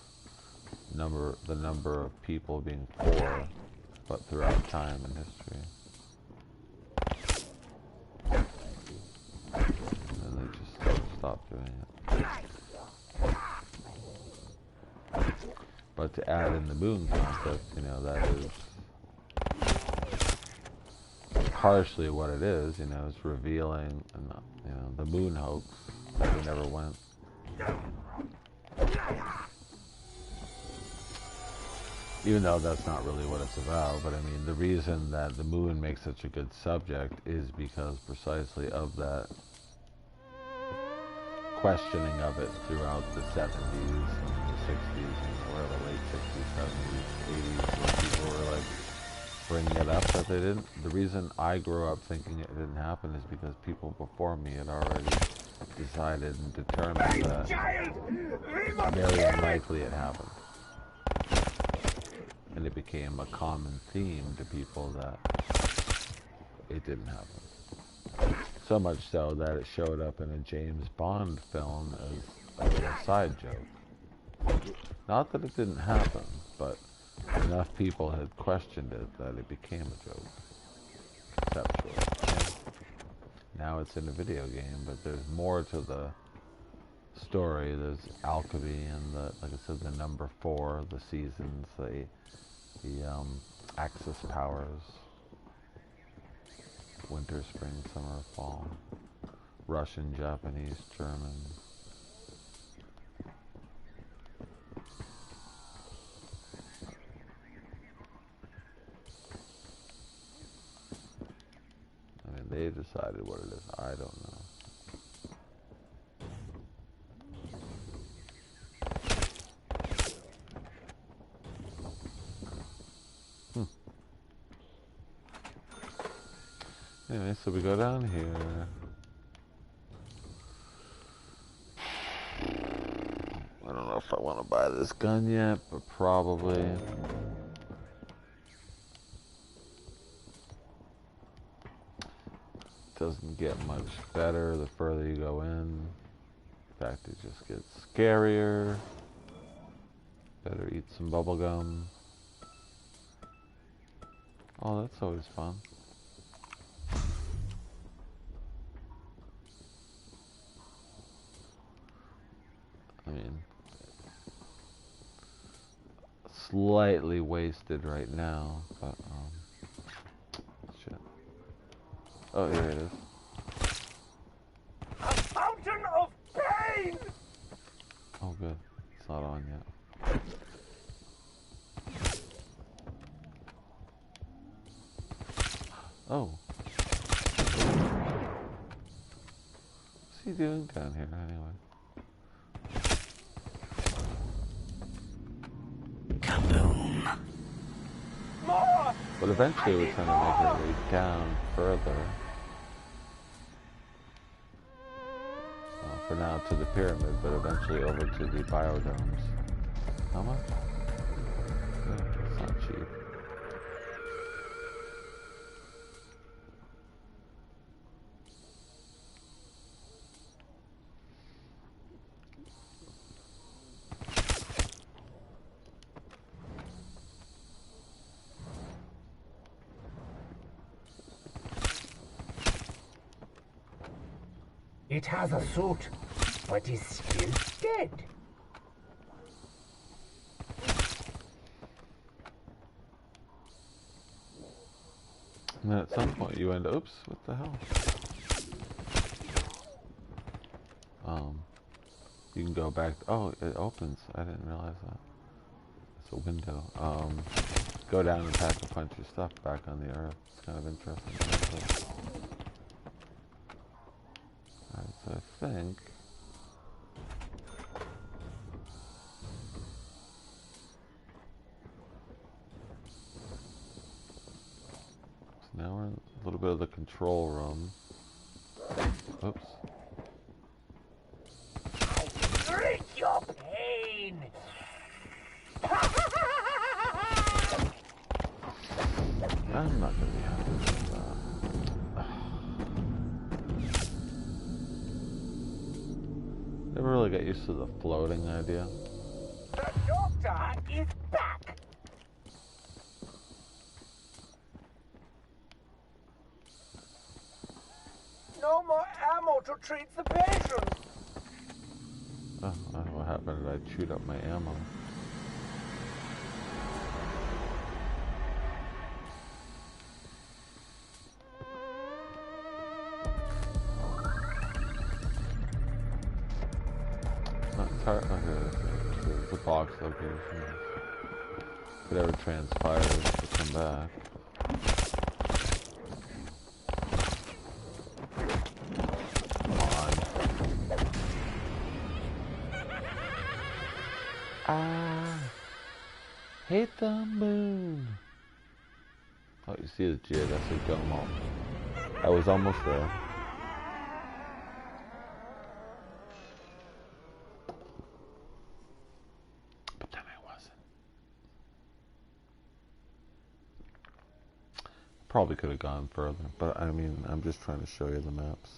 the number of people being poor, but throughout time and history. And they just stopped doing it. But to add in the moon concept, you know, that is partially what it is, you know, it's revealing, you know, the moon hoax that we never went. Even though that's not really what it's about, but I mean, the reason that the moon makes such a good subject is because precisely of that questioning of it throughout the 70s and the 60s and whatever, late 60s, 70s, 80s, where people were like bringing it up that they didn't. The reason I grew up thinking it didn't happen is because people before me had already decided and determined that very unlikely it happened. And it became a common theme to people that it didn't happen. So much so that it showed up in a James Bond film as a little side joke. Not that it didn't happen, but enough people had questioned it that it became a joke. Conceptually. Now it's in a video game, but there's more to the story. There's alchemy and like I said, the number 4, the seasons, the Axis powers, winter, spring, summer, fall, Russian, Japanese, German. I mean, they decided what it is. I don't know. Anyway, so we go down here. I don't know if I want to buy this gun yet, but probably. Doesn't get much better the further you go in. In fact, it just gets scarier. Better eat some bubble gum. Oh, that's always fun. I mean, slightly wasted right now, but, shit. Oh, here it is. A fountain of pain! Oh, good. It's not on yet. Oh. What's he doing down here, anyway? But eventually we're trying to make our way down further. Well, for now to the pyramid, but eventually over to the biodomes. How much? Yeah, it's not cheap. It has a suit, but is still dead. And then at some point you end up, oops, what the hell? You can go back, oh, it opens. I didn't realize that. It's a window. Go down and pack a bunch of stuff back on the earth. It's kind of interesting. Alright, so I think now we're in a little bit of the control room. Oops. Drink your pain! I'm not gonna be happy with that. Never really got used to the floating idea. The doctor is back! No more ammo to treat the patient! Oh, I don't know what happened. I chewed up my ammo. Okay, the box location. Whatever transpires to come back. Come on. I hate the moon. Oh, you see the geodesic dome off. I was almost there. Probably could have gone further, but I mean, I'm just trying to show you the maps.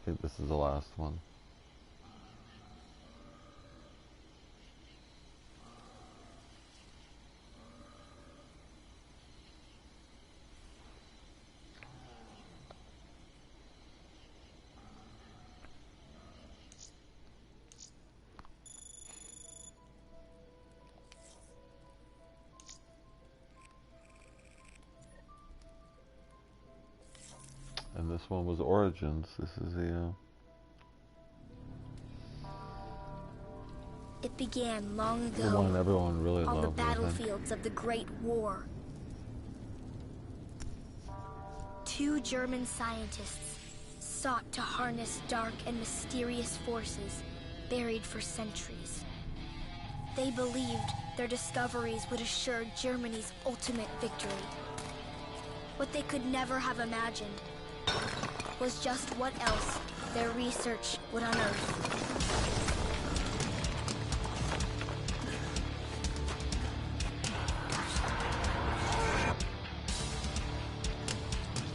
I think this is the last one. And this one was Origins. This is the, It began long ago, the one everyone really on loved, the battlefields of the Great War. 2 German scientists sought to harness dark and mysterious forces buried for centuries. They believed their discoveries would assure Germany's ultimate victory. What they could never have imagined was just what else their research would unearth.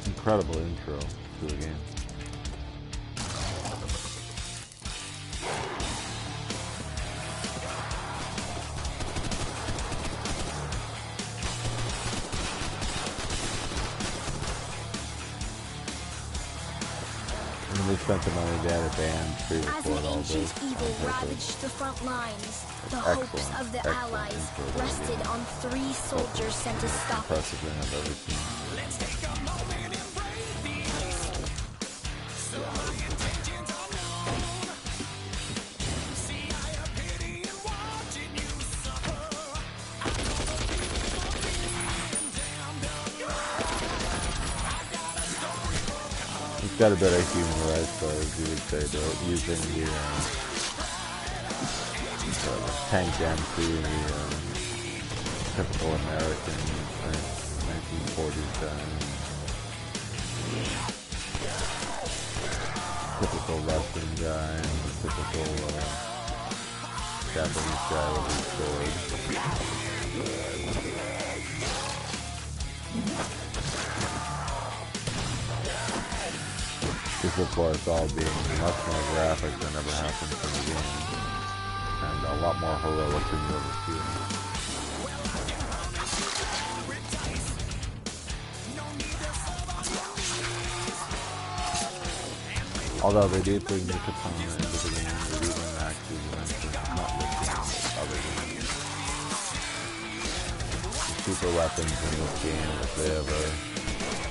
Incredible intro to the game. They spent the money to add a band to record all this. As an ancient evil ravaged the front lines, the hopes of the Allies rested on 3 soldiers sent to stop it. Impressive thing I've ever seen. Let's take a moment and breathe these. So my intentions are known. See, I have pity in watching you suffer. I know the feeling of being damned alone. I got a story for It's got a bit of human rights, as you would say, though, using the tank MC and the typical American 1940s guy. Typical Russian guy and the typical Japanese guy with his sword. This, of course, all being much more graphic than ever happened in the game, and a lot more heroic than you ever see. Although they did bring the katana into the game, they even actually mentioned not listed other games. Super weapons in this game, if they ever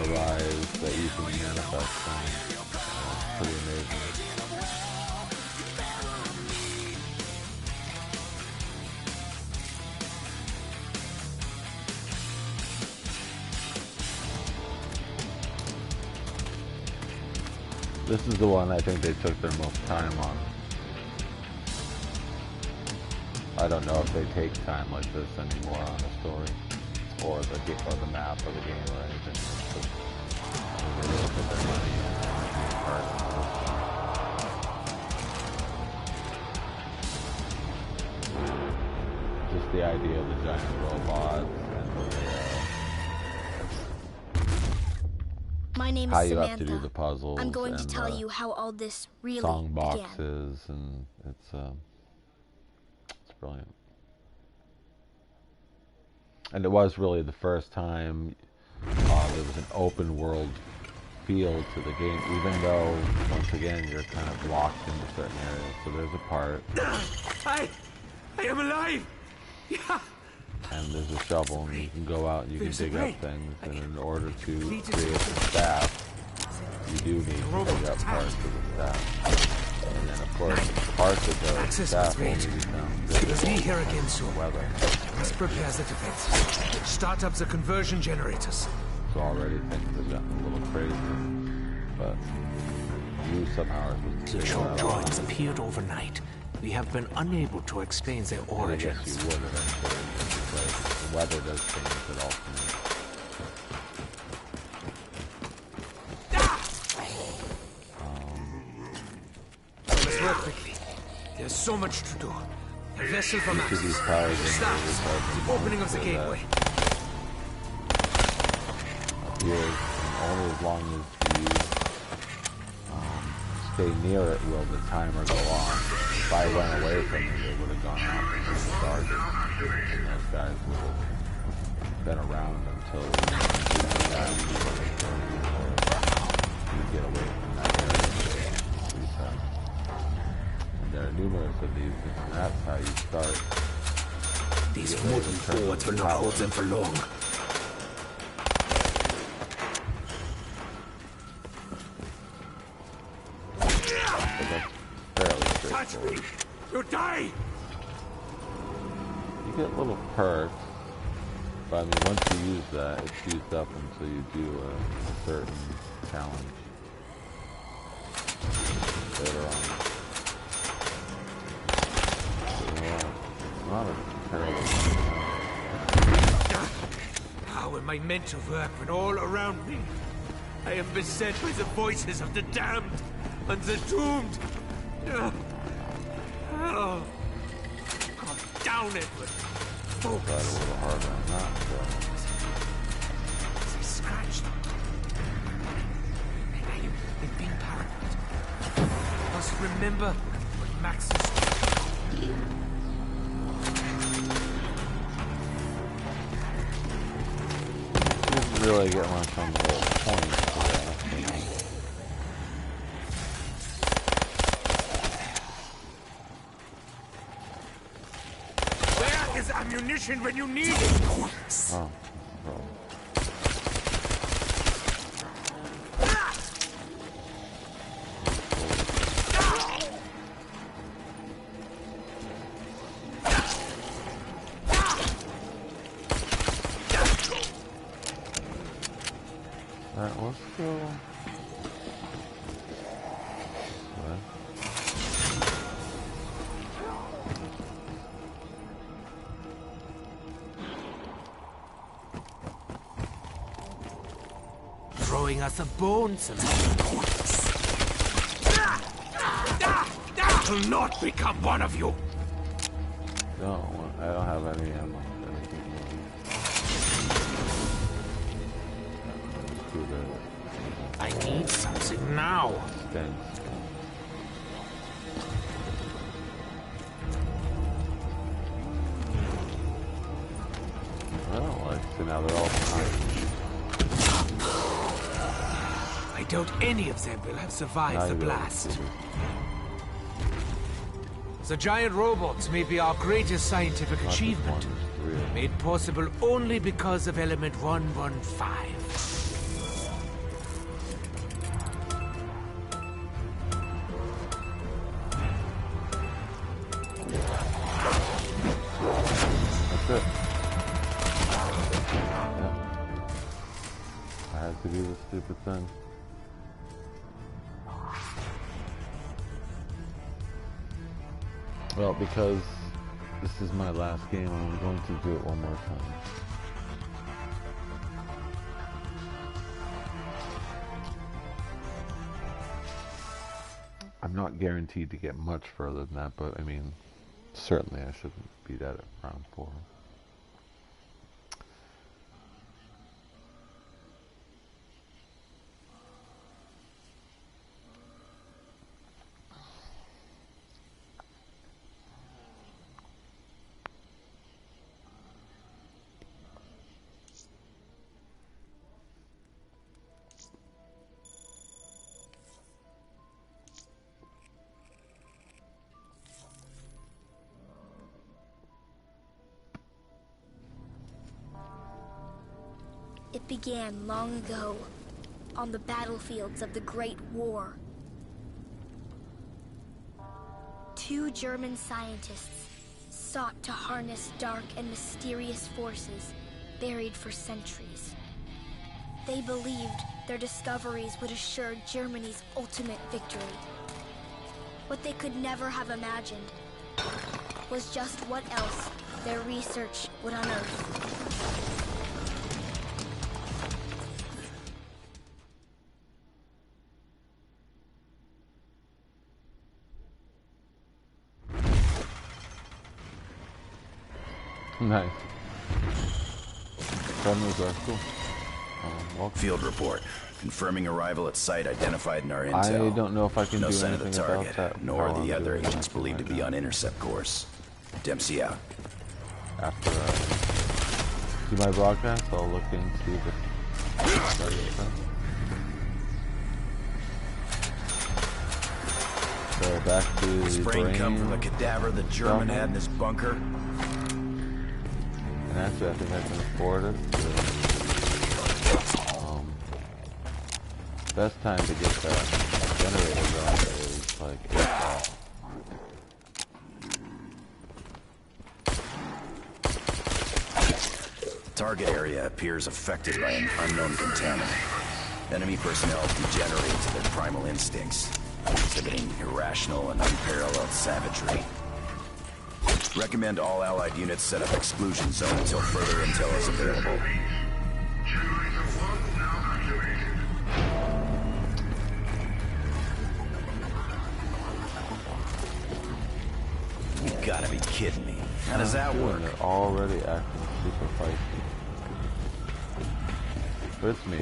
are rise that you can manifest from. It's pretty amazing. This is the one I think they took their most time on. I don't know if they take time like this anymore on the story, or the map of the game or anything. They really put their money in part into this. Just the idea of the giant robots and My name is how you Samantha. have to do the puzzles. I'm going to and, tell you how all this really song began. boxes, and it's brilliant. And it was really the first time there was an open world feel to the game, even though once again you're kind of locked into certain areas. So there's a part. I am alive. Yeah. And there's a shovel, and you can go out and you can dig up things. And in order to create the staff, you do need to dig up parts of the staff. And then, of course, parts of the staff only become visible here again in soon. the weather. Let's prepare the defenses. Start up the conversion generators. So already things have gotten a little crazy. But you somehow are supposed to The figure short out. drawings appeared overnight. We have been unable to explain their And I origins. guess you would eventually. The weather does change it ultimately. Let's work quickly. There's so much to do. A vessel from Each of these us. towers Start. The opening of the gateway. Appears, and only as long as you stay near it will the timer go on. If I went away from it, it would have gone off and started. And those guys would have been around until you get away from that area. Reset. And there are numerous of these, and that's how you start. These wooden forwards will not hold them for long. Touch me! You die! You get little perks, but I mean, once you use that, it's used up until you do a certain challenge later on. So, it's not a terrible How am I meant to work when all around me I am beset by the voices of the damned and the doomed? Oh. Calm down, Edward. Focus. Try a little harder on that, I scratched. I am being paranoid. Must remember what Max is doing. Didn't really get much on the whole point for that, you know. Where is ammunition when you need it? Oh, bro. Alright, let's go. Throwing us a bone, will not become one of you. No, I don't have any ammo. I need something now. Thanks. Well, I see now they're all behind. I doubt any of them will have survived the blast. The giant robots may be our greatest scientific achievement, made possible only because of element 115. I had to do this stupid thing. Well, because this is my last game, I'm going to do it one more time. I'm not guaranteed to get much further than that, but I mean, certainly I shouldn't be dead at round 4. It began long ago, on the battlefields of the Great War. 2 German scientists sought to harness dark and mysterious forces buried for centuries. They believed their discoveries would assure Germany's ultimate victory. What they could never have imagined was just what else their research would unearth. Nice. Cool. Field report. Confirming arrival at site identified in our intel. I don't know if I can no do sign of anything the target, about that. nor the other agents believed to be on intercept course. Dempsey out. After I see my broadcast, I'll look into the target stuff. So back to the Sprain come from the cadaver the German had in his bunker. And actually, I think I can afford it. Best time to get that generator going is like ASAP. Target area appears affected by an unknown contaminant. Enemy personnel degenerate to their primal instincts, exhibiting irrational and unparalleled savagery. Recommend all Allied units set up exclusion zone until further intel is available. You gotta be kidding me. How does that work? They're already acting super feisty. But it's me.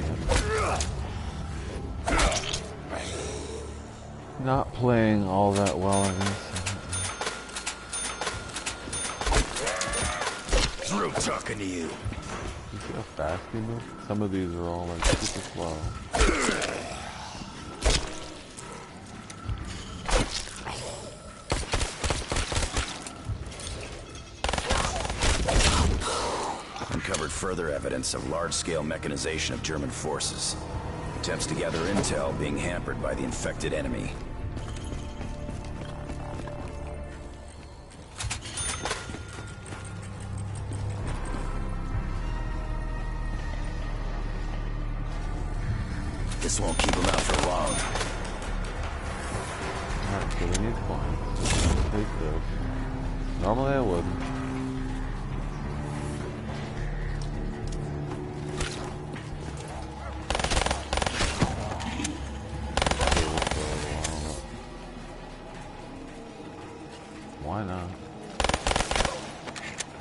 Not playing all that well, I guess. Through talking to you. You see how fast he moves? Some of these are all like super slow. Uncovered further evidence of large-scale mechanization of German forces. Attempts to gather intel being hampered by the infected enemy. This won't keep him out for long. Alright, so we need points. Take this. Normally I wouldn't. Why not?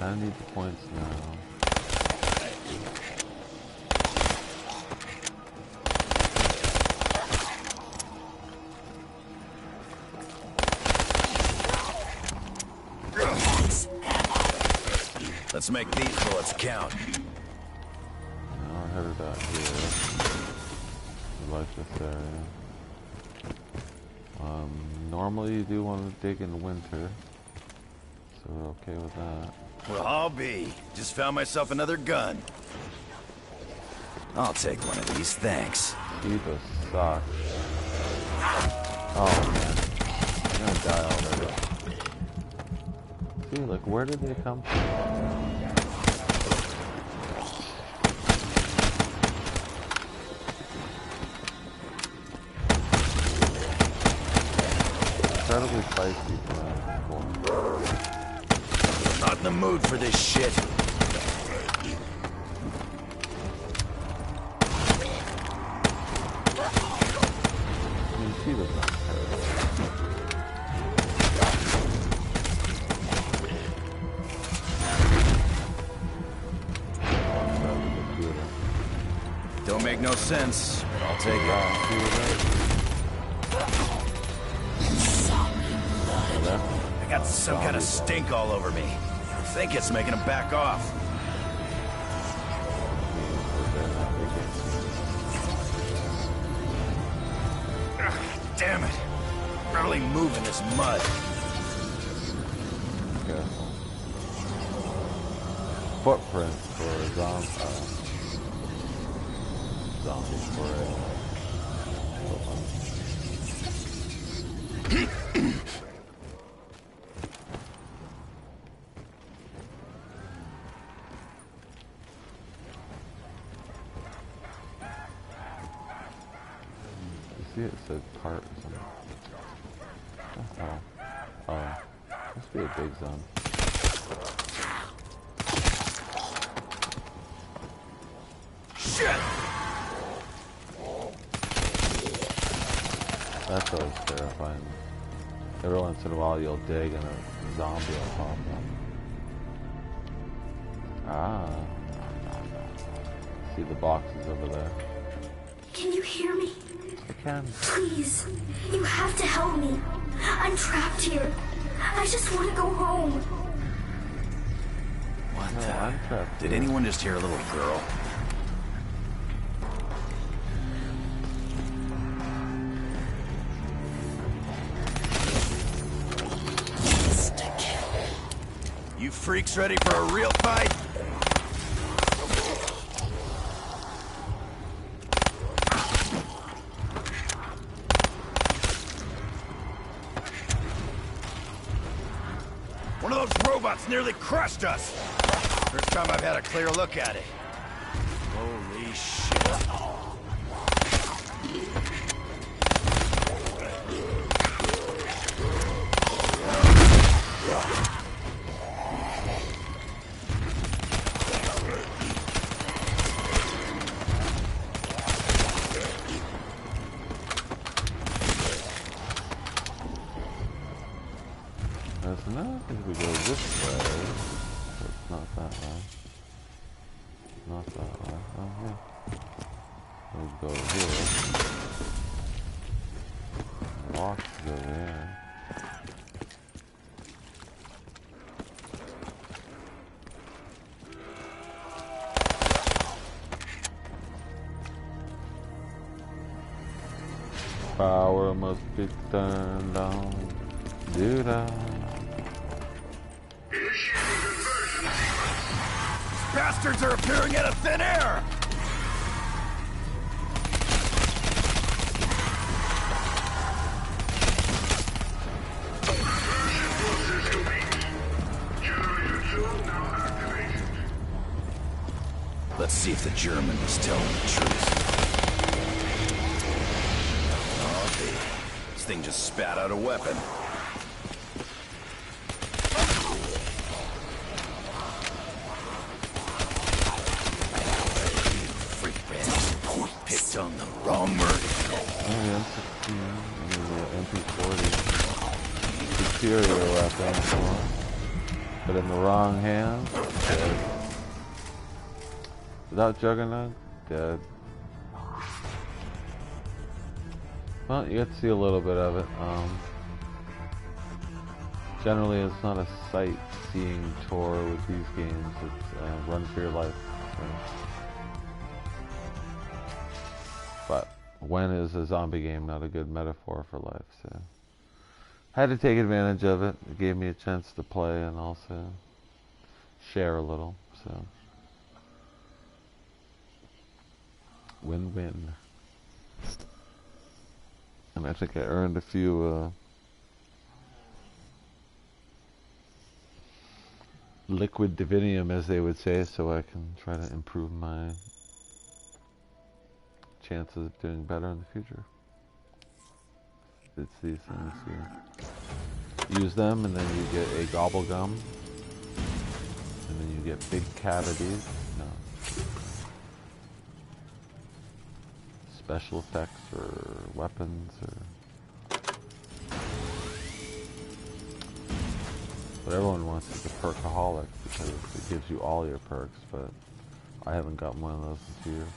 I need the points now. Let's make these bullets count. Now I headed out here. I like this area. Normally you do want to dig in winter, so we're okay with that. Well, I'll be. Just found myself another gun. I'll take one of these, thanks. Jesus sucks. Oh man, I'm gonna die already. See, like, where did they come from? incredibly spicy for Not in the mood for this shit. I mean, she was not terrible. Don't make no sense, but I'll take it. I got some kind of stink all over me. I think it's making them back off. Ugh, damn it. Barely moving this mud. Careful. Footprints for a zombie for a You see it said part or something. What the hell? Oh. Must be a big zone. Shit! That's always terrifying. Every once in a while you'll dig and a zombie will pop up. Ah. See the boxes over there. Can you hear me? I can. Please, you have to help me. I'm trapped here. I just want to go home. What the? Did anyone just hear a little girl? You freaks ready for a real fight? One of those robots nearly crushed us. First time I've had a clear look at it. Holy shit. There's another thing we go this way. It's not that way. Not that way. Oh, yeah. We'll go here. Walk to go there. Power must be turned on. Do-da. Bastards are appearing out of thin air! Let's see if the German is telling the truth. Oh, this thing just spat out a weapon. On the wrong murder. Oh yeah, MP40. Superior weapon, but in the wrong hands, dead. Without Juggernaut, dead. Well, you get to see a little bit of it. Generally, it's not a sightseeing tour with these games. It's run for your life. So. But when is a zombie game not a good metaphor for life? So I had to take advantage of it. It gave me a chance to play and also share a little. So win-win. And I think I earned a few liquid divinium, as they would say, so I can try to improve my chances of doing better in the future. It's these things here. use them, and then you get a gobble gum, and then you get big cat of these. No. Special effects or weapons or what everyone wants is a perkaholic because it gives you all your perks, but I haven't gotten one of those in 2 years.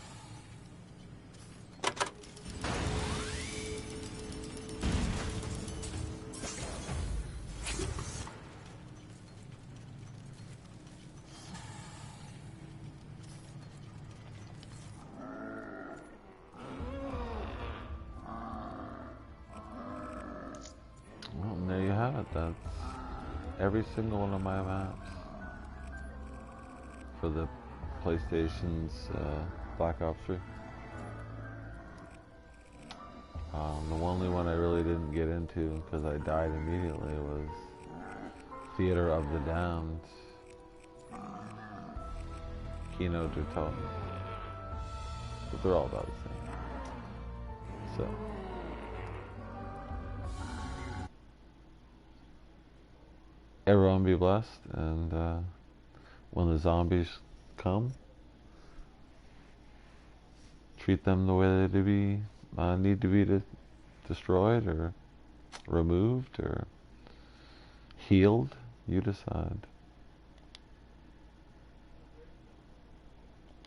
Well, and there you have it. That's every single one of my maps for the PlayStation's Black Ops 3. The only one I really didn't get into because I died immediately was Theater of the Damned, Kino der Toten. But they're all about the same. So. Everyone be blessed, and when the zombies come, treat them the way they need to be destroyed or removed or healed. You decide.